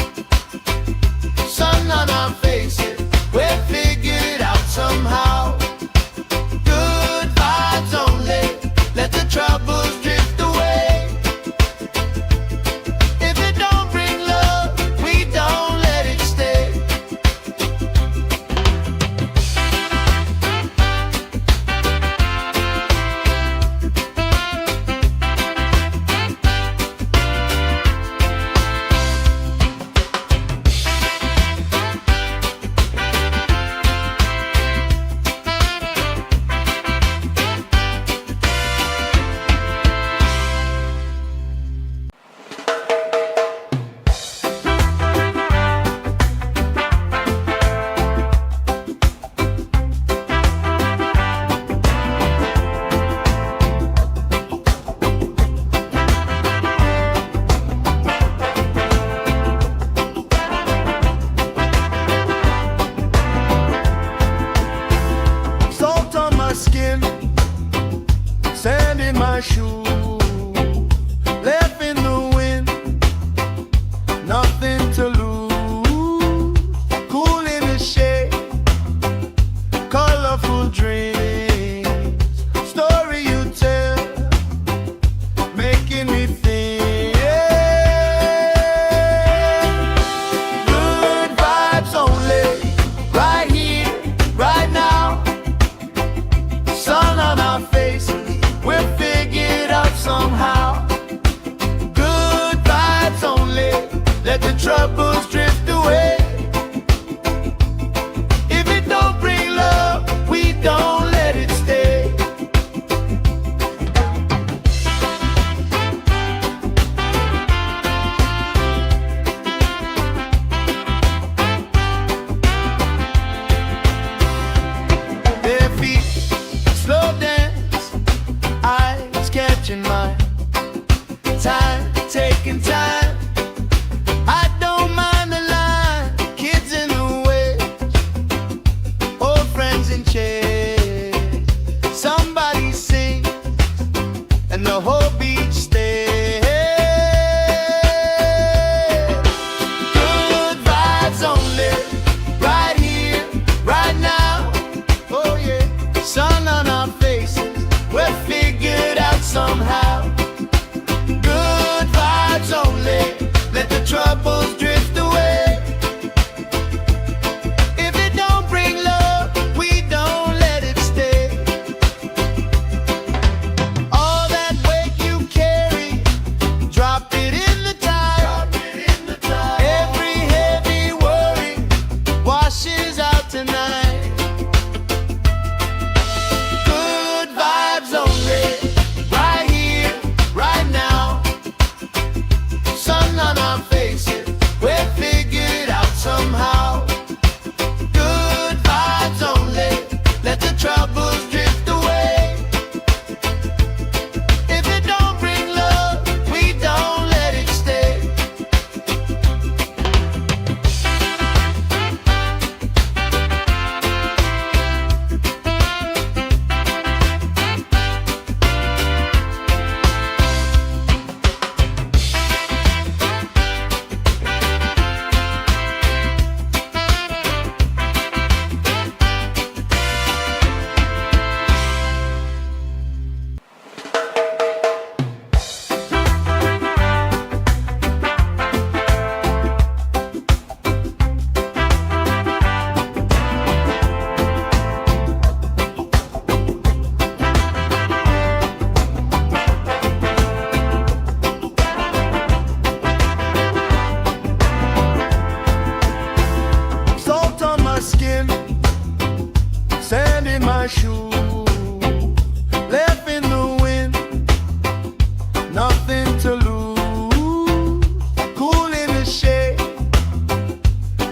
S1: Sun on our faces, we'll figure it out somehow. Good vibes only, let the troubles drift away. If it don't bring love, we don't let it stay. Salt on my skin, sand in my shoe, left in the wind, nothing to lose. Cool in the shade, colorful dreams, story you tell, making me think. Good vibes only, right here, right now. Sun on our faces, we'll figure it out somehow. Good vibes only, let the troubles drift away. If it don't bring love, we don't let it stay. Their feet slow dance, eyes catching mine. Time, taking time. I don't mind the line. Kids in the way, old friends in chairs. Somebody sings, and the whole beach stays. Good vibes only, right here, right now. Oh yeah, sun on our faces, we'll figure it out somehow. Good vibes only, let the troubles drift away. If it don't bring love, we don't let it stay. All that weight you carry, drop it in the tide. Every heavy worry washes out tonight. Good vibes only, right here, right now. Sun on our faces, we'll figure it out somehow. Good vibes only, let the troubles drift away. If it don't bring love, we don't let it stay. my shoe, left in the wind, nothing to lose. Cool in the shade,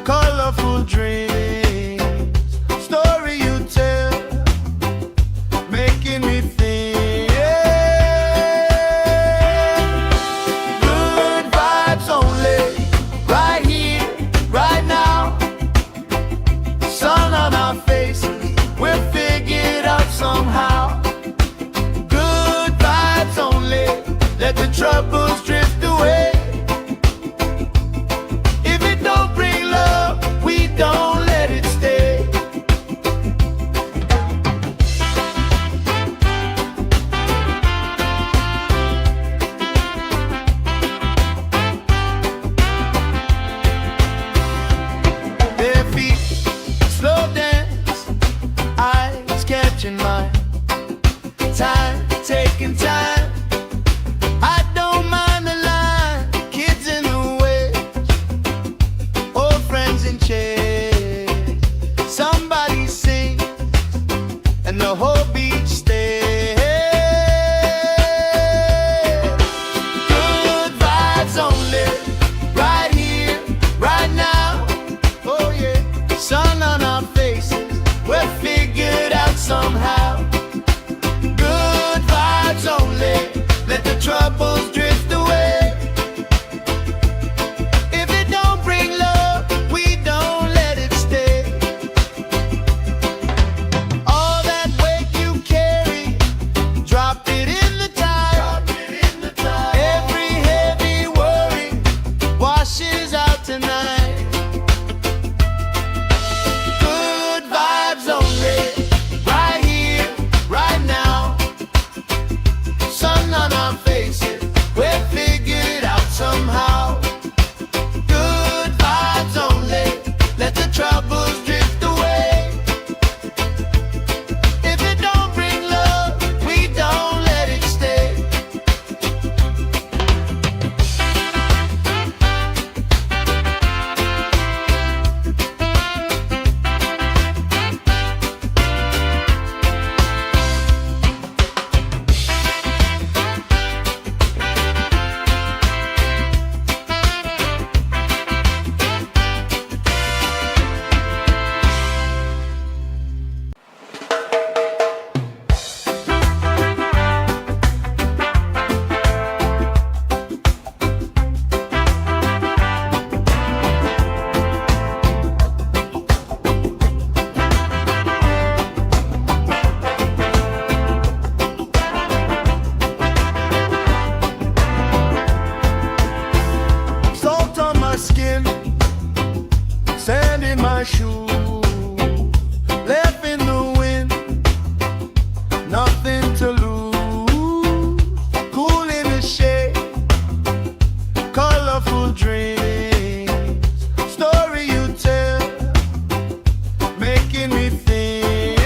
S1: colorful dreams. troubles drift away. If it don't bring love, we don't let it stay. Bare feet, slow dance, eyes catching mine. Time, taking time. I don't mind the line. Kids in the way, old friends in chairs. Somebody sings and the whole beach stays. Good vibes only, right here, right now. Oh yeah, sun on our faces, we're figured out somehow. Good vibes only, let the troubles drift away. If it don't bring love, we don't let it stay. All that weight you carry, drop it in the tide. Every heavy worry washes out tonight. Good vibes only, right here, right now. Sun on our faces, we're figured out somehow. Good vibes only, let the troubles drift away. If it don't bring love, we don't let it stay. Salt on my skin, sand in my shoes, left in the wind, nothing to lose. Cool in the shade, colorful dreams, story you tell, making me think.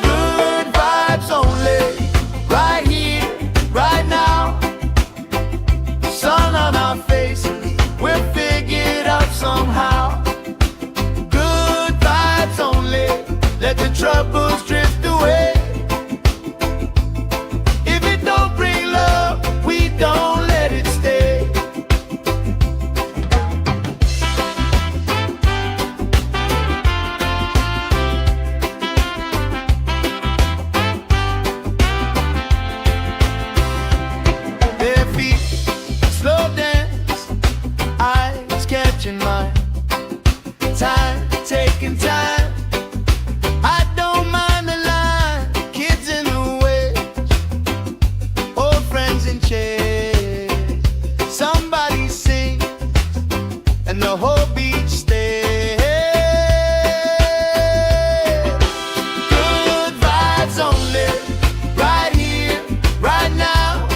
S1: Good vibes only, right here, right now. Sun on our faces, we're figured out somehow. Good vibes only, let the troubles drift away. If it don't bring love, we don't let it stay. Bare feet, slow dance, eyes catching mine. Time, taking time. I don't mind the line. Kids in the way, old friends in chairs. Somebody sings and the whole beach stays. Good vibes only, right here, right now.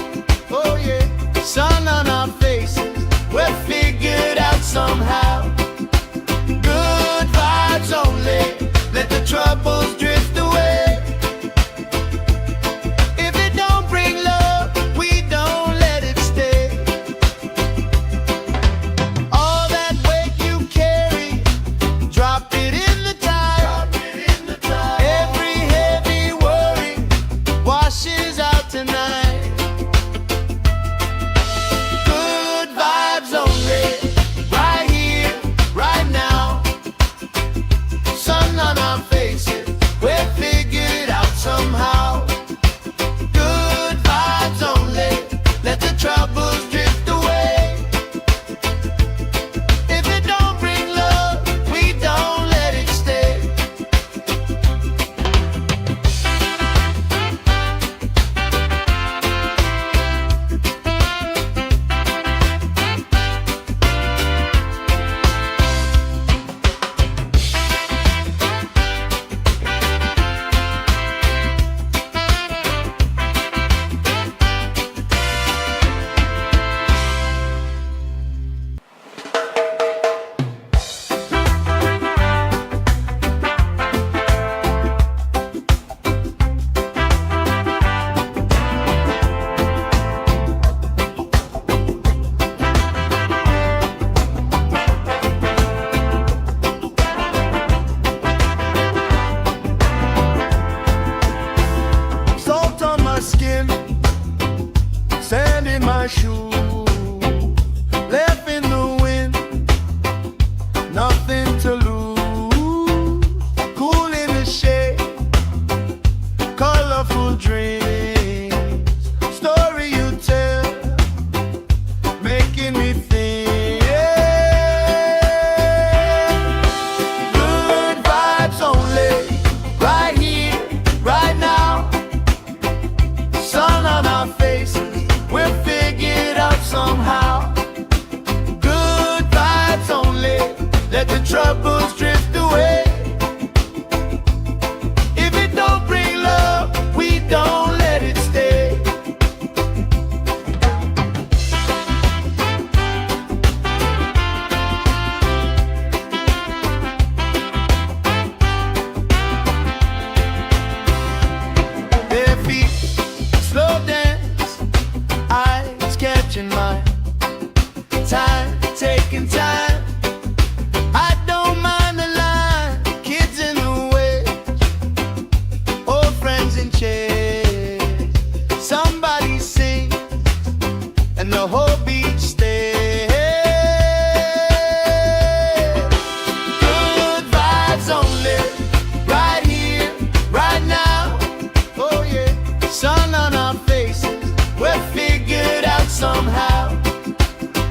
S1: Oh yeah, sun on our faces, we're figured out somehow. Good vibes only, let the troubles drift away. If it don't bring love, we don't let it stay. All that weight you carry, troubles drift away. If it don't bring love, we don't let it stay. Their feet slow dance, eyes catching mine. Time, taking time. I don't mind the line. Kids in the way, old friends in chairs. Somebody sings and the whole beach stays. Good vibes only, right here, right now. Oh yeah, sun on our faces, we're figured out somehow.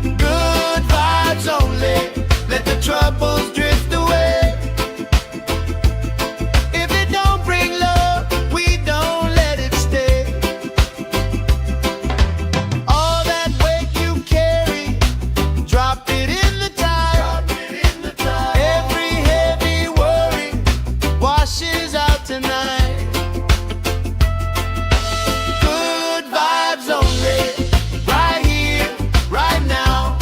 S1: Good vibes only, let the troubles drift away. If it don't bring love, we don't let it stay. All that weight you carry, drop it in the tide. Every heavy worry washes out tonight. Good vibes only, right here, right now.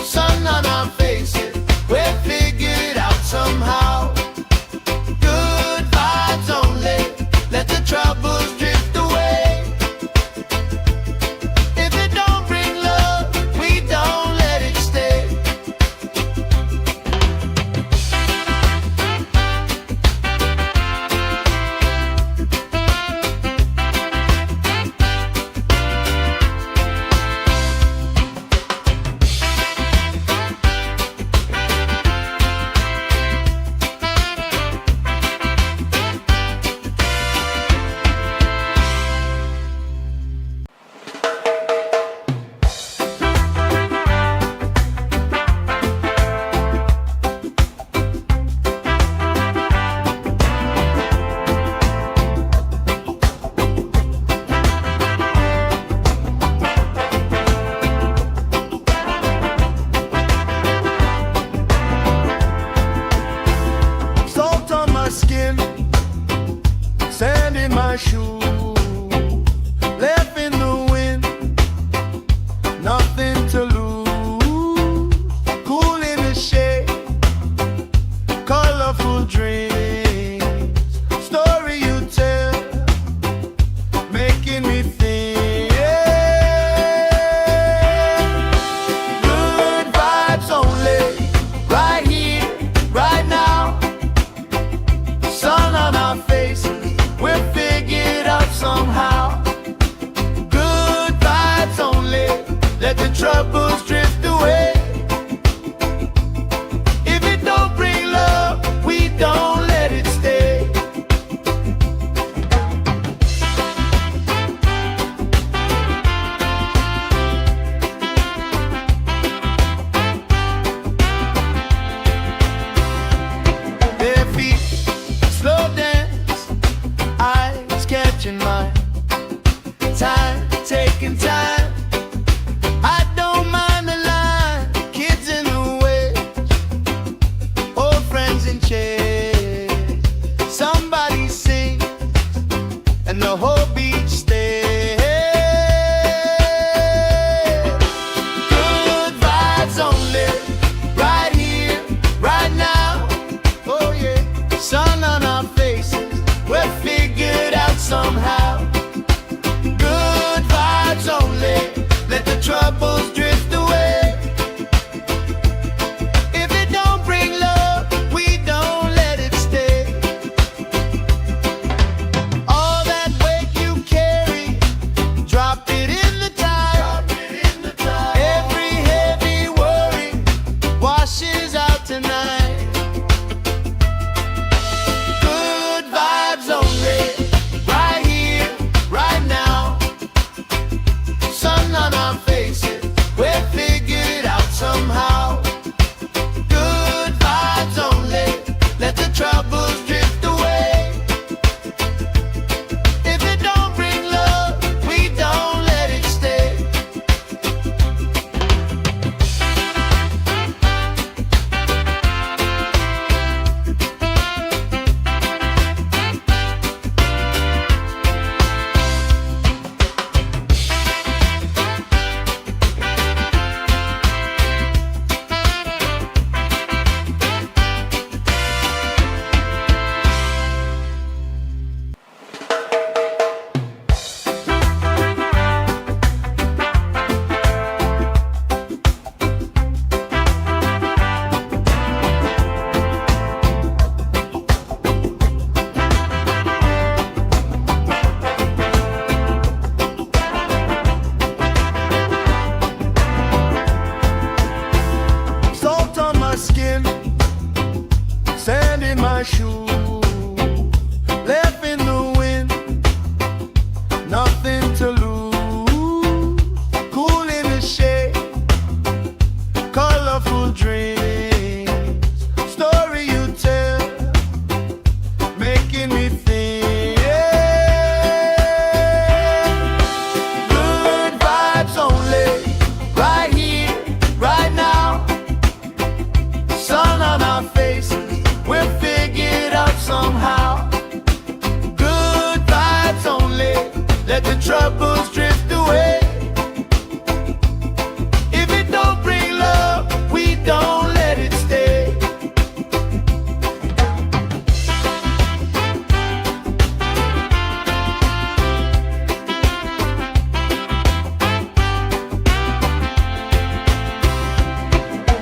S1: Sun on our faces, we're figured out somehow. Good vibes only, let the troubles drift away. If it don't bring love, we don't let it stay. Salt on my skin, sand in my shoe, left in the wind, nothing to lose. Cool in the shade, colorful dreams, story you tell, making me think. Good vibes only, right here, right now. Sun on our faces, we're figured out somehow. Good vibes only, let the troubles drift away. If it don't bring love, we don't let it stay. Their feet slow dance, eyes catching mine. Time, taking time. I don't mind the line. Kids in the way, old friends in chairs. Somebody sings and the whole beach stays. Good vibes only, right here, right now. Oh yeah, sun on our faces, we're figured out somehow. Good vibes only, let the troubles drift away. If it don't bring love, we don't let it stay. All that weight you carry, drop it in the tide. Every heavy worry washes out tonight. Good vibes only, right here, right now. Sun on our faces, we're shoes, left in the wind, nothing to lose. Cool in the shade, colorful dreams, story you tell, making me think. Good vibes only, right here, right now. Sun on our faces, we'll figure it out somehow. Good vibes only, let the troubles drift away. If it don't bring love, we don't let it stay.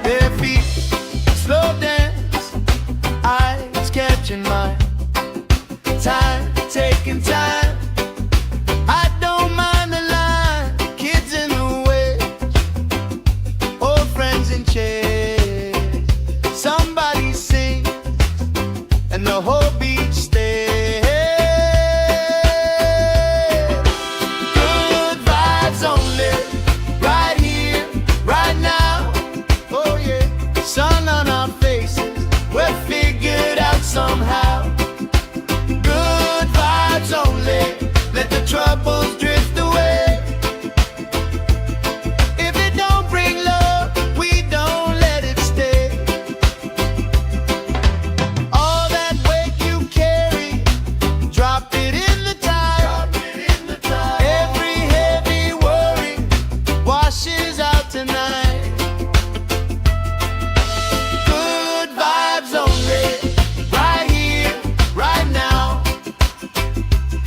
S1: Bare feet, slow dance, eyes catching mine. Time, taking time. I don't mind the line. Kids in the way, old friends in chairs. Somebody sing, and the whole beach stays. Good vibes only, right here, right now. Oh yeah, sun on our faces, we're figured out somehow. Good vibes only, let the troubles drift away. If it don't bring love, we don't let it stay. All that weight you carry, drop it in the tide. Every heavy worry washes out tonight. Good vibes only, right here, right now.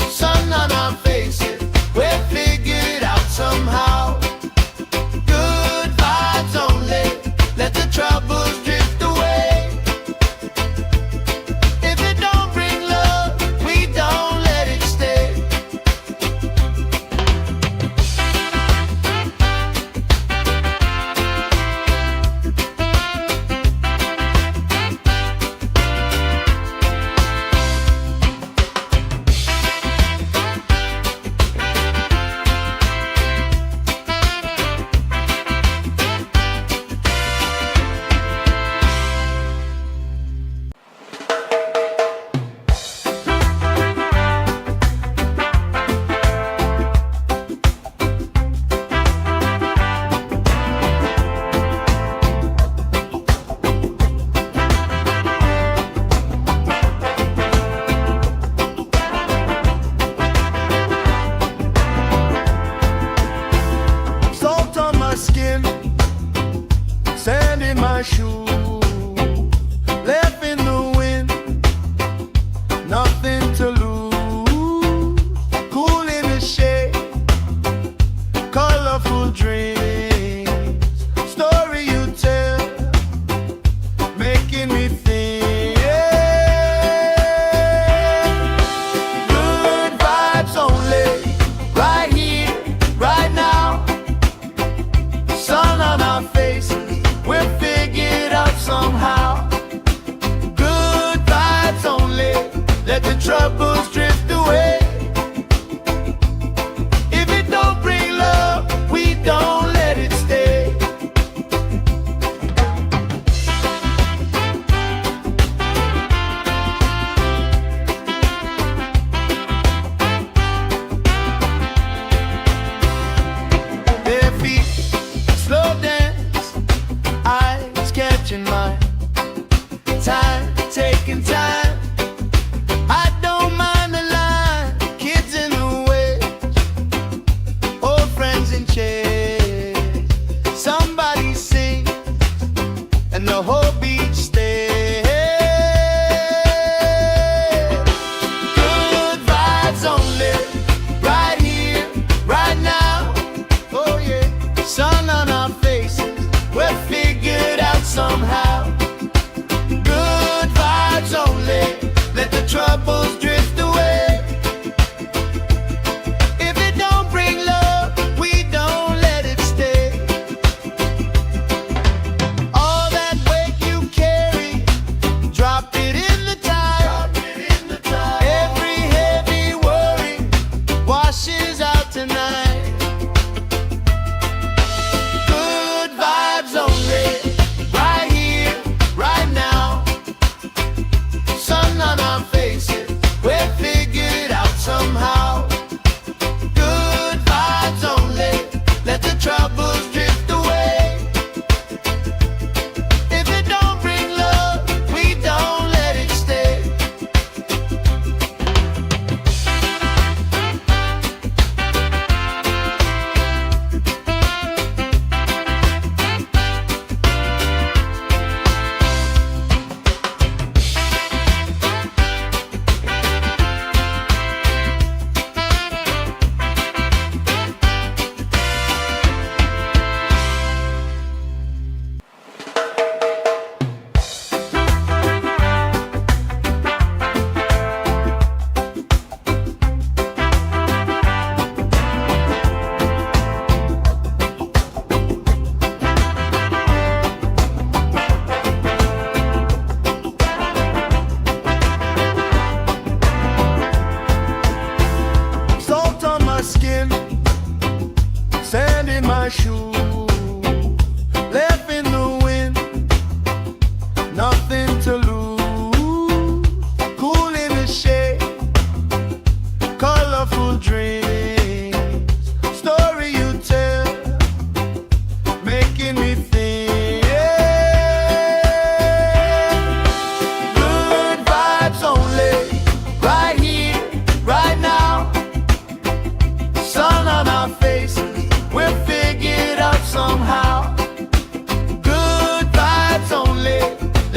S1: Sun on our faces, we're figured out somehow. Good vibes only, let the troubles drift away. If it don't bring love, we don't let it stay. Salt on my skin, sand in my shoes, left in the wind, nothing to lose. Cool in the shade, colorful dreams, story you tell, making me think. Good vibes only, right here, right now. Sun on our faces, we're figured out somehow. Good vibes only, let the troubles drift away. If it don't bring love, we don't let it stay. Bare feet, slow dance, eyes catching mine. Time, taking time. I don't mind the line. Kids in the way, old friends in chairs. Somebody sing, and the whole beach stays. Good vibes only, right here, right now. Oh yeah, sun on our faces, we're figured out somehow. Good vibes only, let the troubles drift away. If it don't bring love, we don't let it stay. All that weight you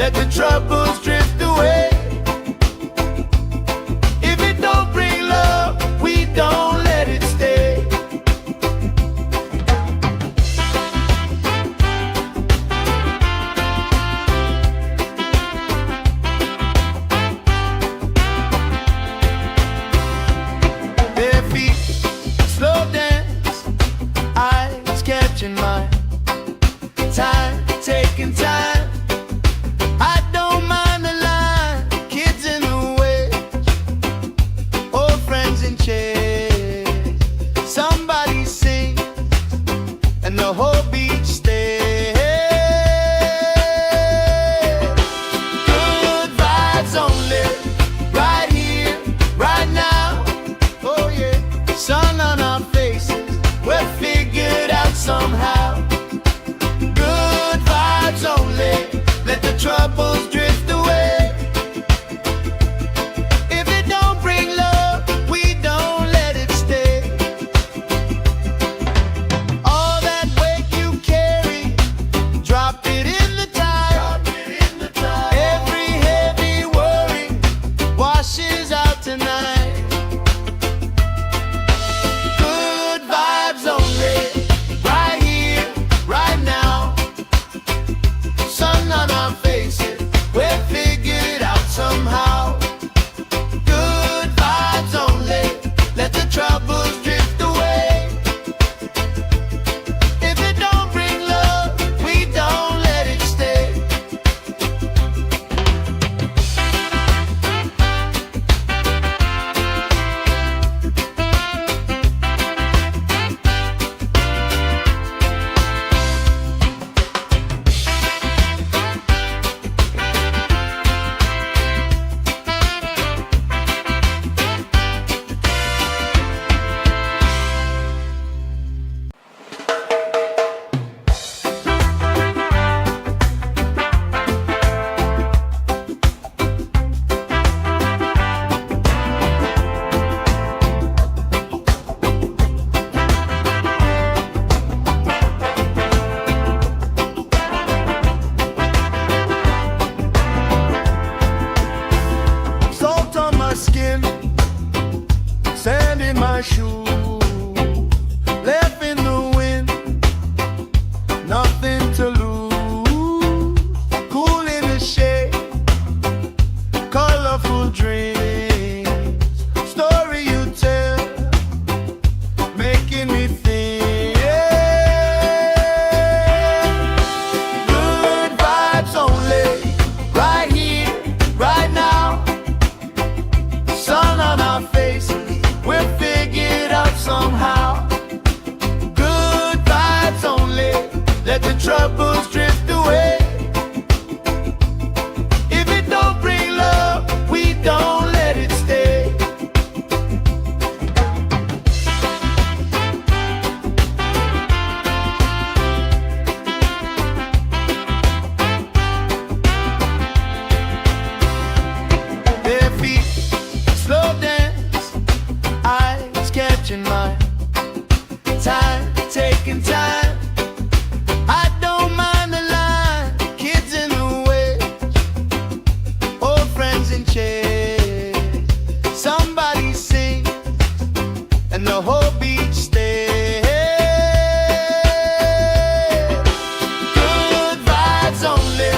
S1: let the troubles drift away. If it don't bring love, we don't let it stay. Bare feet, slow dance, eyes catching mine. Time, taking time. I don't mind the line. Kids in the way, old friends in chairs. Somebody sings and the whole beach stays. Good vibes only, right here, right now. Oh yeah, sun on our faces, we're figured out somehow. Good vibes only, let the troubles drift away. If it don't bring love, we don't let it stay. All that weight you carry, drop it in the tide. Every heavy worry washes out tonight. Good vibes only, right here, right now. Sun on our faces, we're figured out somehow. Good vibes only, let the troubles drift away. If it don't bring love, we don't let it stay. Salt on my skin, sand in my shoe, left in the wind, nothing to lose. Cool in the shade, colorful dreams, story you tell, making me think. Good vibes only, right here, right now. Sun on our faces, we're figured out somehow. Good vibes only, let the troubles drift away. If it don't bring love, we don't let it stay. Bare feet, slow dance, eyes catching mine. Time, taking time. I don't mind the line. Kids in the way, old friends in chairs. Somebody sings and the whole beach stays. Good vibes only,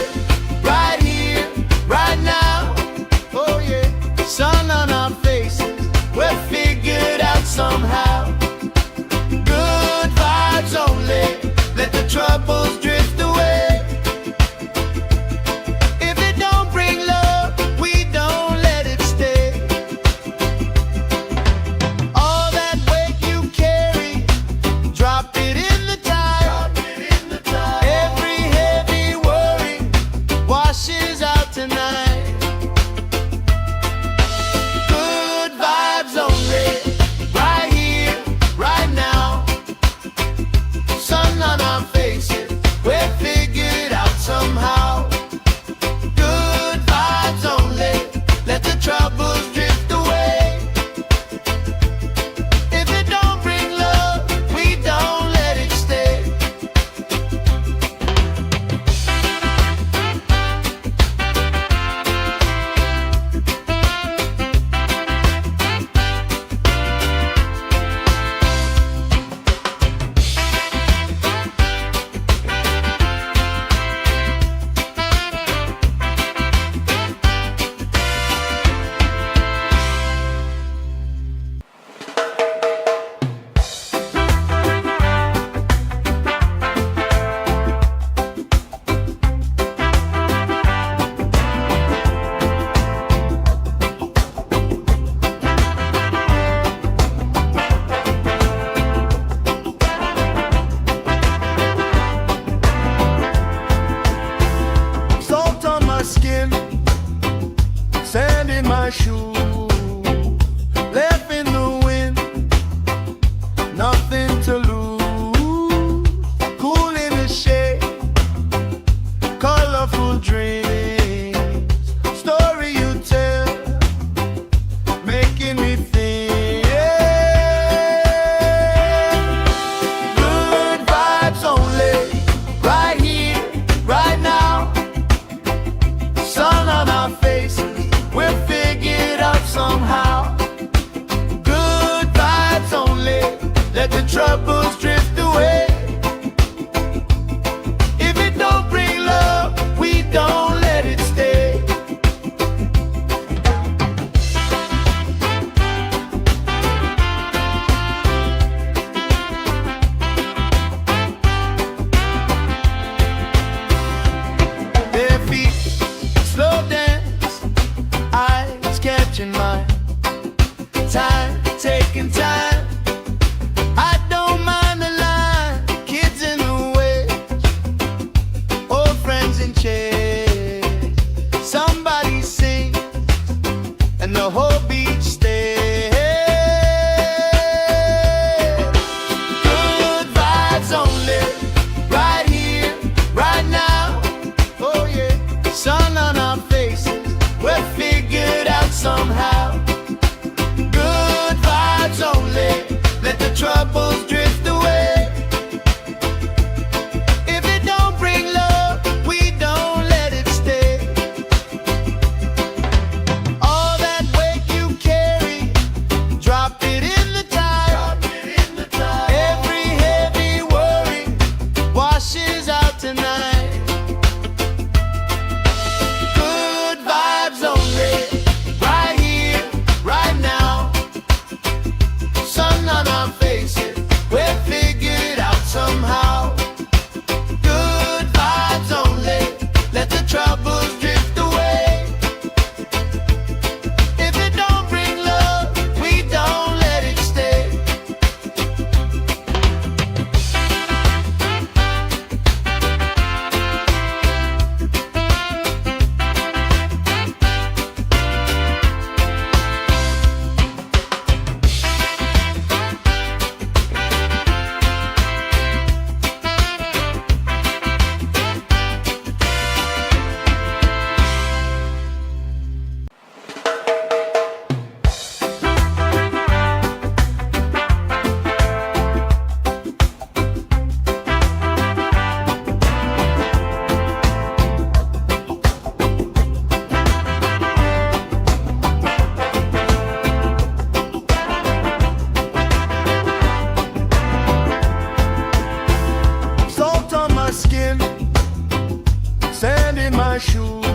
S1: right here, right now. Oh yeah, sun on our faces, we're figured out somehow. Good vibes only, let the troubles drift away. If it don't bring love, we don't let it stay. All that weight you carry, drop it in the tide. Every heavy worry washes out tonight. Good vibes only, right here, right now. Sun on our faces, we're skin, sand in my shoes, left in the wind, nothing to lose. Cool in the shade, colorful dreams, story you tell, making me think. Good vibes only, right here, right now. Sun on our faces, we'll figure it out somehow. Good vibes only, let the troubles drift away. If it don't bring love, we don't let it stay. Bare feet, slow dance, eyes catching mine. Time, taking time. I don't mind the line, kids in the way, old friends in chairs. Somebody sings, and the whole beach stays. Good vibes only, right here, right now. Oh yeah, sun on our faces, we're figured out somehow. Good vibes only, let the troubles drift away. If it don't bring love, we don't let it stay. All that weight you carry, drop it in the tide. Every heavy worry washes out tonight. Good vibes only, right here, right now. Sun on our faces, we're figured out somehow. Good vibes only, let the troubles drift away. If it don't bring love, we don't let it stay. Salt on my skin, sand in my shoes,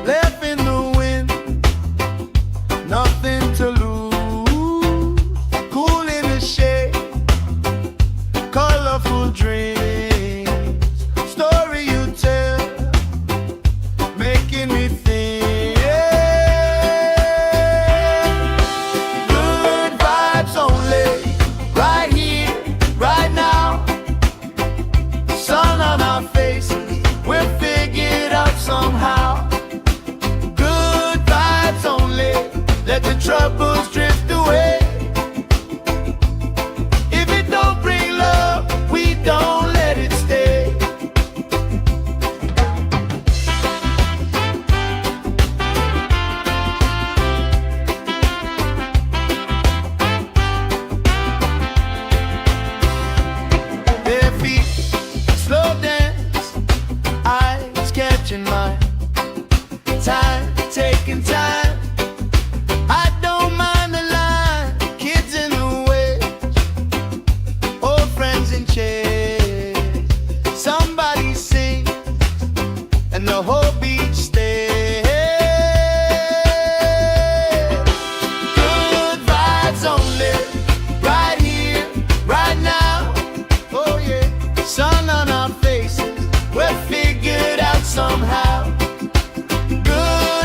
S1: left in the wind, nothing to lose. Cool in the shade, colorful dreams, story you tell, making me think. Good vibes only, right here, right now. Sun on our faces, we'll figure it out somehow. Good vibes only, let the troubles drift away. If it don't bring love, we don't let it stay. Bare feet, slow dance, eyes catching mine. Time, taking time. I don't mind the line, kids in the way, old friends in chairs. Somebody sings, and the whole beach stays. Good vibes only, right here, right now. Oh yeah, sun on our faces, we're figured out somehow. Good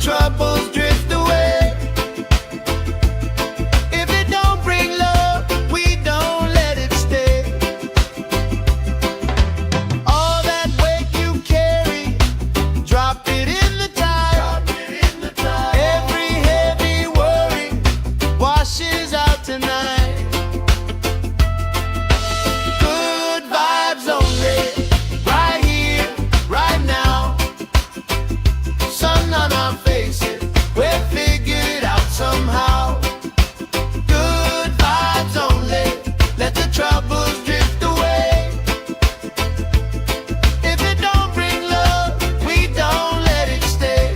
S1: troubles drift away. If it don't bring love, we don't let it stay. All that weight you carry, drop it in the tide. Every heavy worry washes out tonight. Good vibes only, right here, right now. Sun on our faces, we'll figure it out somehow. Good vibes only, let the troubles drift away. If it don't bring love, we don't let it stay.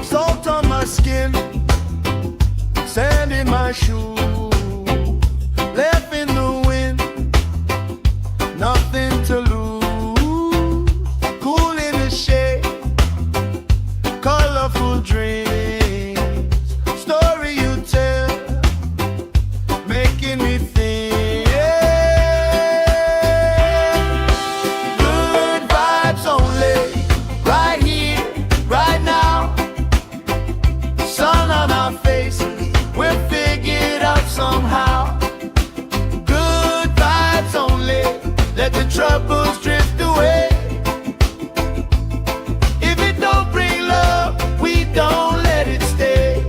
S1: Salt on my skin, sand in my shoe, left in the wind, nothing to lose. Cool in the shade, colorful dreams, story you tell, making me think. Good vibes only, right here, right now. Sun on our faces, we'll figure it out somehow. Good vibes only, let the troubles drift away. If it don't bring love, we don't let it stay.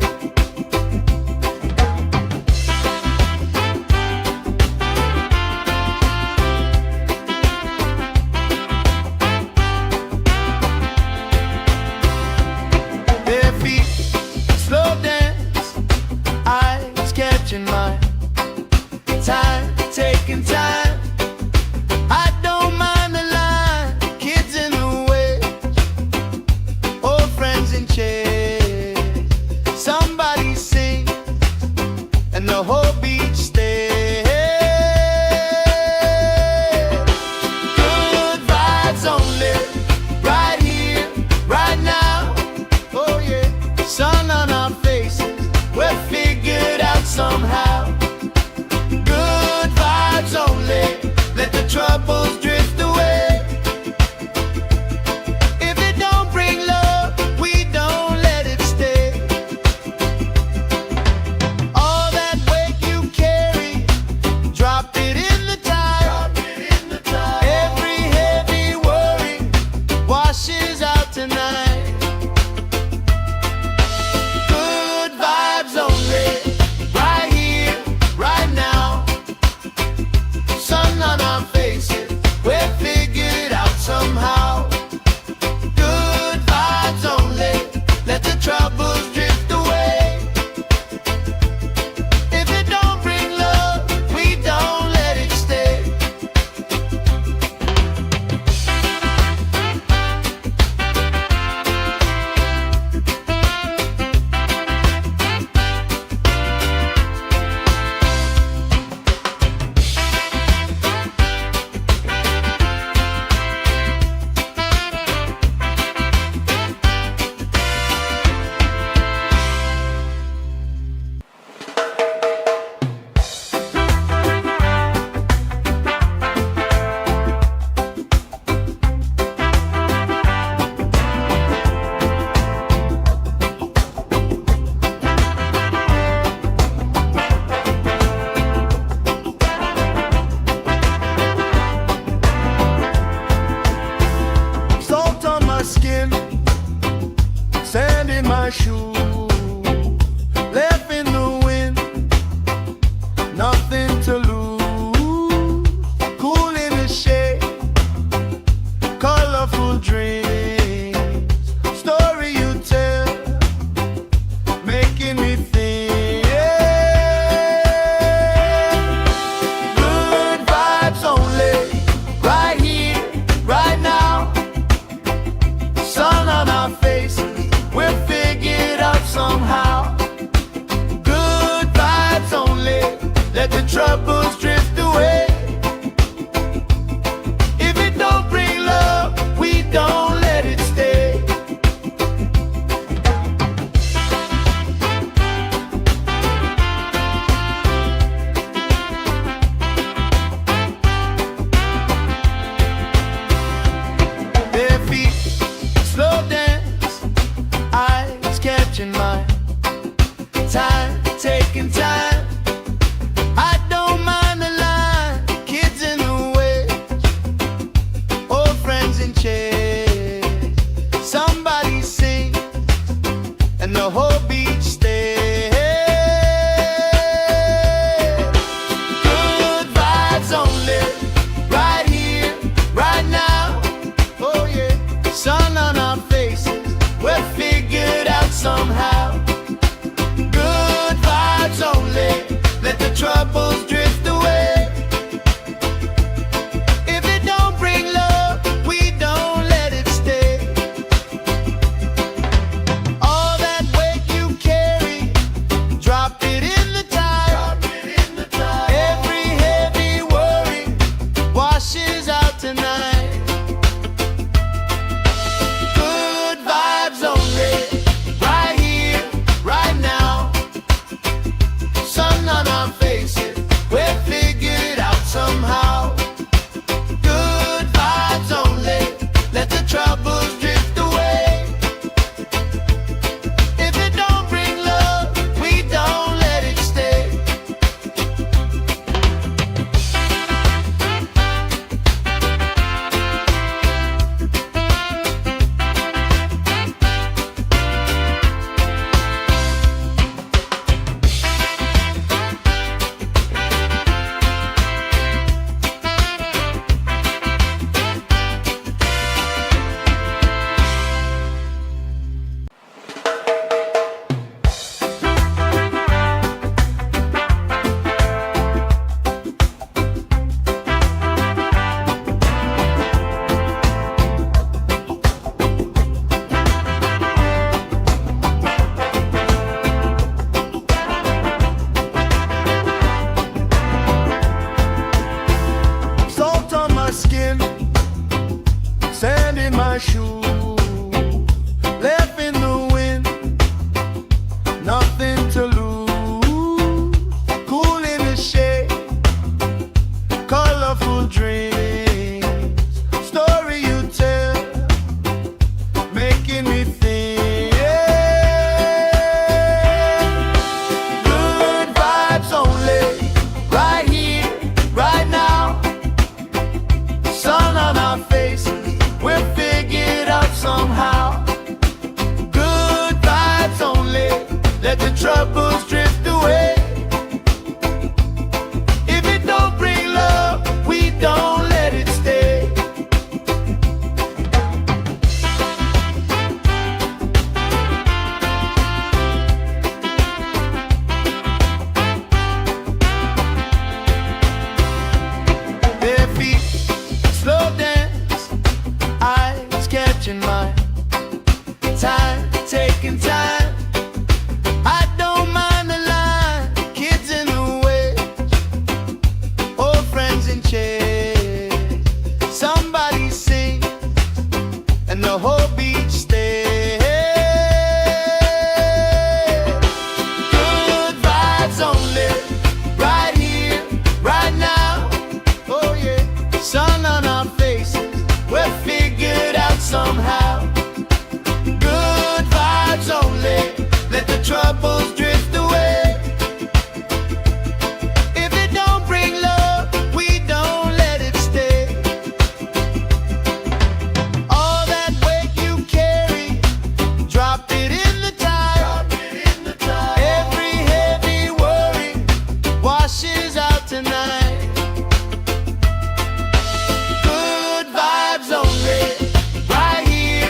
S1: Bare feet, slow dance, eyes catching mine. Time, taking time. I don't mind the line, kids in the way, old friends in chairs. Somebody sings, and the whole beach stays. Good vibes only, right here, right now. Oh yeah, sun on our faces, we'll figure it out somehow. Good vibes only, let the troubles drift away. If it don't bring love, we don't let it stay. All that weight you carry, drop it in the tide. Every heavy worry washes out tonight. Good vibes only, right here, right now. Sun on our faces, we'll figure it out somehow. Good vibes only, let the troubles drift away. If it don't bring love, we don't let it stay. my shoe, left in the wind, nothing to lose. Cool in the shade, colorful dreams. troubles drift away. If it don't bring love, we don't let it stay. Bare feet, slow dance, eyes catching mine. Time, taking time. I don't mind the line. Kids in the way, old friends in chairs. Somebody sings and the whole beach stays. Good vibes only, right here, right now. Oh yeah, sun on our faces, we're figured out somehow. Good vibes only, let the troubles drift away. If it don't bring love, we don't let it stay. All that weight you carry, drop it in the tide. Every heavy worry washes out tonight. Good vibes only, right here, right now. Sun on our faces, we're figured out somehow. Good vibes only, let the troubles drift away. If it don't bring love, we don't let it stay. Salt on my skin, sand in my shoes, left in the wind, nothing to lose. Cool in the shade, colorful dreams, story you tell, making me think. Good vibes only, right here, right now. Sun on our faces, we're figured out somehow. Good vibes only, let the troubles drift away. If it don't bring love, we don't let it stay. Bare feet, slow dance, eyes catching mine. Time, taking time. I don't mind the line. Kids in the way, old friends in chairs. Somebody sings and the whole beach stays. Good vibes only, right here, right now. Oh yeah, sun on our faces, we're figured out somehow. Good vibes only, let the troubles drift away. If it don't bring love, we don't let it stay. All that weight you carry, drop it in the tide. Every heavy worry washes out tonight. Good vibes only, right here,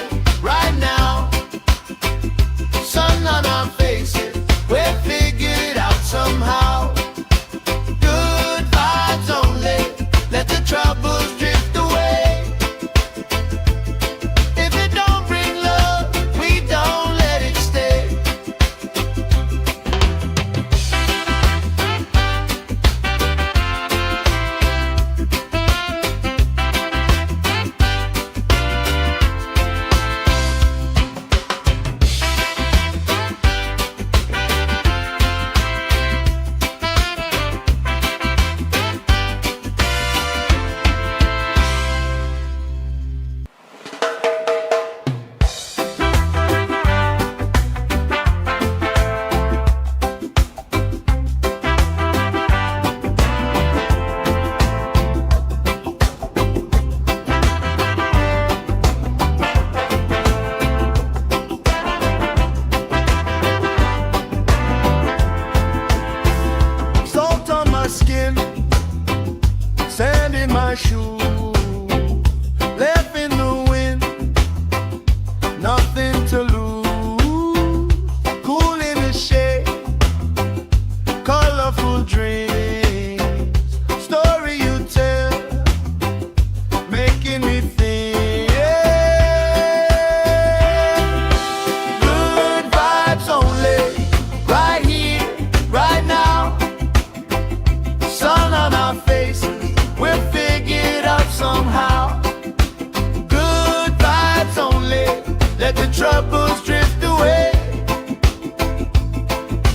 S1: troubles drift away.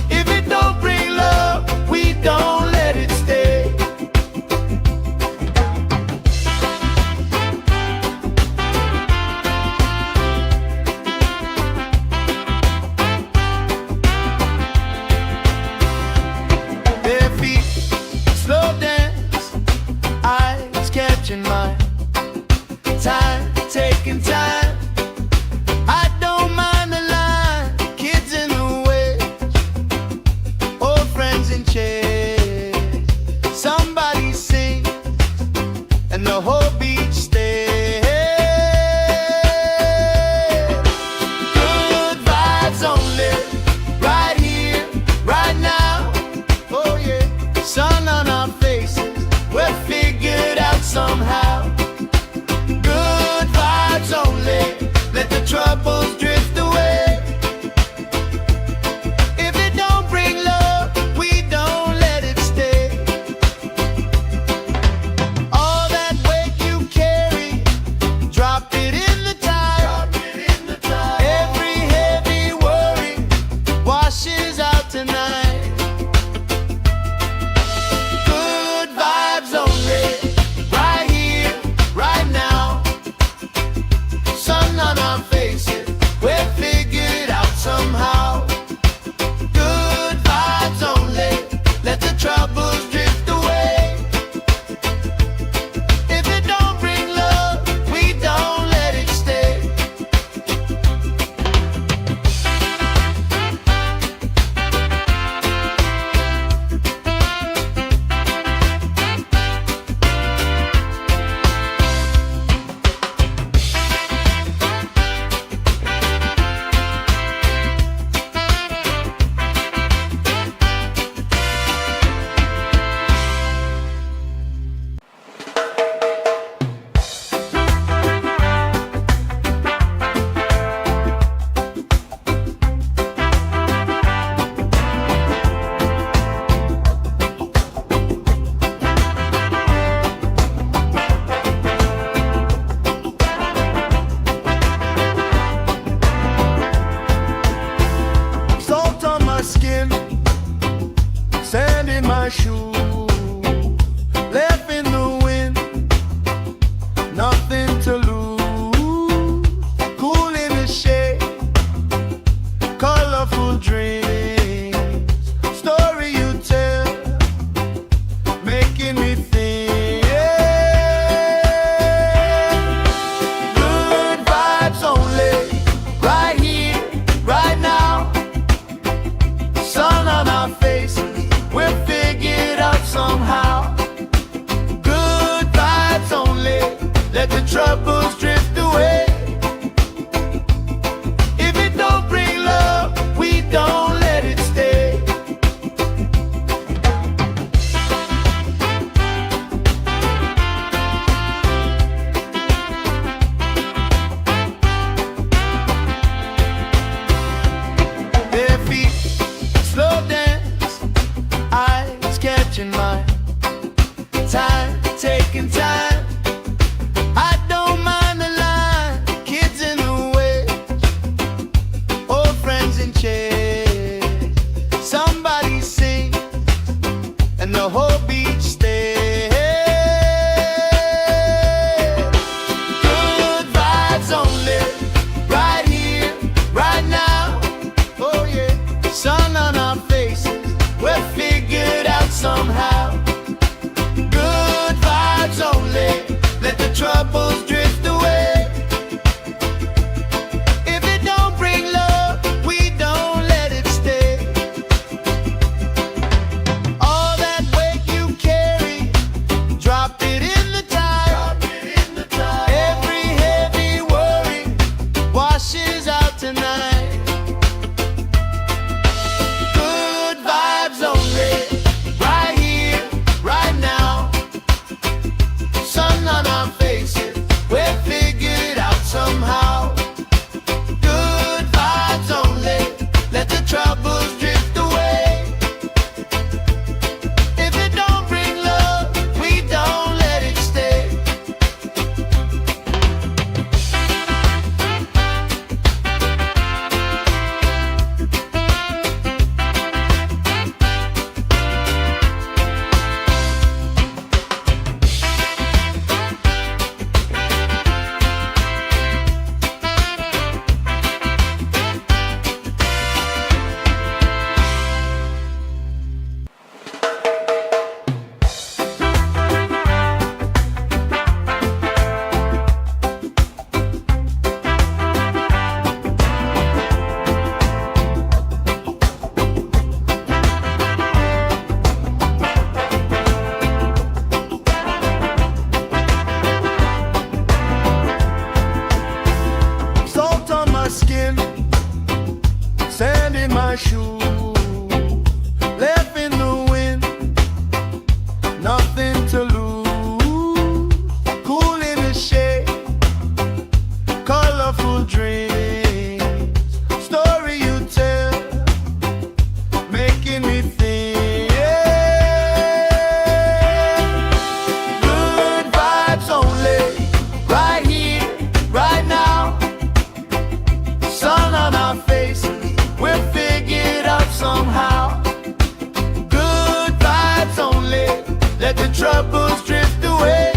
S1: If it don't bring love, we don't let it stay. Bare feet, slow dance, eyes catching mine. Time, taking time. I don't mind the line. Kids in the way, old friends in chairs. Somebody sings and the whole beach stays. Good vibes only, right here, right now. Oh yeah, sun on our faces, we're figured out somehow. Good vibes only, let the troubles drift away. If it don't bring love, we don't let it stay. All that weight you carry, drop it in the tide. Every heavy worry washes out tonight. Good vibes only, right here, right now. Sun on our faces, we're figured out somehow. Good vibes only, let the troubles drift away. If it don't bring love, we don't let it stay. Salt on my skin, sand in my shoes, left in the wind, nothing to lose. Cool in the shade, colorful dreams, story you tell, making me think. Good vibes only, right here, right now. Sun on our faces, we're figured out somehow. Good vibes only, let the troubles drift away. If it don't bring love, we don't let it stay. Bare feet, slow dance, eyes catching mine. Time, taking time. I don't mind the line. Kids in the way, old friends in chairs. Somebody sings and the whole beach stays. Good vibes only, right here, right now. Oh yeah, sun on our faces, we're figured out somehow. Good vibes only, let the troubles drift away. If it don't bring love, we don't let it stay. All that weight you carry, drop it in the tide. Every heavy worry washes out tonight. Good vibes only, right here, right now. Sun on our faces, we're shoes, left in the wind, nothing to lose. Cool in the shade, colorful dreams, story you tell, making me think. Good vibes only, right here, right now. Sun on our faces, we'll figure it out somehow. Good vibes only, let the troubles drift away.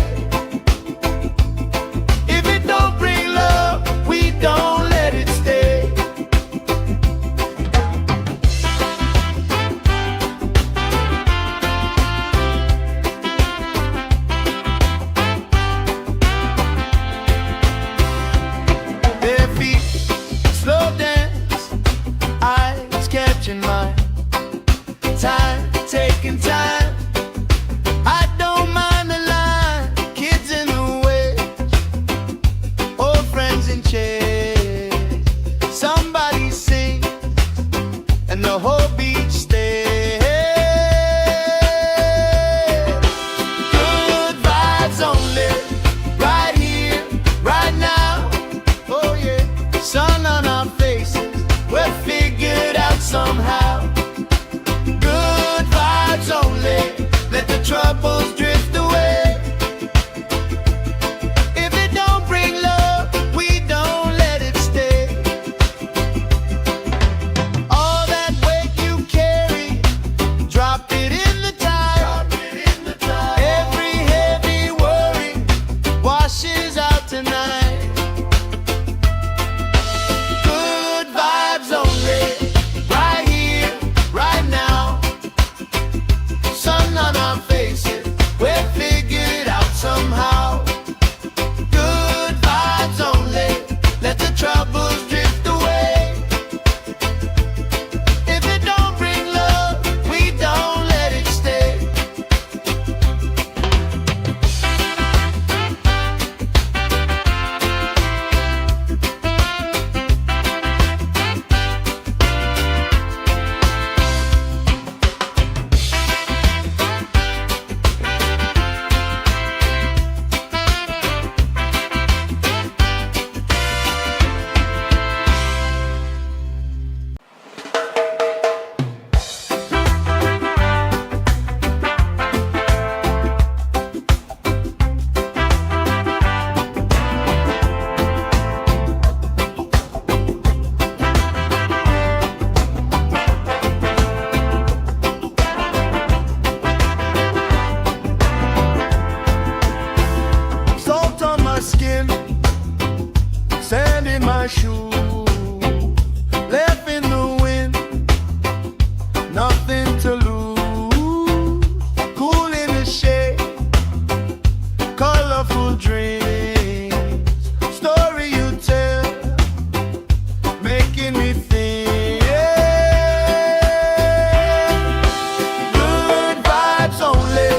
S1: If it don't bring love, we don't let it stay. Bare feet, slow dance, eyes catching mine. Time, taking time. I don't mind the line. Kids in the way, old friends in chairs. Somebody sing, and the whole beach stays. Good vibes only, right here, right now. Oh yeah, sun on our faces, we'll figure it out somehow. Good vibes only, let the troubles drift away. If it don't bring love, we don't let it stay. All that weight you carry, drop it in the tide. Every heavy worry washes out tonight. Good vibes only, right here, right now. Sun on our faces, we'll figure it out somehow. Good vibes only, let the troubles drift away. If it don't bring love, we don't let it stay. Salt on my skin, sand in my shoes, left in the wind, nothing to lose. Cool in the shade, colorful dreams, story you tell, making me think. Good vibes only,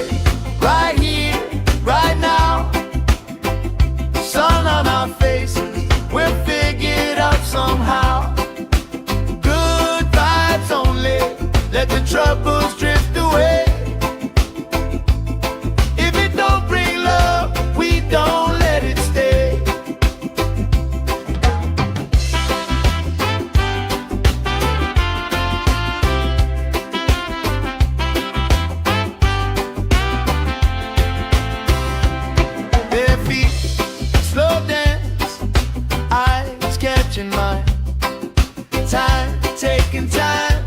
S1: right here, right now. Sun on our faces, we'll figure it out somehow. Good vibes only, let the troubles drift away. If it don't bring love, we don't let it stay. Bare feet, slow dance, eyes catching mine. Time, taking time.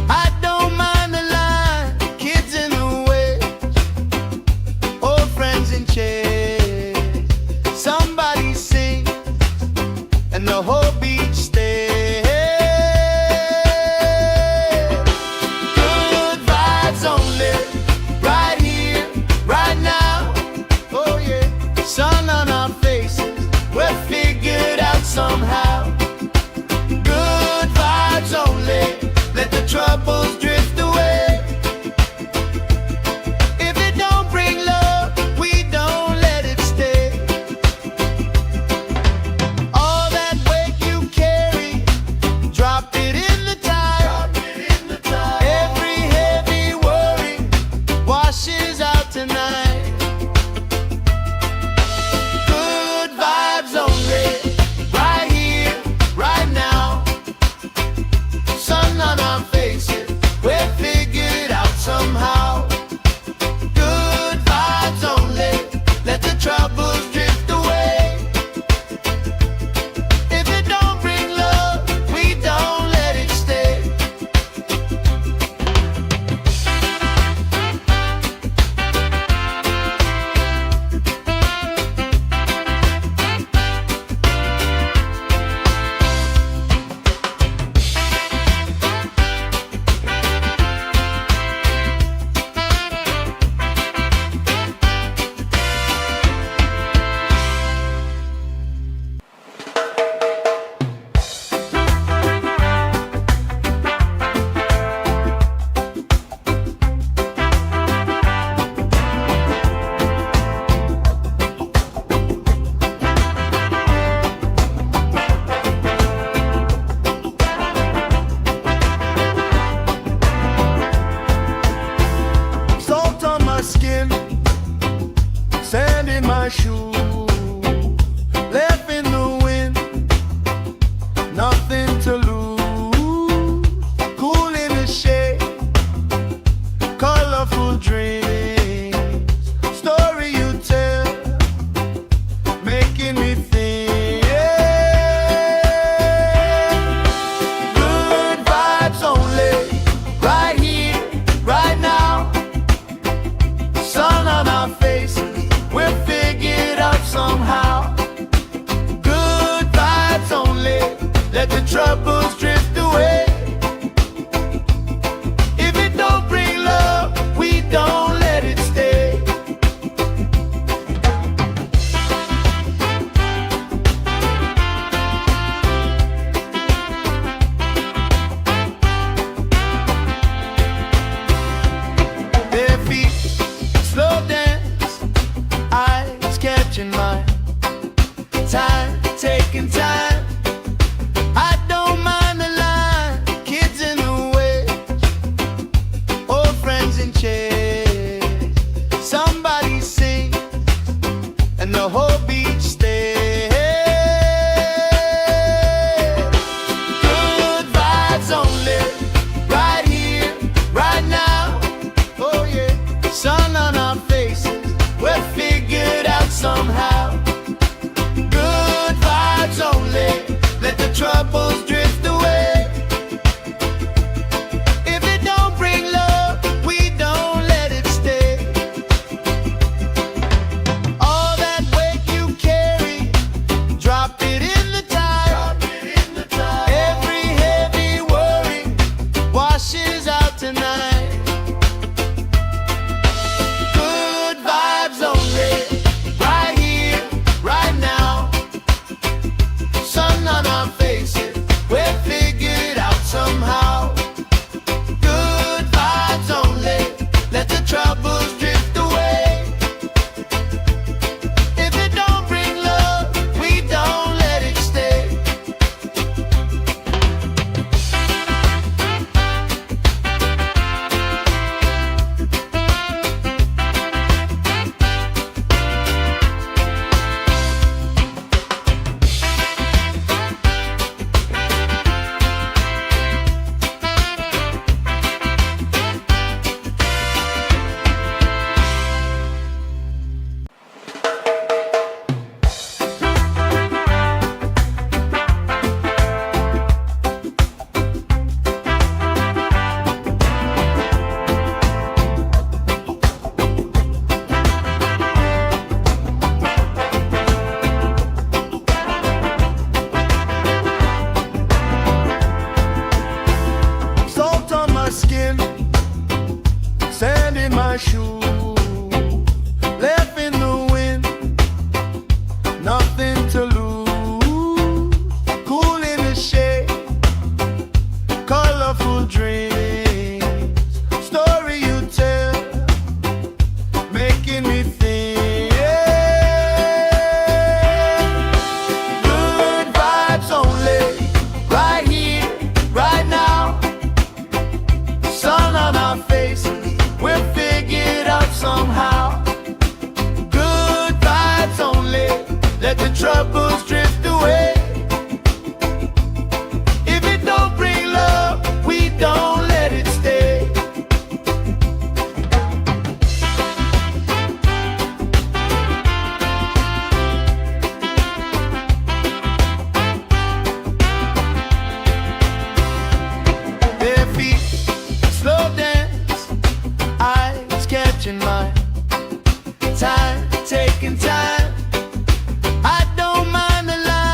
S1: I don't mind the line. Kids in the way, old friends in chairs. Somebody sing, and the whole beach stays. Good vibes only, right here, right now. Oh yeah, sun on our faces, we'll figure it out somehow. Good vibes only, let the troubles drift away. If it don't bring love, we don't let it stay. All that weight you time. I don't mind the line, kids in the way, old friends in chairs. Somebody sing and the whole beach stays. Good vibes only, right here, right now. Oh yeah, sun on our faces, we're figured out somehow. Good vibes only, let the troubles drift away. If it don't bring love, we don't let it stay. All that weight you carry, drop it in the tide. Every heavy worry washes out tonight. Good vibes only, right here, right now. Sun on our faces, we're figured out somehow. Good vibes only, let the troubles drift away. If it don't bring love, we don't let it stay. Salt on my skin, sand in my shoe, left in the wind, nothing to lose. Cool in the shade, colorful dreams, story you tell, making me think. Good vibes only, right here, right now. Sun on our faces, we're figured out somehow. Good vibes only, let the troubles drift away. If it don't bring love, we don't let it stay. Bare feet, slow dance, eyes catching mine. Time, taking time. I don't mind the line.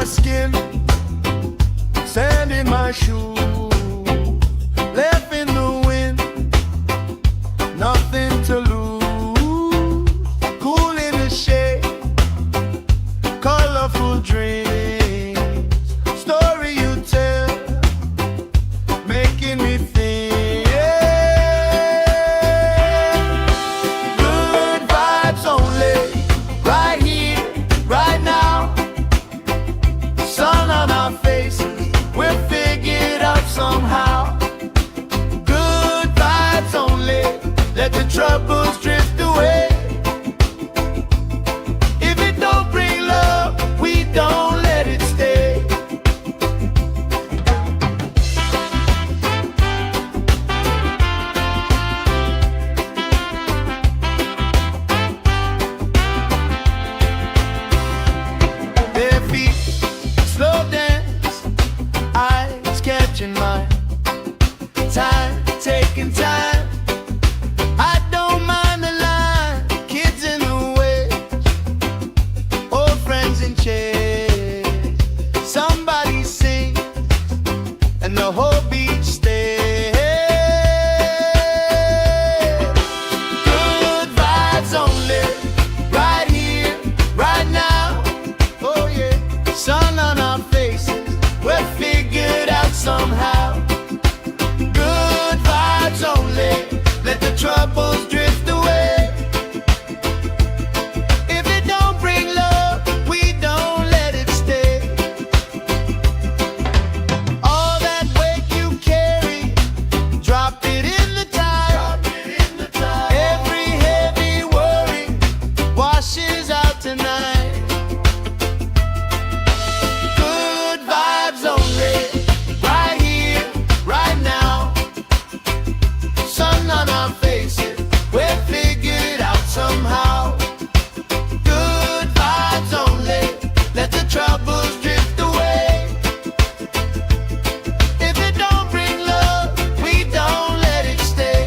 S1: skin, sand in my shoes, left in the wind, nothing to lose. Cool in the shade, colorful dreams, story you tell, making me think. Good vibes only, right here, right now. Sun on our faces, we'll figure it out somehow. Good vibes only, let the troubles drift away. If it don't bring love, we don't let it stay. Bare feet, slow dance, eyes catching mine. Time, taking time. I don't mind the line. Kids in the way, old friends in chairs. Somebody sing, and the whole beach stays. Good vibes only, right here, right now. Oh yeah, sun on our faces, we're figured out somehow. Good vibes only, let the troubles drift away. If it don't bring love, we don't let it stay. All that weight you carry, drop it in the tide. Every heavy worry washes out tonight. Good vibes only, right here, right now. Sun on our faces, we're figured out somehow. Good vibes only, let the troubles drift away. If it don't bring love, we don't let it stay.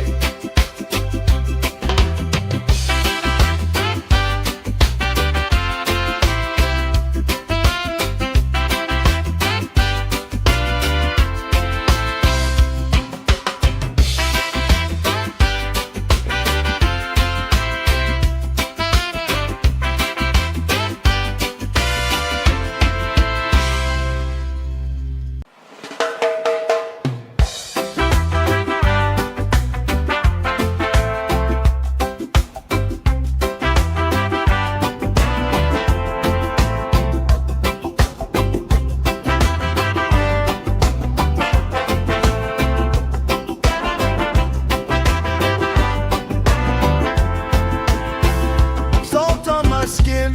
S1: Salt on my skin,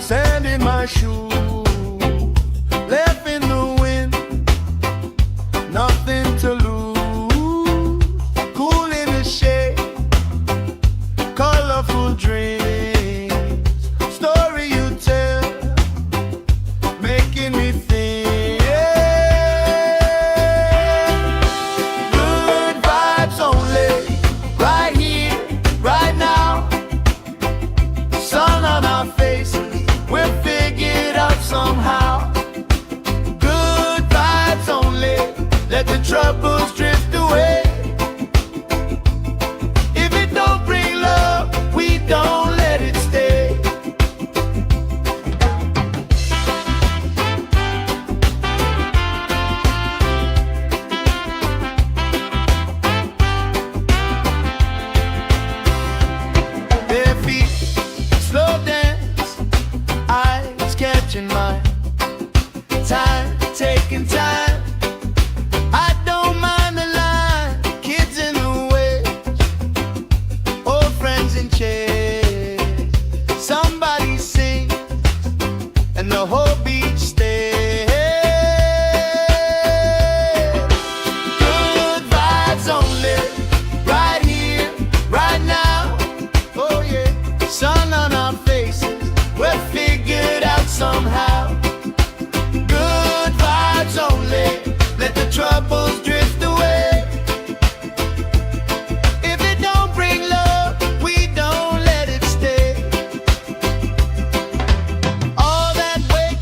S1: sand in my shoes, left in the wind, nothing to lose. Cool in the shade, colorful dreams, story you tell, making me think. Good vibes only, right here, right now. Sun on our faces, we'll figure it out somehow. Good vibes only, let the troubles drift away. If it don't bring love, we don't let it stay. Bare feet, slow dance, eyes catching mine. Time, taking time. I don't mind the line. Kids in the way, old friends in chairs. Somebody sing, and the whole beach stays. Good vibes only, right here, right now. Oh yeah, sun on our faces, we're figured out somehow. Good vibes only, let the troubles drift away. If it don't bring love, we don't let it stay. All that weight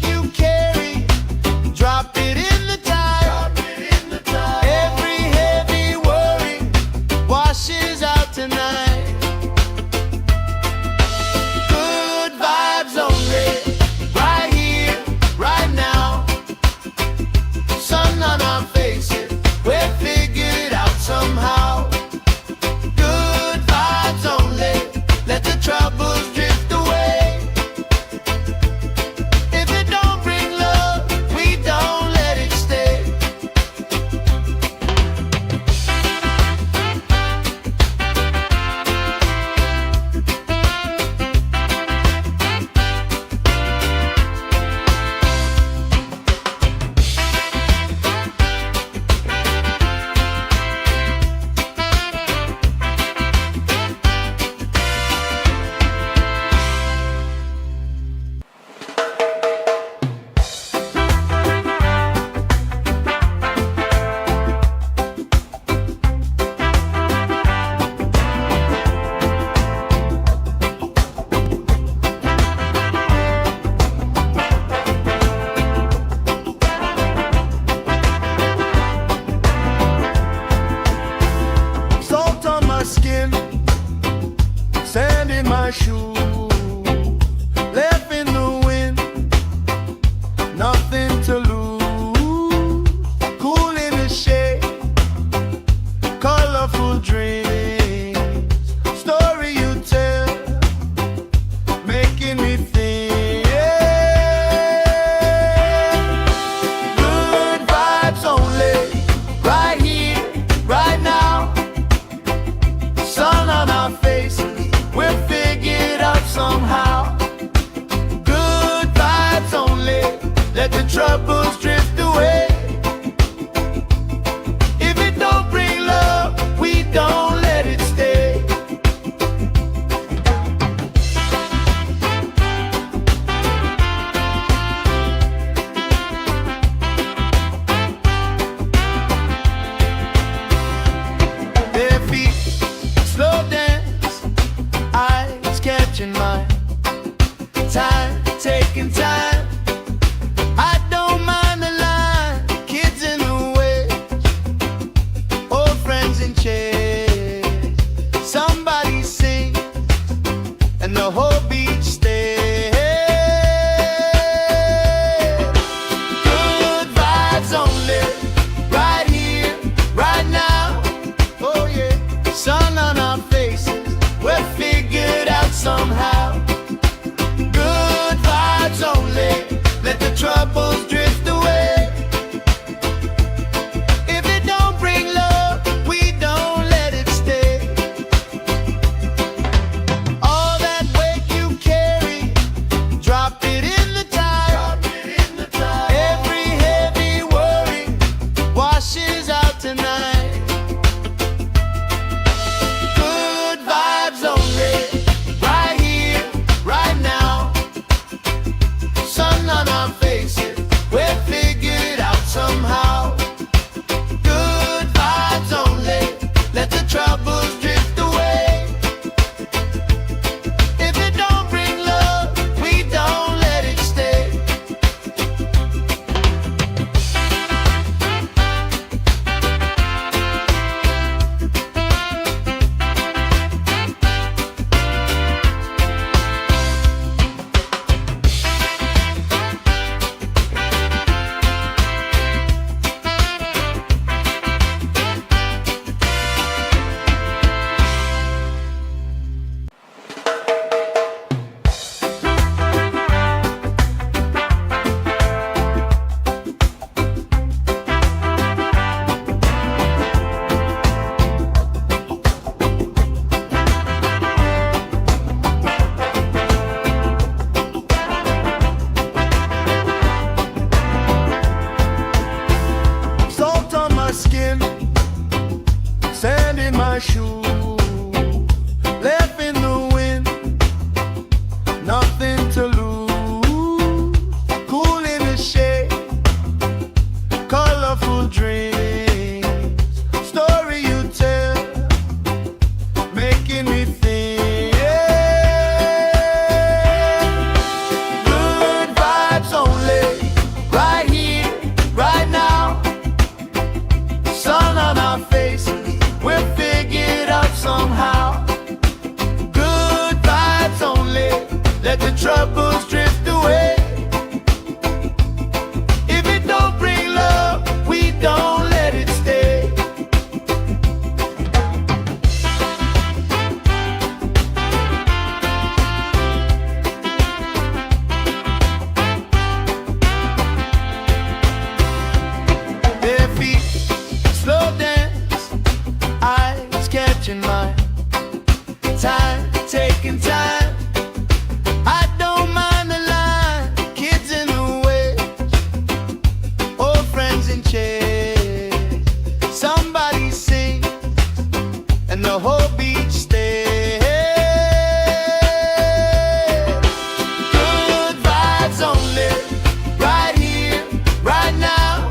S1: only, right here, right now.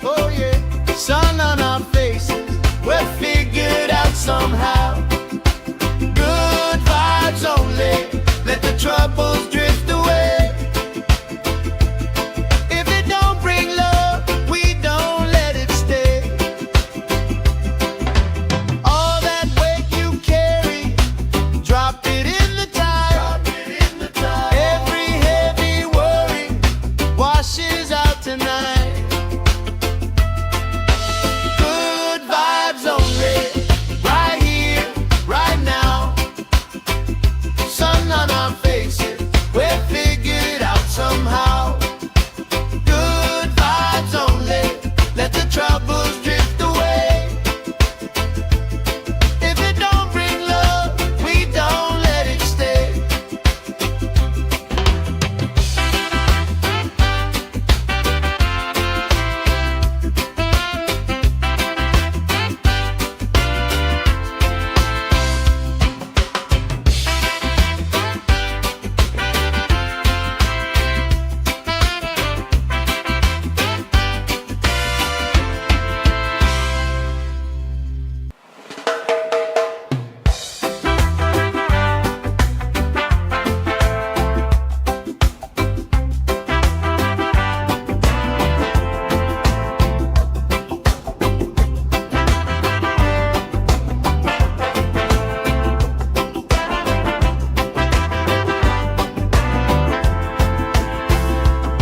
S1: Oh yeah, sun on our faces, we're figured out somehow. Good vibes only, let the troubles drift away. If it don't bring love, we don't let it stay. All that weight you carry, drop it in the tide. Every heavy worry washes out tonight. Good vibes only, right here, right now. Sun on our faces, we're figured out somehow. Good vibes only, let the troubles drift away. If it don't bring love, we don't let it stay.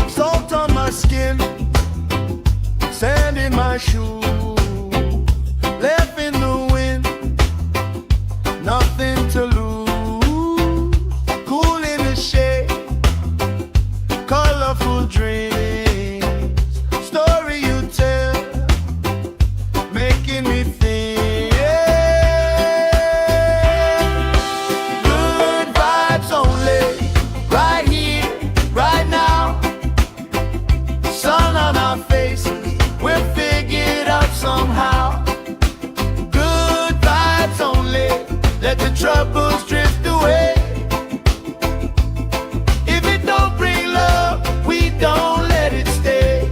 S1: Salt on my skin, sand in my shoes, left in the wind, nothing to lose. Cool in the shade, colorful dreams, story you tell, making me think. Good vibes only, right here, right now. Sun on our faces, we're figured out somehow. Good vibes only, let the troubles drift away. If it don't bring love, we don't let it stay.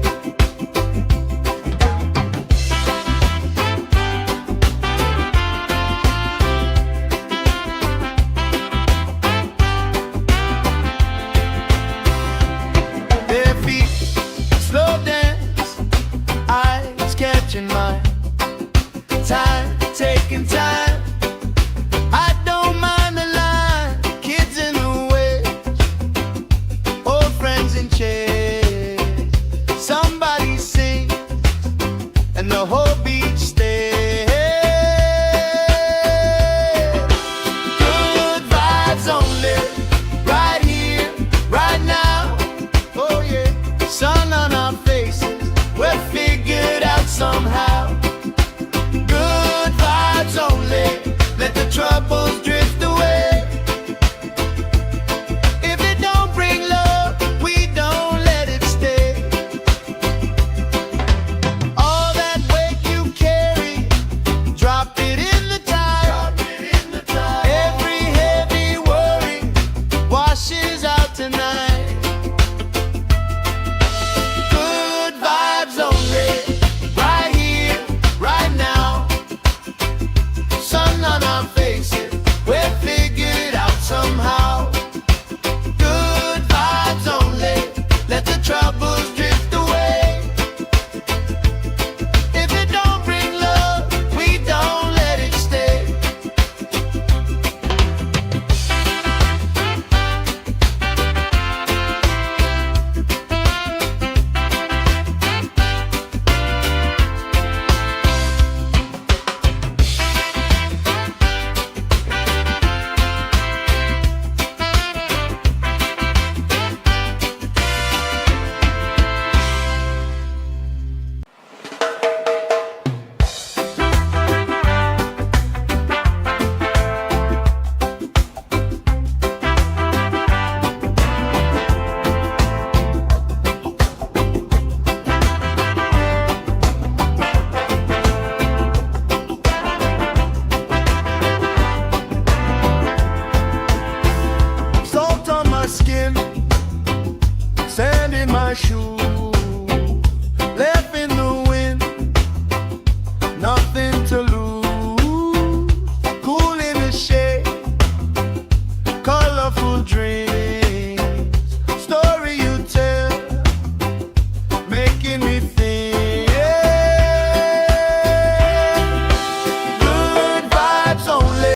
S1: Bare feet, slow dance, eyes catching mine. Time, taking time. I don't mind the line. Kids in the way, old friends in chairs. Somebody sings, and the whole beach stays. Good vibes only, right here, right now. Oh yeah, sun on our face, my shoes, left in the wind, nothing to lose. Cool in the shade, colorful dream.